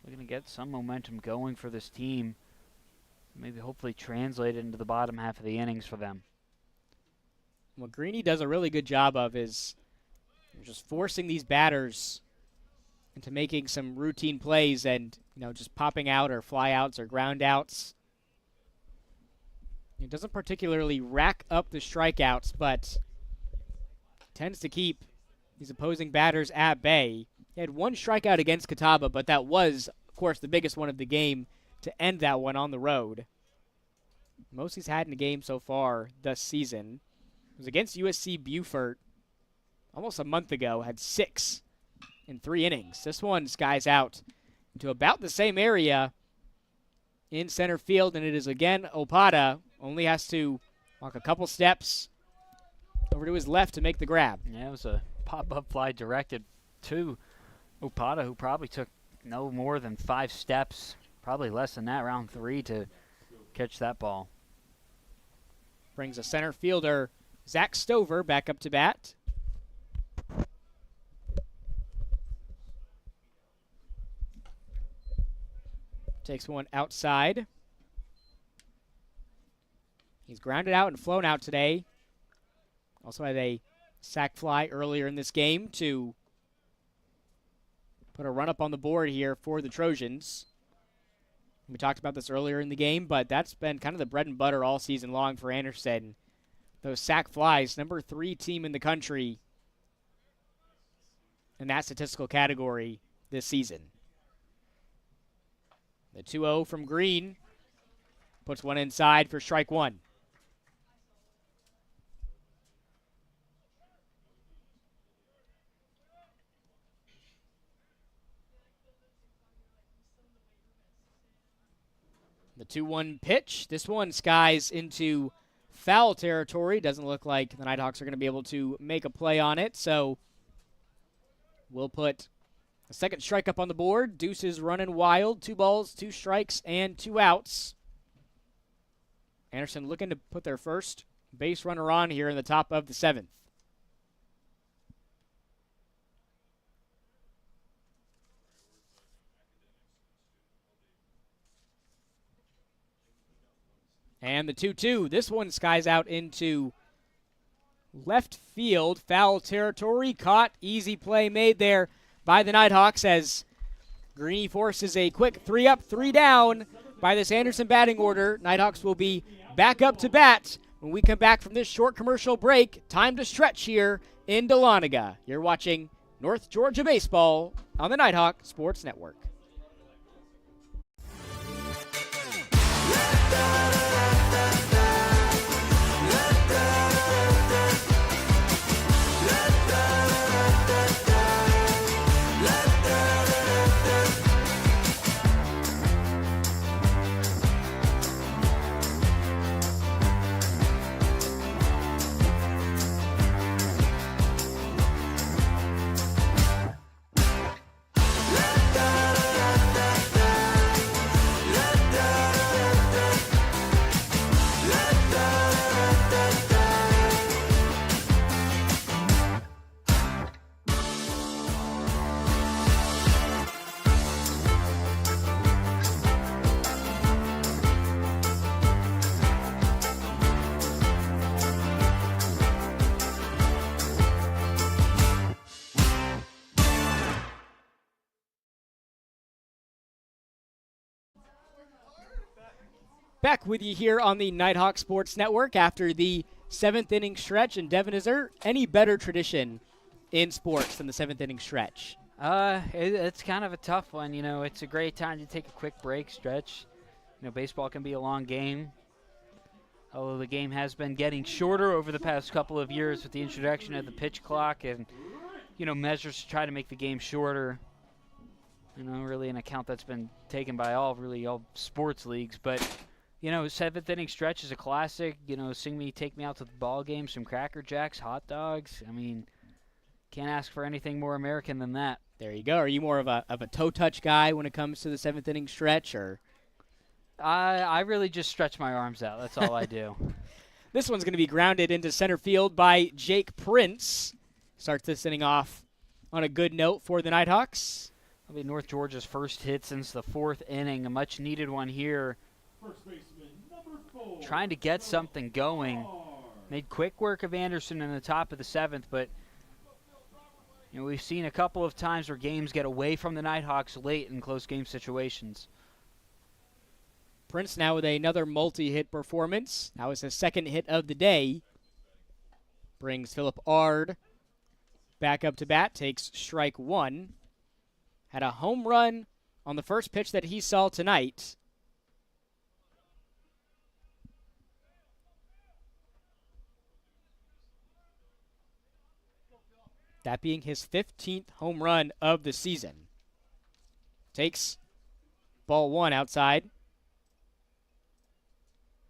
S2: Looking to get some momentum going for this team. Maybe hopefully translate it into the bottom half of the innings for them.
S1: What Greeny does a really good job of is just forcing these batters into making some routine plays and, just popping out or fly outs or ground outs. He doesn't particularly rack up the strikeouts, but tends to keep these opposing batters at bay. He had 1 strikeout against Catawba, but that was, of course, the biggest one of the game to end that one on the road. Most he's had in a game so far this season. It was against USC Beaufort almost a month ago, had 6 in 3 innings. This one skies out into about the same area in center field, and it is again Opata. Only has to walk a couple steps over to his left to make the grab.
S2: Yeah, it was a pop-up fly directed to Opata, who probably took no more than 5 steps, probably less than that, round 3, to catch that ball.
S1: Brings a center fielder, Zach Stover, back up to bat. Takes one outside. He's grounded out and flown out today. Also had a sac fly earlier in this game to put a run up on the board here for the Trojans. We talked about this earlier in the game, but that's been kind of the bread and butter all season long for Anderson. Those sac flies, number 3 team in the country in that statistical category this season. The 2-0 from Green puts one inside for strike 1. The 2-1 pitch. This one skies into foul territory. Doesn't look like the Nighthawks are going to be able to make a play on it, so we'll put a second strike up on the board. Deuces running wild. 2 balls, 2 strikes, and 2 outs. Anderson looking to put their first base runner on here in the top of the 7th. And the 2-2. This one skies out into left field. Foul territory. Caught. Easy play made there by the Nighthawks as Greeny forces a quick 3 up, 3 down by this Anderson batting order. Nighthawks will be back up to bat when we come back from this short commercial break. Time to stretch here in Dahlonega. You're watching North Georgia Baseball on the Nighthawk Sports Network. Back with you here on the Nighthawk Sports Network after the 7th inning stretch. And Devin, is there any better tradition in sports than the 7th inning stretch?
S2: It's kind of a tough one. You know, it's a great time to take a quick break, stretch. You know, baseball can be a long game. Although the game has been getting shorter over the past couple of years with the introduction of the pitch clock and, you know, measures to try to make the game shorter. You know, really an account that's been taken by all sports leagues. But, you know, 7th inning stretch is a classic. You know, take me out to the ball game, some Cracker Jacks, hot dogs. I mean, can't ask for anything more American than that.
S1: There you go. Are you more of a toe touch guy when it comes to the 7th inning stretch, or?
S2: I really just stretch my arms out. That's all I do.
S1: This one's going to be grounded into center field by Jake Prince. Starts this inning off on a good note for the Nighthawks.
S2: That'll be North Georgia's first hit since the 4th inning. A much needed one here.
S4: First baseman, number 4.
S2: Trying to get something going. Made quick work of Anderson in the top of the 7th, but you know, we've seen a couple of times where games get away from the Nighthawks late in close game situations.
S1: Prince now with another multi-hit performance. That was his 2nd hit of the day. Brings Philip Ard back up to bat, takes strike 1. Had a home run on the first pitch that he saw tonight. That being his 15th home run of the season. Takes ball 1 outside.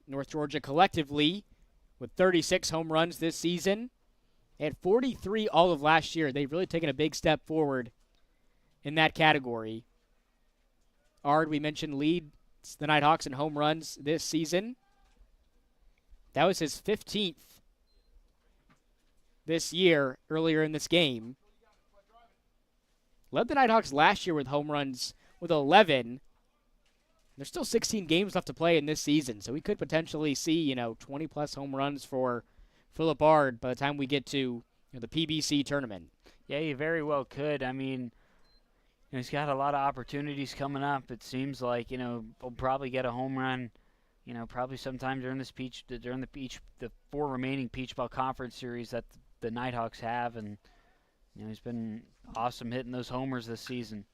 S1: North Georgia collectively with 36 home runs this season. They had 43 all of last year. They've really taken a big step forward in that category. Ard, we mentioned, leads the Nighthawks in home runs this season. That was his 15th this year, earlier in this game. Led the Nighthawks last year with home runs with 11. There's still 16 games left to play in this season, so we could potentially see, 20-plus home runs for Philip Ard by the time we get to the PBC tournament.
S2: Yeah, you very well could. I mean, he's got a lot of opportunities coming up. It seems like, he'll probably get a home run, probably sometime during the 4 remaining Peach Ball Conference series that the Nighthawks have, and he's been awesome hitting those homers this season.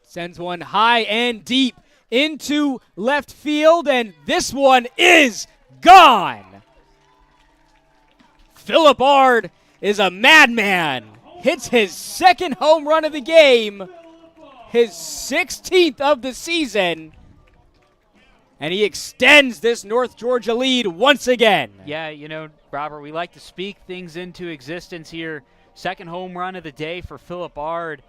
S1: Sends one high and deep into left field, and this one is gone. Philip Ard is a madman. Hits his 2nd home run of the game, his 16th of the season, and he extends this North Georgia lead once again.
S2: Yeah, Robert, we like to speak things into existence here. 2nd home run of the day for Philip Ard.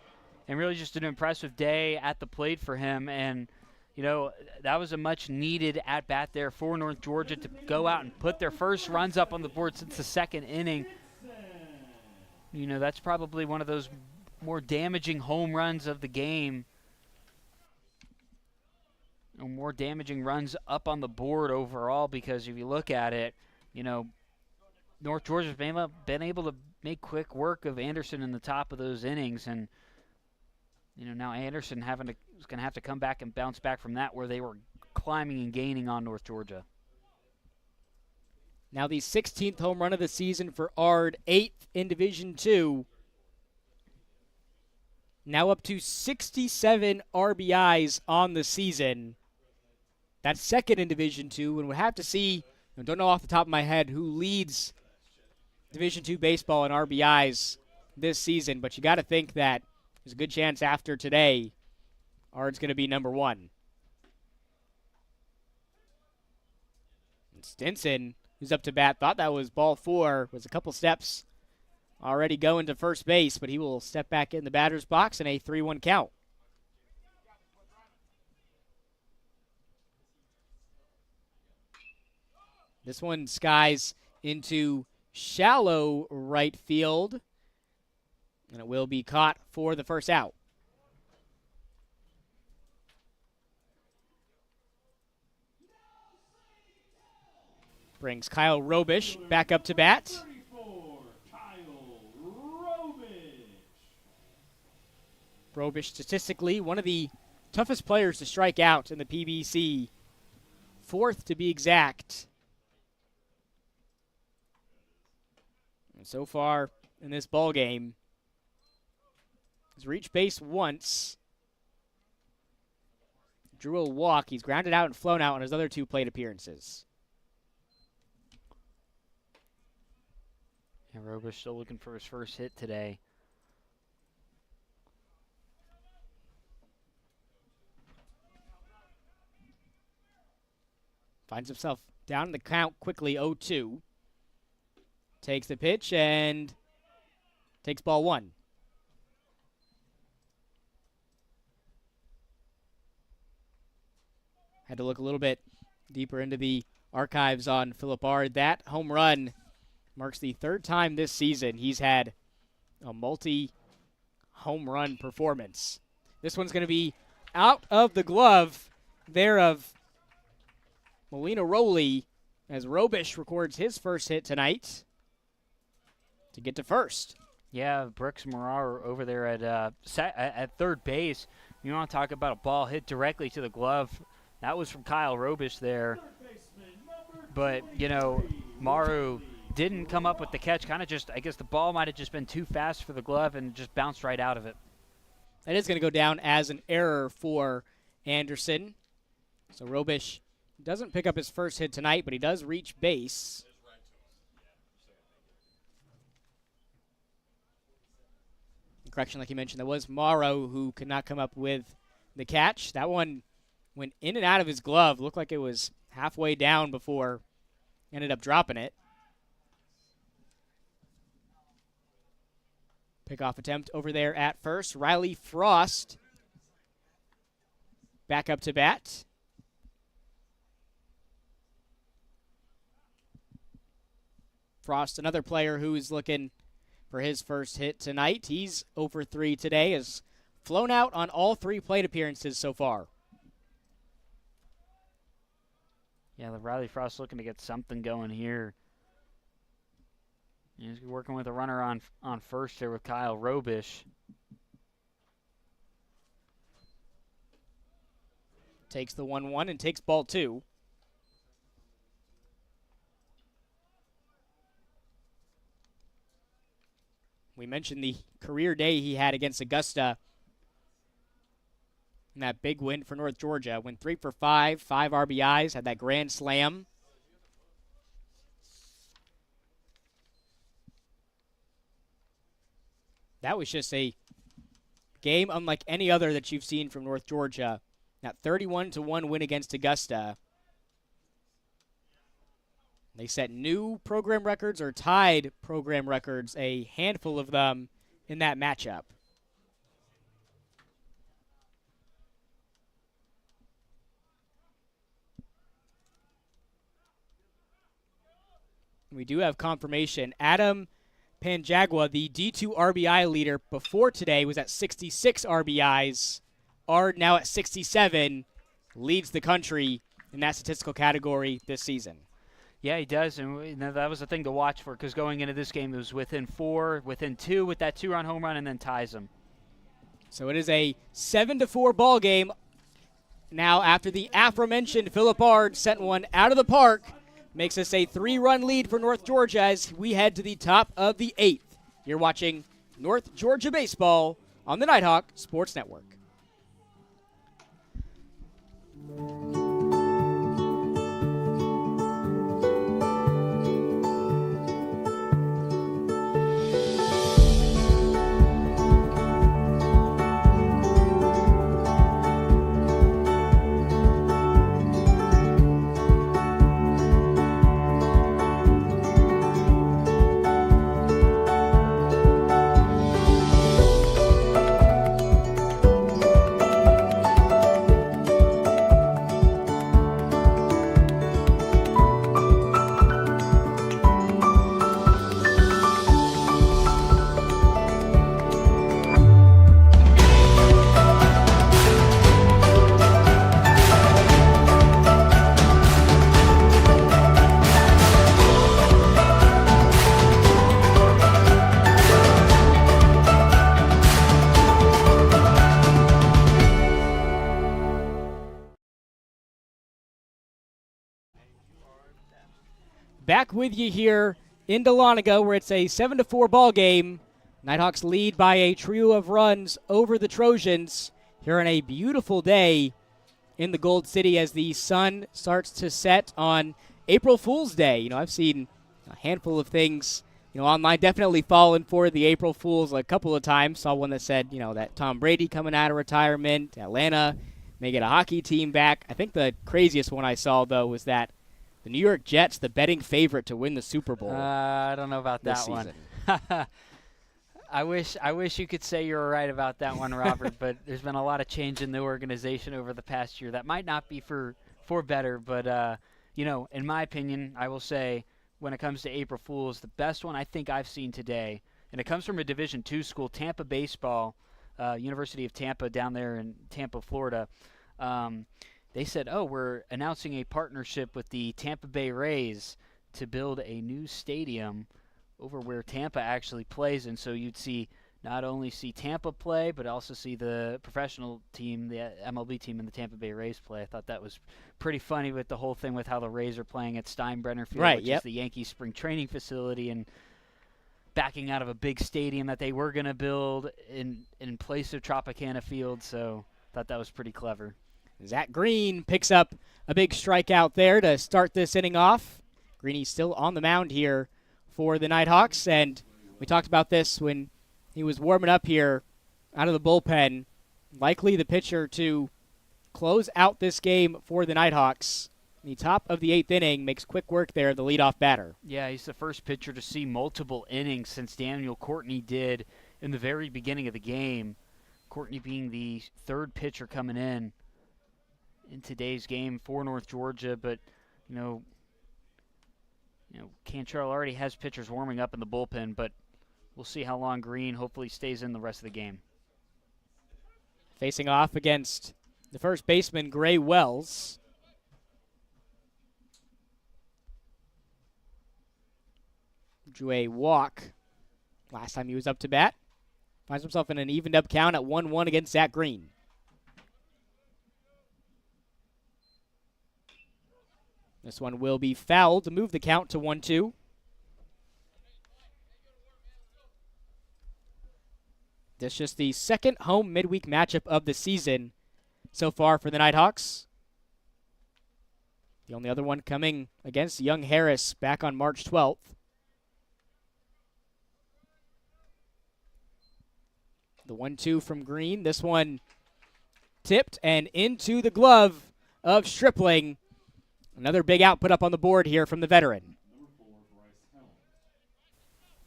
S2: And really just an impressive day at the plate for him. And, that was a much-needed at-bat there for North Georgia to go out and put their first runs up on the board since the 2nd inning. That's probably one of those more damaging home runs of the game. More damaging runs up on the board overall, because if you look at it, North Georgia's been able to make quick work of Anderson in the top of those innings, and now Anderson is going to have to come back and bounce back from that, where they were climbing and gaining on North Georgia.
S1: Now the 16th home run of the season for Ard, 8th in Division II. Now up to 67 RBIs on the season. That's second in Division II, and we'll have to see, I don't know off the top of my head who leads Division II baseball in RBIs this season, but you got to think that there's a good chance after today, Ard's going to be number one. And Stinson, who's up to bat, thought that was ball 4, was a couple steps already going to first base, but he will step back in the batter's box in a 3-1 count. This one skies into shallow right field, and it will be caught for the first out. Brings Kyle Robish back up to bat. Robish, statistically, one of the toughest players to strike out in the PBC. 4th to be exact. And so far in this ball game, he's reached base once. Drew a walk. He's grounded out and flown out on his other 2 plate appearances.
S2: And Robish still looking for his first hit today.
S1: Finds himself down in the count quickly, 0-2. Takes the pitch and takes ball 1. Had to look a little bit deeper into the archives on Philip Ard. That home run marks the 3rd time this season he's had a multi-home run performance. This one's going to be out of the glove there of Molina Rowley, as Robish records his first hit tonight to get to first.
S2: Yeah, Brooks Morar over there at third base. You want to talk about a ball hit directly to the glove. That was from Kyle Robish there. But, Maru didn't come up with the catch. Kind of just, I guess the ball might have just been too fast for the glove and just bounced right out of it.
S1: That is going to go down as an error for Anderson. So Robish doesn't pick up his first hit tonight, but he does reach base. Correction, like you mentioned, that was Morrow who could not come up with the catch. That one went in and out of his glove. Looked like it was halfway down before ended up dropping it. Pickoff attempt over there at first. Riley Frost back up to bat. Frost, another player who is looking for his first hit tonight. He's 0-3 today, has flown out on all 3 plate appearances so far.
S2: Yeah, the Riley Frost looking to get something going here. He's working with a runner on first there with Kyle Robish.
S1: Takes the 1-1 and takes ball 2. We mentioned the career day he had against Augusta in that big win for North Georgia. Went 3 for 5, 5 RBIs, had that grand slam. That was just a game unlike any other that you've seen from North Georgia. That 31-1 win against Augusta. They set new program records or tied program records, a handful of them in that matchup. We do have confirmation. Adam Panjagua, the D2 RBI leader before today, was at 66 RBIs. Ard now at 67, leads the country in that statistical category this season.
S2: Yeah, he does, and that was the thing to watch for, because going into this game, it was within 4, within 2 with that 2-run home run, and then ties them.
S1: So it is a 7-4 ball game. Now, after the aforementioned Philip Ard sent one out of the park, makes us a 3-run lead for North Georgia as we head to the top of the 8th. You're watching North Georgia Baseball on the Nighthawk Sports Network. Back with you here in Dahlonega, where it's a 7-4 ball game. Nighthawks lead by a trio of runs over the Trojans here on a beautiful day in the Gold City as the sun starts to set on April Fool's Day. You know, I've seen a handful of things, online, definitely fallen for the April Fools a couple of times. Saw one that said, that Tom Brady coming out of retirement, Atlanta may get a hockey team back. I think the craziest one I saw, though, was that the New York Jets, the betting favorite to win the Super Bowl.
S2: I don't know about that one. I wish you could say you were right about that one, Robert, but there's been a lot of change in the organization over the past year. That might not be for better, but, in my opinion, I will say when it comes to April Fools, the best one I think I've seen today, and it comes from a Division II school, Tampa Baseball, University of Tampa down there in Tampa, Florida. They said, we're announcing a partnership with the Tampa Bay Rays to build a new stadium over where Tampa actually plays. And so you'd not only see Tampa play, but also see the professional team, the MLB team, and the Tampa Bay Rays play. I thought that was pretty funny with the whole thing with how the Rays are playing at Steinbrenner Field, which is the Yankees spring training facility, and backing out of a big stadium that they were going to build in place of Tropicana Field. So I thought that was pretty clever.
S1: Zach Green picks up a big strikeout there to start this inning off. Greeny's still on the mound here for the Nighthawks, and we talked about this when he was warming up here out of the bullpen. Likely the pitcher to close out this game for the Nighthawks. In the top of the 8th inning, makes quick work there, the leadoff batter.
S2: Yeah, he's the first pitcher to see multiple innings since Daniel Courtney did in the very beginning of the game. Courtney being the third pitcher coming in today's game for North Georgia, but Cantrell already has pitchers warming up in the bullpen, but we'll see how long Green hopefully stays in the rest of the game.
S1: Facing off against the first baseman, Gray Wells. Drew a walk last time he was up to bat. Finds himself in an evened up count at 1-1 against Zach Green. This one will be fouled to move the count to 1-2. This is just the second home midweek matchup of the season so far for the Nighthawks. The only other one coming against Young Harris back on March 12th. The 1-2 from Green. This one tipped and into the glove of Stripling. Another big out put up on the board here from the veteran.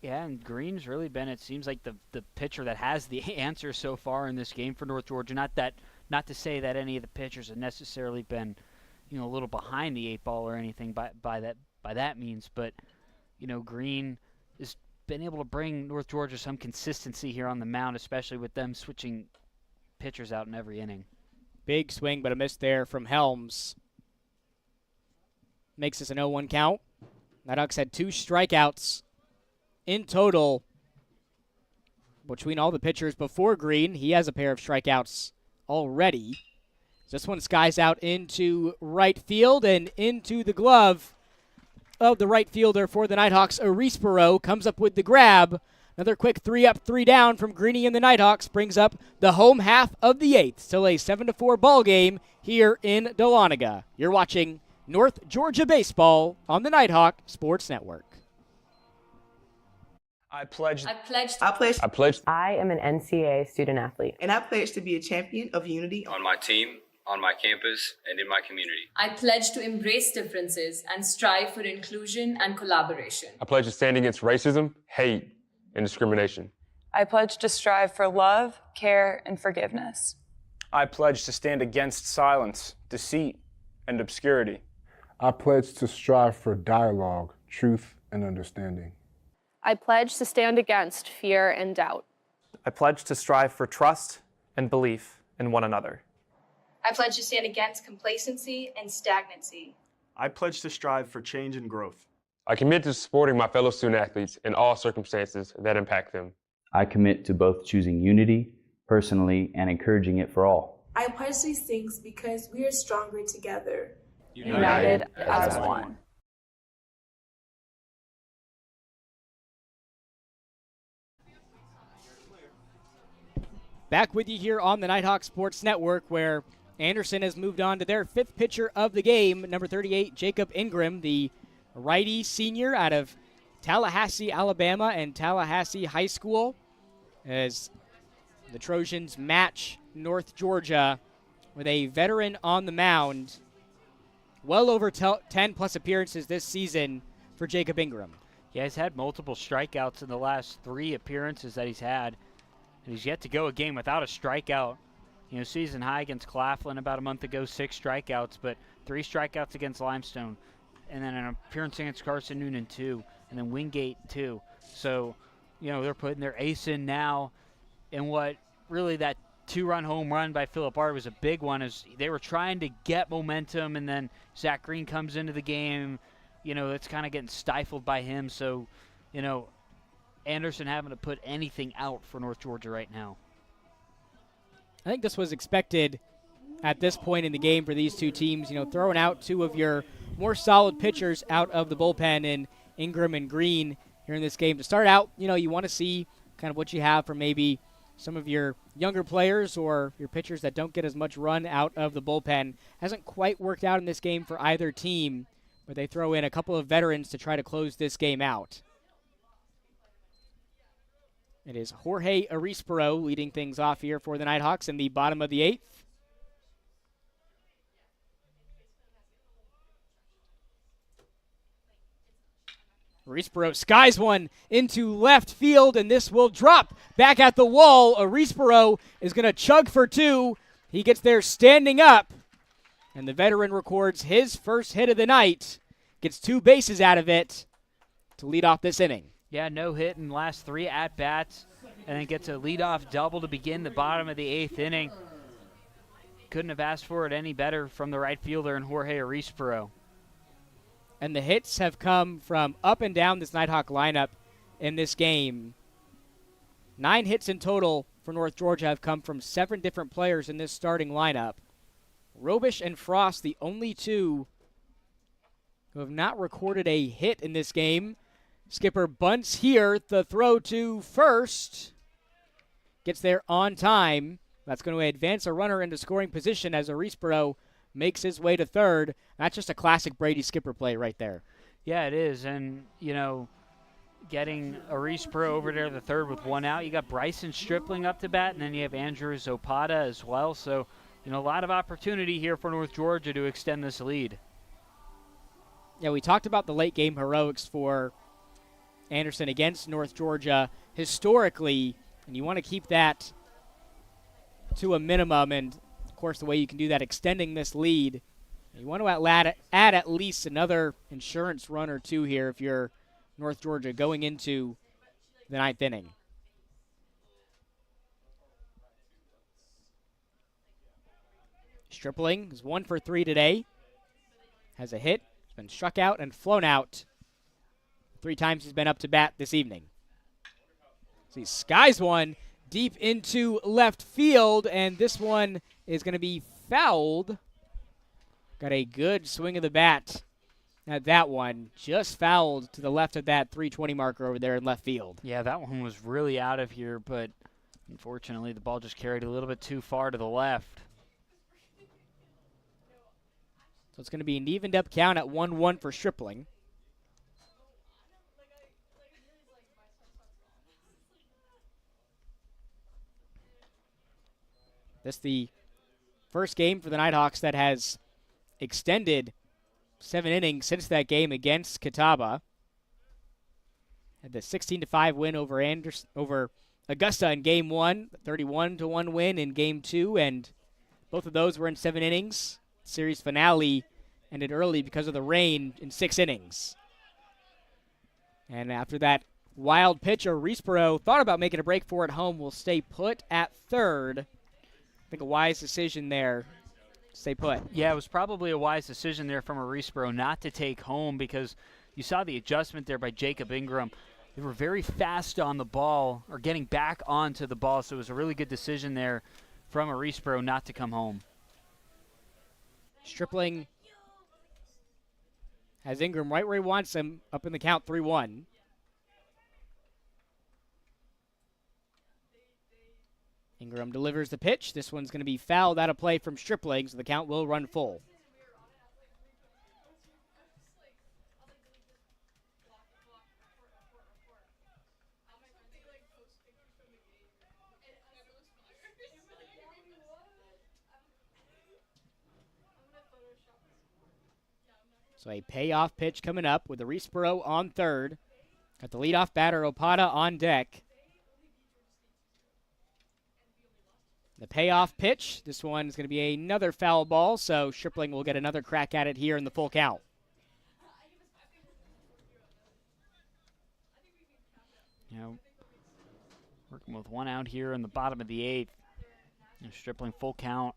S2: Yeah, and Green's really been, it seems like, the pitcher that has the answer so far in this game for North Georgia. Not to say that any of the pitchers have necessarily been, a little behind the 8 ball or anything by that means, but Green has been able to bring North Georgia some consistency here on the mound, especially with them switching pitchers out in every inning.
S1: Big swing, but a miss there from Helms. Makes this an 0-1 count. Nighthawks had 2 strikeouts in total between all the pitchers before Green. He has a pair of strikeouts already. This one skies out into right field and into the glove of the right fielder for the Nighthawks. Arispero comes up with the grab. Another quick 3 up, 3 down from Greeny and the Nighthawks brings up the home half of the 8th. Still a 7-4 ball game here in Dahlonega. You're watching North Georgia Baseball on the Nighthawk Sports Network.
S8: I pledge.
S21: I pledge.
S20: I am an NCAA student athlete.
S21: And I pledge to be a champion of unity
S9: on my team, on my campus, and in my community.
S10: I pledge to embrace differences and strive for inclusion and collaboration.
S11: I pledge to stand against racism, hate, and discrimination.
S12: I pledge to strive for love, care, and forgiveness.
S8: I pledge to stand against silence, deceit, and obscurity.
S13: I pledge to strive for dialogue, truth, and understanding.
S14: I pledge to stand against fear and doubt.
S15: I pledge to strive for trust and belief in one another.
S16: I pledge to stand against complacency and stagnancy.
S17: I pledge to strive for change and growth.
S11: I commit to supporting my fellow student athletes in all circumstances that impact them.
S18: I commit to both choosing unity personally and encouraging it for all.
S19: I pledge these things because we are stronger together.
S20: United as one.
S1: Back with you here on the Nighthawk Sports Network, where Anderson has moved on to their 5th pitcher of the game, number 38, Jacob Ingram, the righty senior out of Tallahassee, Alabama, and Tallahassee High School, as the Trojans match North Georgia with a veteran on the mound. Well over 10-plus appearances this season for Jacob Ingram.
S2: Yeah, he's had multiple strikeouts in the last 3 appearances that he's had. And he's yet to go a game without a strikeout. You know, season high against Claflin about a month ago, 6 strikeouts, but 3 strikeouts against Limestone. And then an appearance against Carson Noonan, 2. And then Wingate, 2. So, you know, they're putting their ace in now. And what really that 2-run home run by Phillip Ard was a big one, is they were trying to get momentum, and then Zach Green comes into the game. You know, it's kind of getting stifled by him. So, you know, Anderson having to put anything out for North Georgia right now.
S1: I think this was expected at this point in the game for these two teams, you know, throwing out 2 of your more solid pitchers out of the bullpen in Ingram and Green here in this game. To start out, you know, you want to see kind of what you have from maybe some of your younger players or your pitchers that don't get as much run out of the bullpen. Hasn't quite worked out in this game for either team, but they throw in a couple of veterans to try to close this game out. It is Jorge Arispero leading things off here for the Nighthawks in the bottom of the 8th. Arispero skies one into left field, and this will drop back at the wall. Arispero is going to chug for 2. He gets there standing up, and the veteran records his first hit of the night. Gets 2 bases out of it to lead off this inning.
S2: Yeah, no hit in the last 3 at-bats, and then gets a leadoff double to begin the bottom of the 8th inning. Couldn't have asked for it any better from the right fielder in Jorge Arispero.
S1: And the hits have come from up and down this Nighthawk lineup in this game. 9 hits in total for North Georgia have come from 7 different players in this starting lineup. Robish and Frost, the only 2 who have not recorded a hit in this game. Skipper bunts here. The throw to first. Gets there on time. That's going to advance a runner into scoring position as Arispero makes his way to third. That's just a classic Brady Skipper play right there.
S2: Yeah, it is. And, you know, getting Arispero over there the third with 1 out. You got Bryson Stripling up to bat, and then you have Andrew Zopata as well. So, you know, a lot of opportunity here for North Georgia to extend this lead.
S1: Yeah, we talked about the late game heroics for Anderson against North Georgia historically, and you want to keep that to a minimum. And, of course, the way you can do that, extending this lead, you want to add at least another insurance run or 2 here if you're North Georgia going into the 9th inning. Stripling is 1 for 3 today. Has a hit, has been struck out and flown out 3 times he's been up to bat this evening. So he skies one deep into left field, and this one is going to be fouled. Got a good swing of the bat at that one. Just fouled to the left of that 320 marker over there in left field.
S2: Yeah, that one was really out of here, but unfortunately the ball just carried a little bit too far to the left.
S1: So it's going to be an evened up count at 1-1 for Stripling. This is the first game for the Nighthawks that has extended 7 innings since that game against Catawba. Had the 16-5 win over Augusta in Game 1, 31-1 win in Game 2, and both of those were in 7 innings. Series finale ended early because of the rain in 6 innings. And after that wild pitcher, Riesborough thought about making a break for it home. Will stay put at third. I think a wise decision there. Stay put.
S2: Yeah, it was probably a wise decision there from Riesborough not to take home, because you saw the adjustment there by Jacob Ingram. They were very fast on the ball, or getting back onto the ball, so it was a really good decision there from Riesborough not to come home.
S1: Stripling has Ingram right where he wants him, up in the count 3-1. Ingram delivers the pitch. This one's going to be fouled out of play from Stripling, so the count will run full. So a payoff pitch coming up with the Riesborough on third. Got the leadoff batter, Opada, on deck. The payoff pitch. This one is going to be another foul ball, so Stripling will get another crack at it here in the full count.
S2: Working with 1 out here in the bottom of the 8th. Stripling full count.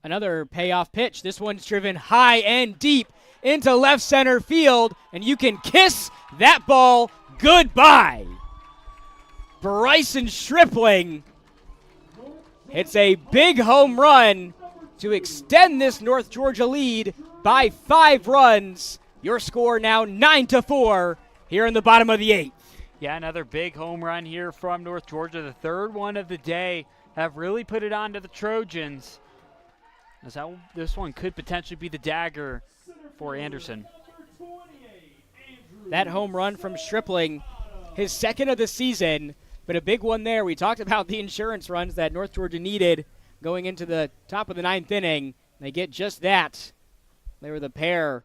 S1: Another payoff pitch. This one's driven high and deep into left center field, and you can kiss that ball goodbye. Bryson Stripling hits a big home run to extend this North Georgia lead by 5 runs. Your score now 9-4 here in the bottom of the 8th.
S2: Yeah, another big home run here from North Georgia. The 3rd one of the day. Have really put it on to the Trojans. This one could potentially be the dagger for Anderson.
S1: That home run from Stripling, his 2nd of the season, but a big one there. We talked about the insurance runs that North Georgia needed going into the top of the 9th inning. They get just that. They were the pair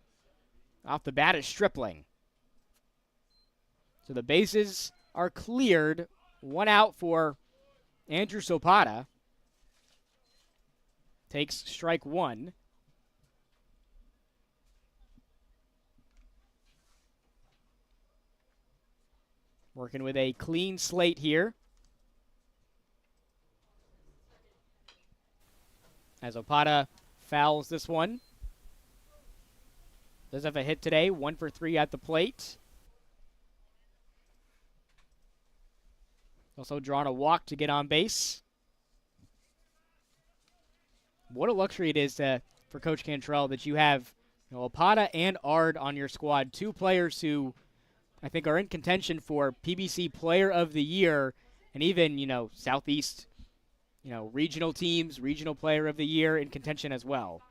S1: off the bat of Stripling. So the bases are cleared. 1 out for Andrew Sopada. Takes strike 1. Working with a clean slate here. As Opada fouls this one. Does have a hit today, 1 for 3 at the plate. Also drawn a walk to get on base. What a luxury it is for Coach Cantrell that you have Opada and Ard on your squad, 2 players who I think are in contention for PBC Player of the Year, and even, Southeast, regional teams, Regional Player of the Year in contention as well.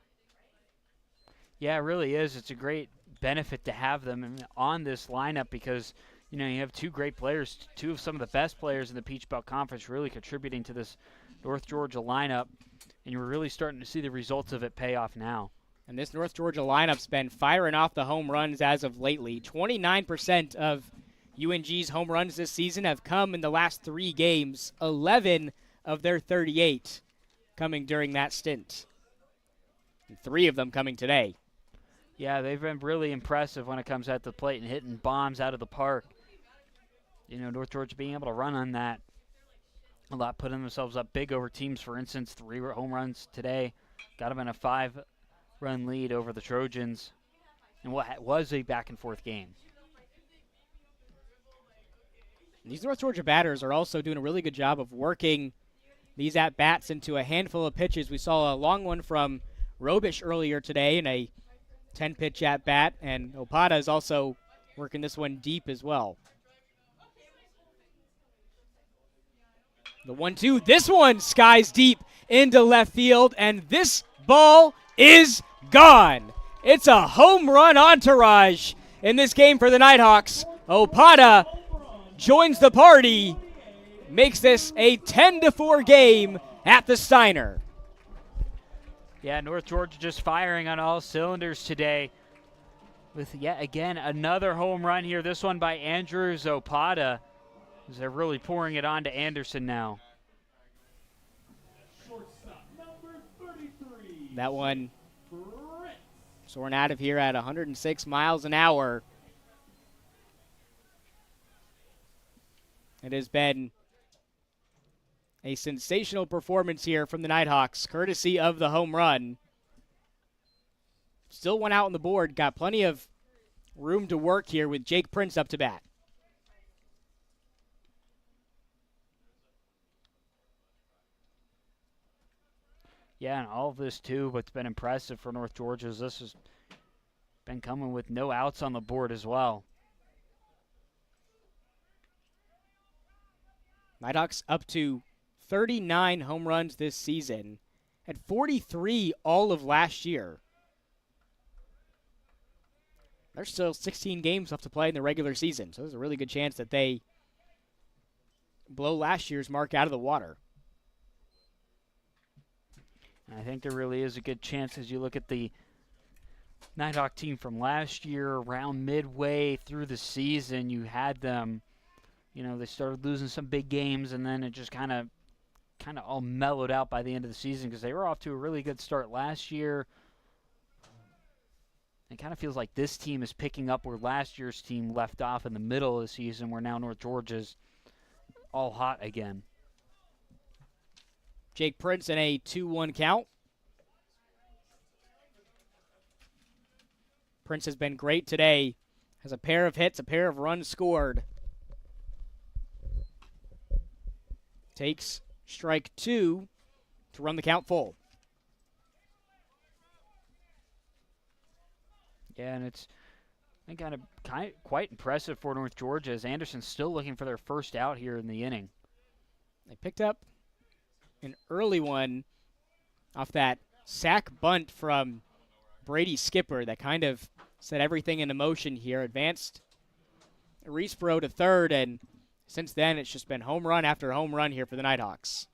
S2: Yeah, it really is. It's a great benefit to have them on this lineup because, you have 2 great players, 2 of some of the best players in the Peach Belt Conference really contributing to this North Georgia lineup. And you're really starting to see the results of it pay off now.
S1: And this North Georgia lineup's been firing off the home runs as of lately. 29% of UNG's home runs this season have come in the last 3 games. 11 of their 38 coming during that stint. And 3 of them coming today.
S2: Yeah, they've been really impressive when it comes at the plate and hitting bombs out of the park. North Georgia being able to run on that. a lot, putting themselves up big over teams. For instance, 3 home runs today. Got them in a 5-run lead over the Trojans in what was a back-and-forth game.
S1: These North Georgia batters are also doing a really good job of working these at-bats into a handful of pitches. We saw a long one from Robish earlier today in a 10-pitch at-bat, and Opada is also working this one deep as well. The 1-2, this one skies deep into left field, and this ball is gone. It's a home run entourage in this game for the Nighthawks. Opada joins the party, makes this a 10-4 game at the Steiner.
S2: Yeah, North Georgia just firing on all cylinders today with yet again another home run here. This one by Andrews Opada, as they're really pouring it on to Anderson now.
S1: That one soaring out of here at 106 miles an hour. It has been a sensational performance here from the Nighthawks, courtesy of the home run. Still one out on the board. Got plenty of room to work here with Jake Prince up to bat.
S2: Yeah, and all of this, too, what's been impressive for North Georgia is this has been coming with no outs on the board as well.
S1: Nighthawks up to 39 home runs this season, at 43 all of last year. There's still 16 games left to play in the regular season, so there's a really good chance that they blow last year's mark out of the water.
S2: I think there really is a good chance as you look at the Nighthawk team from last year, around midway through the season, you had them, you know, they started losing some big games, and then it just kind of all mellowed out by the end of the season because they were off to a really good start last year. It kind of feels like this team is picking up where last year's team left off in the middle of the season, where now North Georgia's all hot again.
S1: Jake Prince in a 2-1 count. Prince has been great today. Has a pair of hits, a pair of runs scored. Takes strike 2 to run the count full.
S2: Yeah, and it's been quite impressive for North Georgia as Anderson's still looking for their first out here in the inning.
S1: They picked up an early one off that sack bunt from Brady Skipper that kind of set everything into motion here. Advanced Reesbro to third, and since then it's just been home run after home run here for the Nighthawks.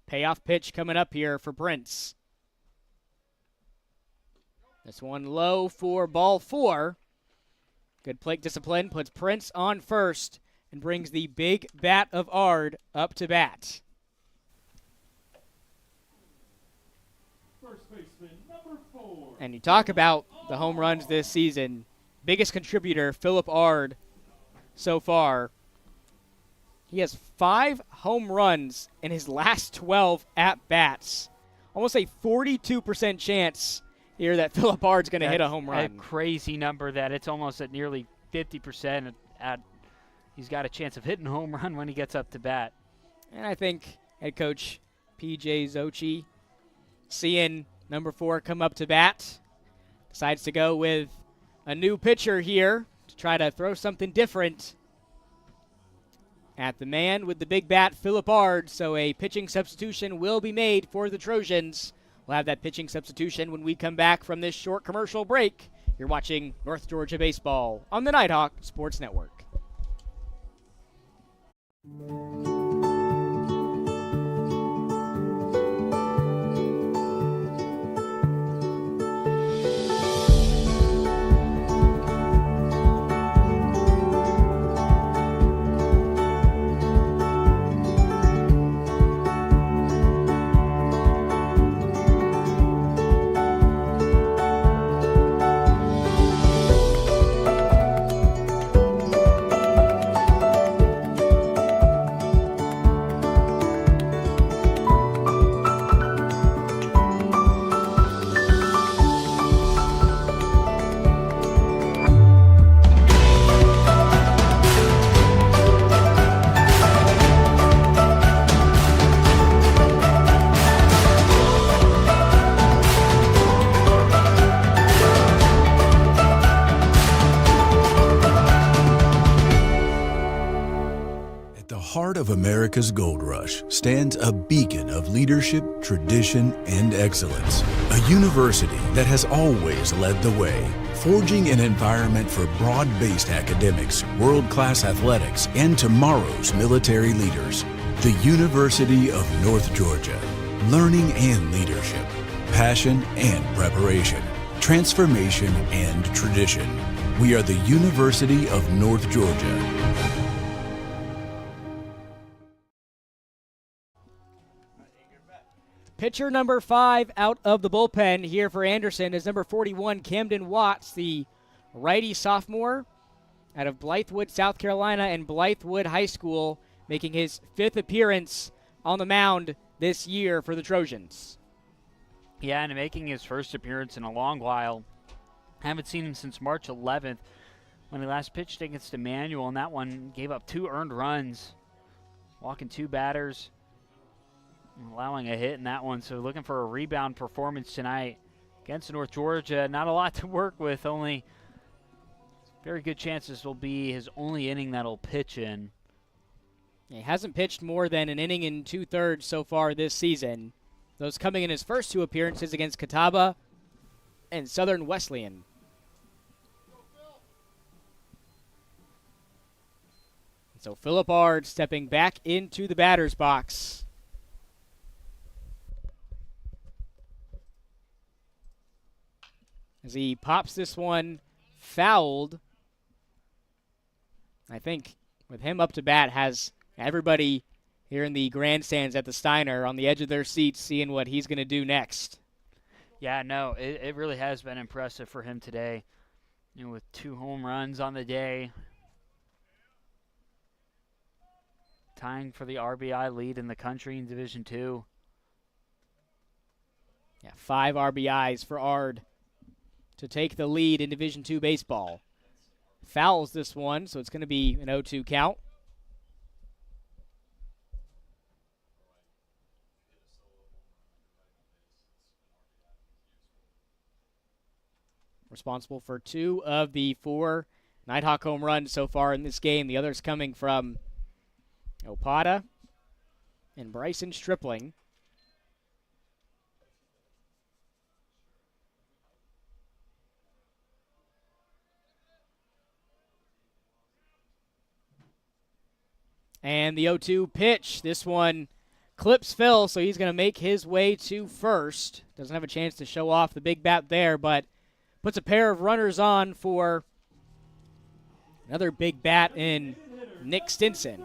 S1: Payoff pitch coming up here for Prince. This one low for ball 4. Good plate discipline puts Prince on first and brings the big bat of Ard up to bat.
S4: First baseman, number 4.
S1: And you talk about the home runs this season. Biggest contributor, Philip Ard, so far. He has 5 home runs in his last 12 at-bats. Almost a 42% chance here that Philip Ard's going to hit a home run.
S2: A crazy number that it's almost at nearly 50%. He's got a chance of hitting a home run when he gets up to bat.
S1: And I think head coach P.J. Zochi, seeing number 4 come up to bat, decides to go with a new pitcher here to try to throw something different at the man with the big bat, Philip Ard. So a pitching substitution will be made for the Trojans. We'll have that pitching substitution when we come back from this short commercial break. You're watching North Georgia Baseball on the Nighthawk Sports Network.
S3: heart of America's gold rush stands a beacon of leadership, tradition, and excellence. A university that has always led the way, forging an environment for broad-based academics, world-class athletics, and tomorrow's military leaders. The University of North Georgia. Learning and leadership, passion and preparation, transformation and tradition. We are the University of North Georgia.
S1: Pitcher number 5 out of the bullpen here for Anderson is number 41, Camden Watts, the righty sophomore out of Blythewood, South Carolina, and Blythewood High School, making his 5th appearance on the mound this year for the Trojans.
S2: Yeah, and making his first appearance in a long while. Haven't seen him since March 11th when he last pitched against Emmanuel, and that one gave up 2 earned runs, walking 2 batters, allowing a hit in that one. So looking for a rebound performance tonight against North Georgia. Not a lot to work with. Only very good chances will be his only inning that he'll pitch in.
S1: He hasn't pitched more than an inning and 2/3 so far this season. Those coming in his first 2 appearances against Catawba and Southern Wesleyan. So Phillip Ard stepping back into the batter's box. As he pops this one fouled. I think with him up to bat has everybody here in the grandstands at the Steiner on the edge of their seats seeing what he's going to do next.
S2: Yeah, no, it really has been impressive for him today. You know, with 2 home runs on the day. Tying for the RBI lead in the country in Division II.
S1: Yeah, 5 RBIs for Ard to take the lead in Division II baseball. Fouls this one, so it's going to be an 0-2 count. Responsible for 2 of the 4 Nighthawk home runs so far in this game. The others coming from Opata and Bryson Stripling. And the 0-2 pitch. This one clips Phil, so he's going to make his way to first. Doesn't have a chance to show off the big bat there, but puts a pair of runners on for another big bat in Nick Stinson.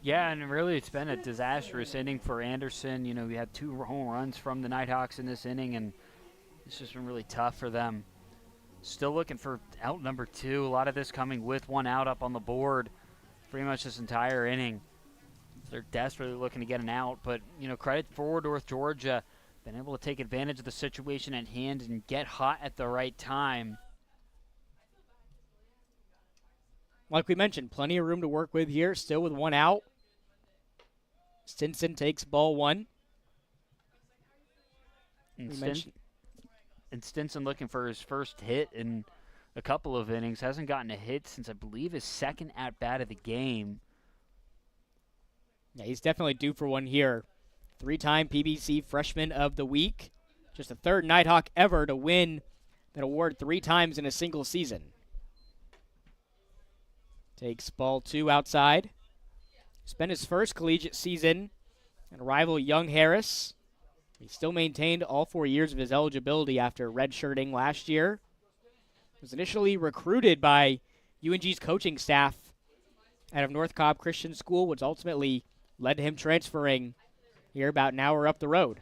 S2: Yeah, and really it's been a disastrous inning for Anderson. You know, we had 2 home runs from the Nighthawks in this inning, and it's just been really tough for them. Still looking for out number 2. A lot of this coming with 1 out up on the board pretty much this entire inning. They're desperately looking to get an out, but, you know, credit for North Georgia. Been able to take advantage of the situation at hand and get hot at the right time.
S1: Like we mentioned, plenty of room to work with here, still with 1 out. Stinson takes ball 1.
S2: And Stinson looking for his first hit in a couple of innings. Hasn't gotten a hit since, I believe, his second at-bat of the game.
S1: Yeah, he's definitely due for one here. 3-time PBC Freshman of the Week. Just the 3rd Nighthawk ever to win that award 3 times in a single season. Takes ball 2 outside. Spent his first collegiate season and rival Young Harris. He still maintained all 4 years of his eligibility after redshirting last year. Was initially recruited by UNG's coaching staff out of North Cobb Christian School, which ultimately led to him transferring here about an hour up the road.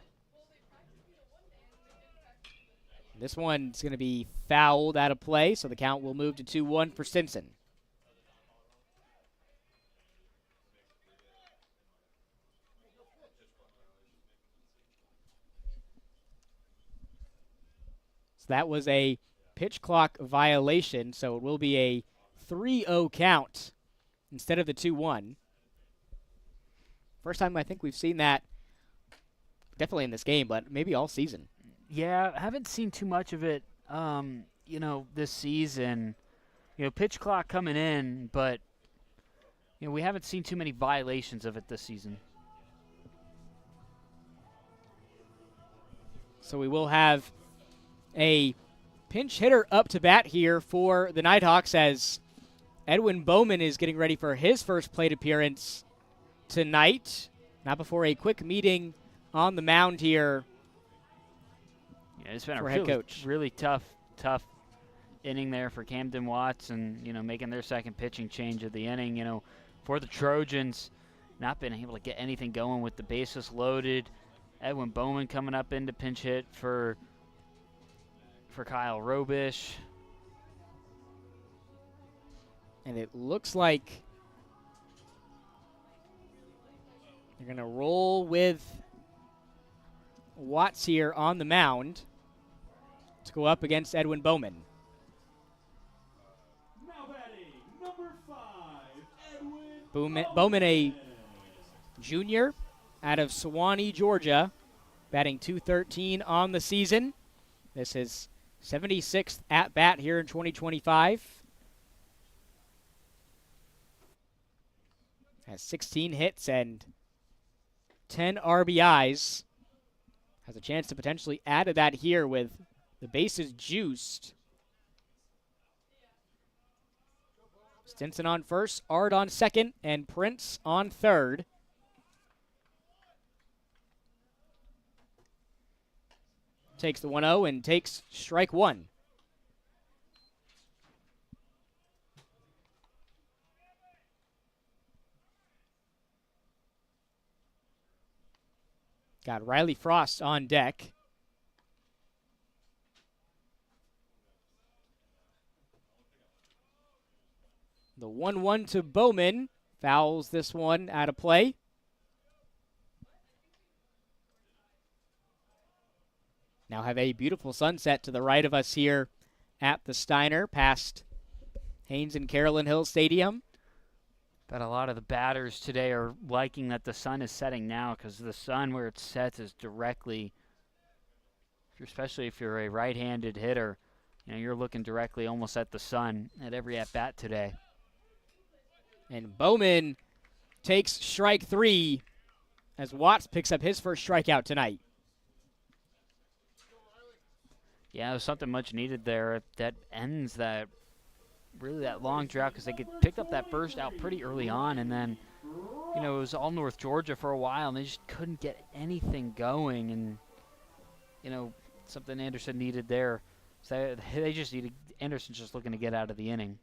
S1: This one's going to be fouled out of play, so the count will move to 2-1 for Stinson. So that was a pitch clock violation, so it will be a 3-0 count instead of the 2-1. First time I think we've seen that, definitely in this game, but maybe all season.
S2: Yeah, I haven't seen too much of it, you know, this season. You know, pitch clock coming in, but we haven't seen too many violations of it this season.
S1: So we will have a pinch hitter up to bat here for the Nighthawks as Edwin Bowman is getting ready for his first plate appearance tonight. Not before a quick meeting on the mound here.
S2: Yeah, it's been a
S1: head coach.
S2: Really tough inning there for Camden Watts, and making their second pitching change of the inning. For the Trojans, not been able to get anything going with the bases loaded. Edwin Bowman coming up into pinch hit for Kyle Robish.
S1: And it looks like they're going to roll with Watts here on the mound to go up against Edwin Bowman.
S4: Now batting, number 5, Edwin
S1: Bowman, a junior out of Sewanee, Georgia, batting .213 on the season. This is 76th at-bat here in 2025. Has 16 hits and 10 RBIs. Has a chance to potentially add to that here with the bases juiced. Stinson on first, Ard on second, and Prince on third. Takes the 1-0 and takes strike one. Got Riley Frost on deck. The 1-1 to Bowman. Fouls this one out of play. Now have a beautiful sunset to the right of us here at the Steiner, past Haynes and Carolyn Hill Stadium.
S2: But a lot of the batters today are liking that the sun is setting now, because the sun where it sets is directly, especially if you're a right-handed hitter, you're looking directly almost at the sun at every at-bat today.
S1: And Bowman takes strike three as Watts picks up his first strikeout tonight.
S2: Yeah, it was something much needed there that ends that long drought, because they picked up that first out pretty early on, and then, it was all North Georgia for a while, and they just couldn't get anything going, and, something Anderson needed there. So they just needed, Anderson's just looking to get out of the inning.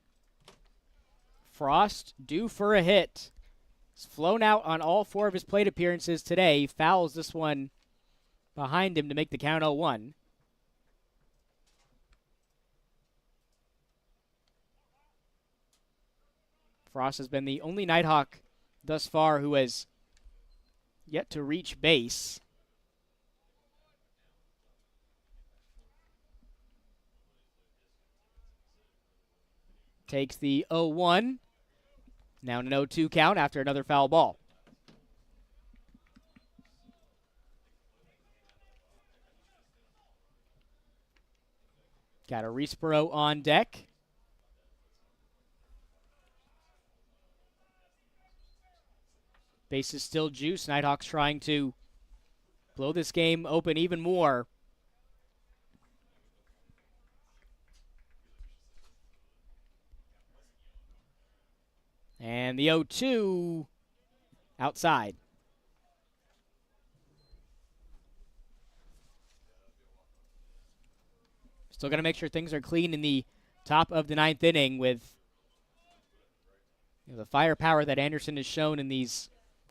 S1: Frost due for a hit. He's flown out on all four of his plate appearances today. Fouls this one behind him to make the count 0-1. Frost has been the only Nighthawk thus far who has yet to reach base. Takes the 0-1. Now an 0-2 count after another foul ball. Got a Rispero on deck. Base is still juiced. Nighthawks trying to blow this game open even more. And the 0-2 outside. Still got to make sure things are clean in the top of the ninth inning with the firepower that Anderson has shown in these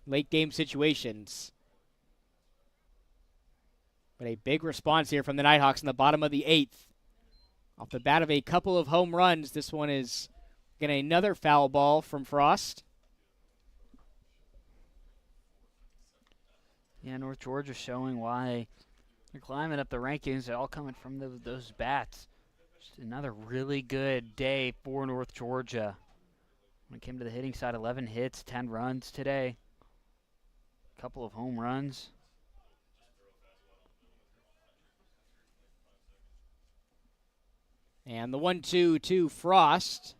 S1: late game situations. But a big response here from the Nighthawks in the bottom of the eighth. Off the bat of a couple of home runs, this one is getting another foul ball from Frost.
S2: Yeah, North Georgia showing why they're climbing up the rankings. They're all coming from those bats. Just another really good day for North Georgia. When it came to the hitting side, 11 hits, 10 runs today. A couple of home runs.
S1: And the 1-2 to Frost.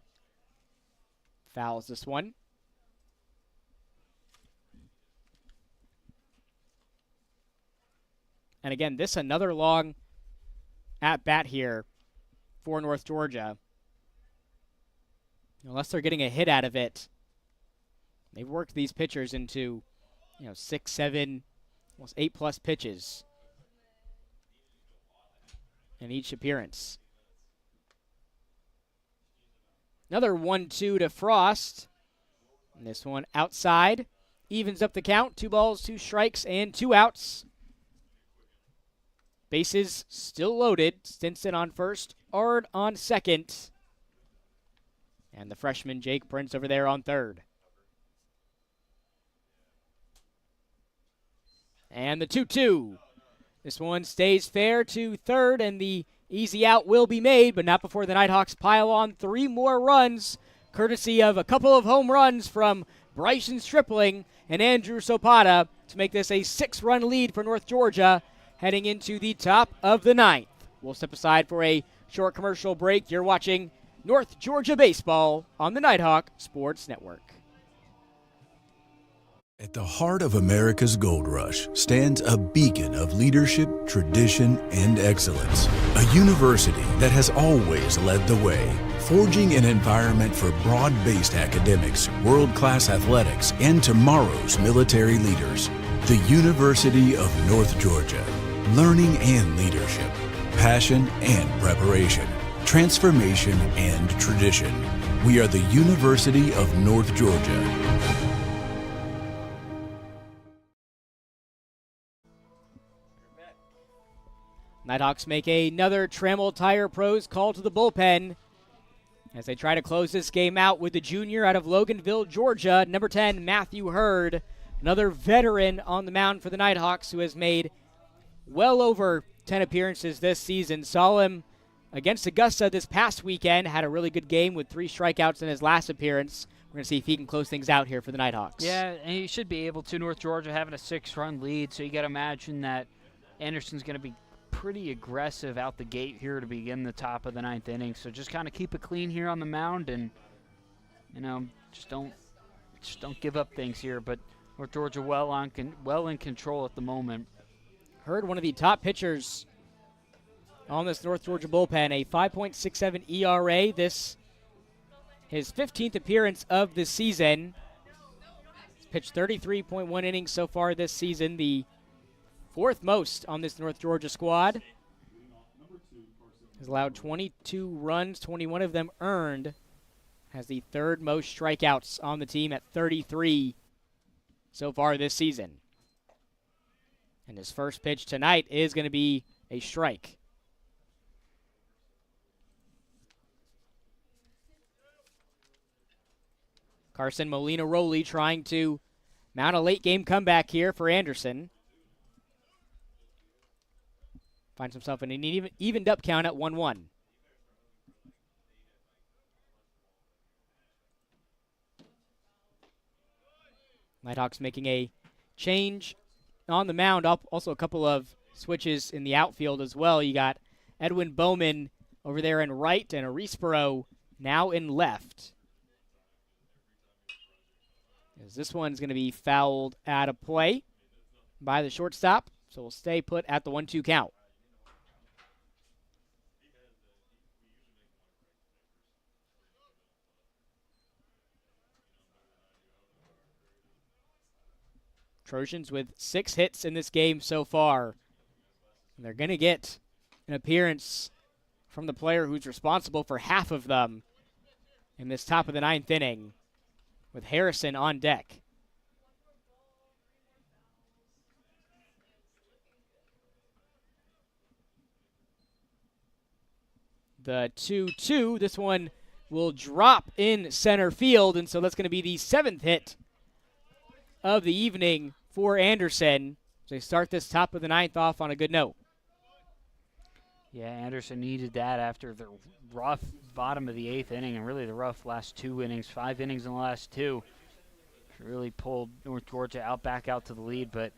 S1: Fouls this one. And again, this another long at-bat here for North Georgia. Unless they're getting a hit out of it, they've worked these pitchers into, 6, 7, almost 8+ pitches in each appearance. Another 1-2 to Frost. And this one outside. Evens up the count. 2 balls, 2 strikes, and 2 outs. Bases still loaded. Stinson on first. Ard on second. And the freshman Jake Prince over there on third. And the 2-2. This one stays fair to third, and the easy out will be made, but not before the Nighthawks pile on 3 more runs, courtesy of a couple of home runs from Bryson Stripling and Andrew Sopata to make this a 6-run lead for North Georgia heading into the top of the 9th. We'll step aside for a short commercial break. You're watching North Georgia Baseball on the Nighthawk Sports Network.
S3: At the heart of America's gold rush stands a beacon of leadership, tradition, and excellence. A university that has always led the way, forging an environment for broad-based academics, world-class athletics, and tomorrow's military leaders. The University of North Georgia. Learning and leadership. Passion and preparation. Transformation and tradition. We are the University of North Georgia.
S1: Nighthawks make another Trammell Tire Pros call to the bullpen as they try to close this game out with the junior out of Loganville, Georgia, number 10, Matthew Hurd, another veteran on the mound for the Nighthawks who has made well over 10 appearances this season. Saw him against Augusta this past weekend, had a really good game with 3 strikeouts in his last appearance. We're going to see if he can close things out here for the Nighthawks.
S2: Yeah, and he should be able to. North Georgia having a 6-run lead, so you got to imagine that Anderson's going to be pretty aggressive out the gate here to begin the top of the 9th inning. So just kind of keep it clean here on the mound, and just don't give up things here. But North Georgia well in control at the moment.
S1: Hurd, one of the top pitchers on this North Georgia bullpen, a 5.67 ERA. This his 15th appearance of the season. He's pitched 33.1 innings so far this season, the 4th most on this North Georgia squad. Has allowed 22 runs, 21 of them earned. Has the 3rd most strikeouts on the team at 33 so far this season. And his first pitch tonight is going to be a strike. Carson Molina-Rowley trying to mount a late-game comeback here for Anderson. Finds himself in an evened up count at 1-1. Nighthawks making a change on the mound. Also a couple of switches in the outfield as well. You got Edwin Bowman over there in right and Arisborough now in left. As this one's going to be fouled out of play by the shortstop. So we'll stay put at the 1-2 count. Trojans with 6 hits in this game so far. And they're going to get an appearance from the player who's responsible for half of them in this top of the 9th inning with Harrison on deck. The 2-2, this one will drop in center field, and so that's going to be the 7th hit of the evening for Anderson. So they start this top of the 9th off on a good note.
S2: Yeah, Anderson needed that after the rough bottom of the 8th inning and really the rough last 2 innings, 5 innings in the last 2. Really pulled North Georgia back out to the lead, but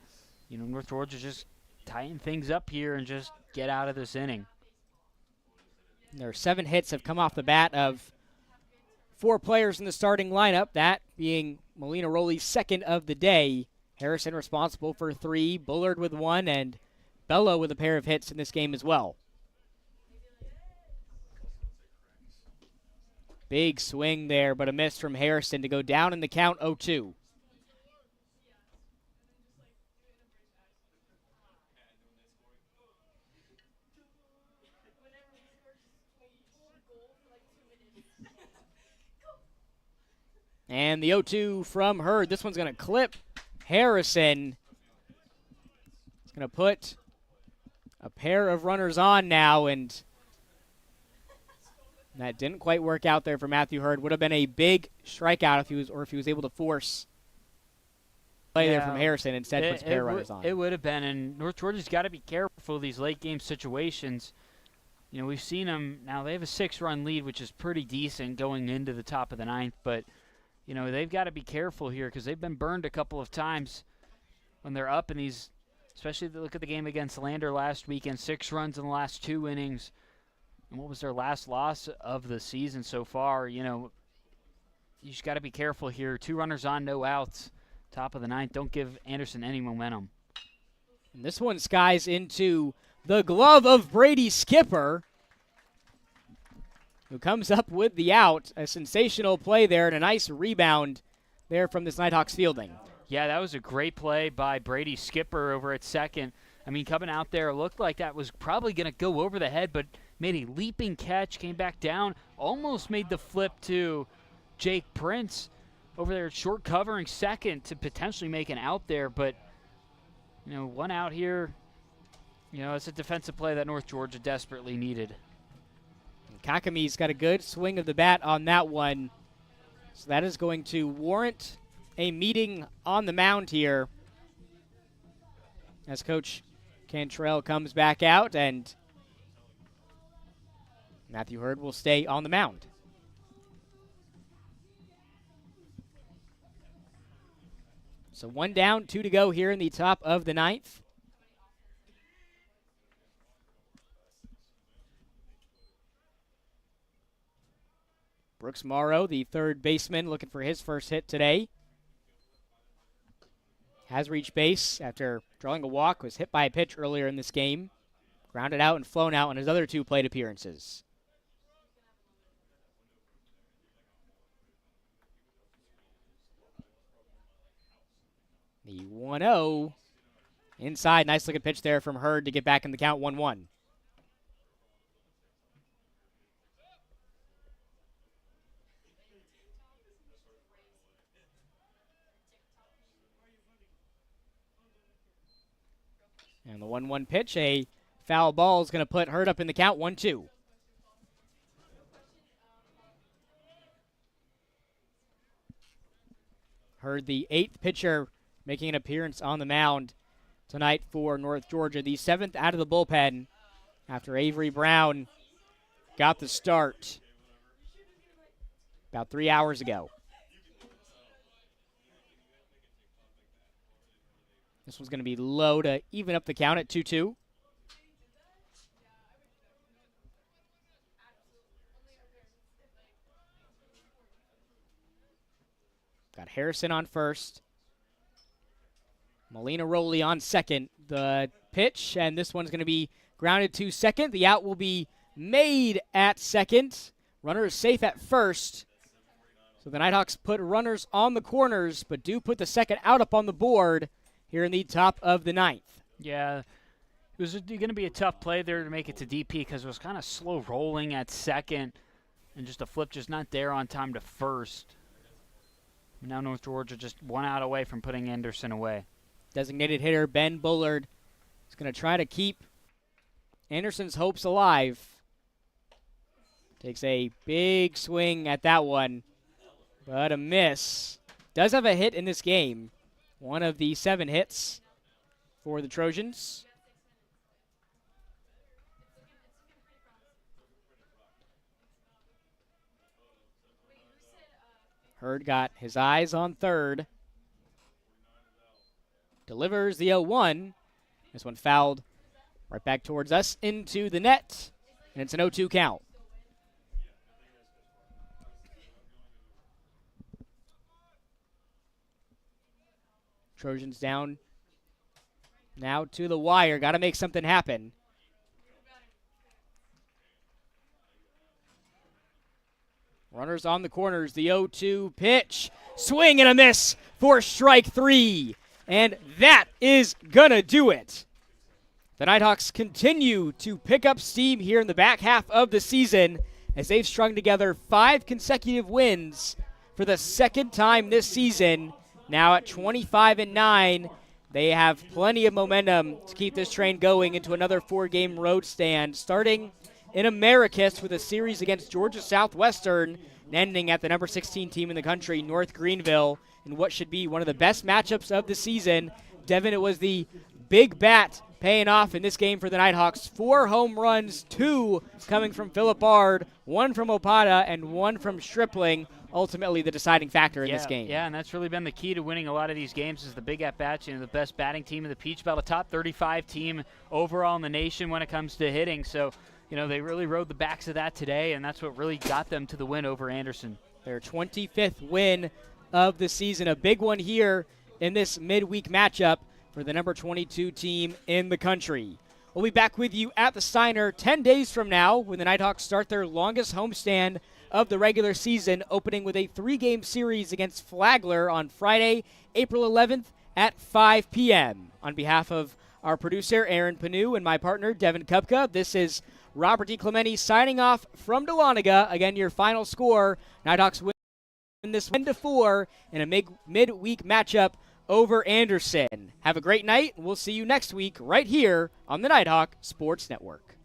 S2: North Georgia just tighten things up here and just get out of this inning.
S1: Their 7 hits have come off the bat of 4 players in the starting lineup, that being Molina-Rowley's 2nd of the day. Harrison responsible for 3, Bullard with 1, and Bella with a pair of hits in this game as well. Big swing there, but a miss from Harrison to go down in the count 0-2. And the 0-2 from Hurd. This one's going to clip Harrison. It's going to put a pair of runners on now, and that didn't quite work out there for Matthew Hurd. Would have been a big strikeout if he was able to force play there from Harrison. Instead, puts a pair of runners on.
S2: It would have been, and North Georgia's got to be careful of these late game situations. You know, we've seen them now. They have a 6-run lead, which is pretty decent going into the top of the ninth, but you know, they've got to be careful here because they've been burned a couple of times when they're up in these, especially if you look at the game against Lander last weekend, 6 runs in the last 2 innings. And what was their last loss of the season so far? You know, you just got to be careful here. 2 runners on, no outs, top of the ninth. Don't give Anderson any momentum.
S1: And this one skies into the glove of Brady Skipper, who comes up with the out. A sensational play there and a nice rebound there from this Nighthawks fielding.
S2: Yeah, that was a great play by Brady Skipper over at second. I mean, coming out there, it looked like that was probably going to go over the head, but made a leaping catch, came back down, almost made the flip to Jake Prince over there, short covering second to potentially make an out there. But, you know, 1 out here, you know, it's a defensive play that North Georgia desperately needed.
S1: Kakami's got a good swing of the bat on that one. So that is going to warrant a meeting on the mound here as Coach Cantrell comes back out, and Matthew Hurd will stay on the mound. So 1 down, 2 to go here in the top of the ninth. Brooks Morrow, the third baseman, looking for his first hit today. Has reached base after drawing a walk, was hit by a pitch earlier in this game. Grounded out and flown out on his other 2 plate appearances. The 1-0 inside. Nice looking pitch there from Hurd to get back in the count 1-1. And the 1-1 pitch, a foul ball is going to put Hurd up in the count 1-2. Hurd, the 8th pitcher making an appearance on the mound tonight for North Georgia. The 7th out of the bullpen after Avery Brown got the start about 3 hours ago. This one's going to be low to even up the count at 2-2. Got Harrison on first. Molina Rowley on second. The pitch, and this one's going to be grounded to second. The out will be made at second. Runner is safe at first. So the Nighthawks put runners on the corners, but do put the second out up on the board here in the top of the ninth.
S2: Yeah, it was going to be a tough play there to make it to DP because it was kind of slow rolling at second and just a flip just not there on time to first. Now North Georgia just 1 out away from putting Anderson away.
S1: Designated hitter Ben Bullard is going to try to keep Anderson's hopes alive. Takes a big swing at that one, but a miss. Does have a hit in this game. One of the 7 hits for the Trojans. Hurd got his eyes on third. Delivers the 0-1. This one fouled right back towards us into the net, and it's an 0-2 count. Trojans down Now to the wire. Got to make something happen. Runners on the corners. The 0-2 pitch. Swing and a miss for strike 3. And that is going to do it. The Nighthawks continue to pick up steam here in the back half of the season as they've strung together 5 consecutive wins for the second time this season. Now at 25-9, they have plenty of momentum to keep this train going into another 4-game road stand, starting in Americus with a series against Georgia Southwestern and ending at the number 16 team in the country, North Greenville, in what should be one of the best matchups of the season. Devin, it was the big bat paying off in this game for the Nighthawks. 4 home runs, 2 coming from Philip Bard, 1 from Opata, and 1 from Stripling, ultimately the deciding factor in this game.
S2: Yeah, and that's really been the key to winning a lot of these games is the big at-bats. The best batting team in the Peach Belt, a top 35 team overall in the nation when it comes to hitting. So, they really rode the backs of that today, and that's what really got them to the win over Anderson.
S1: Their 25th win of the season, a big one here in this midweek matchup for the number 22 team in the country. We'll be back with you at the Steiner 10 days from now when the Nighthawks start their longest homestand of the regular season, opening with a 3-game series against Flagler on Friday, April 11th at 5 p.m. On behalf of our producer, Aaron Panu, and my partner, Devin Kupka, this is Robert DiClemente signing off from Dahlonega. Again, your final score, Nighthawks win this 1-4 in a midweek matchup over Anderson. Have a great night, and we'll see you next week right here on the Nighthawk Sports Network.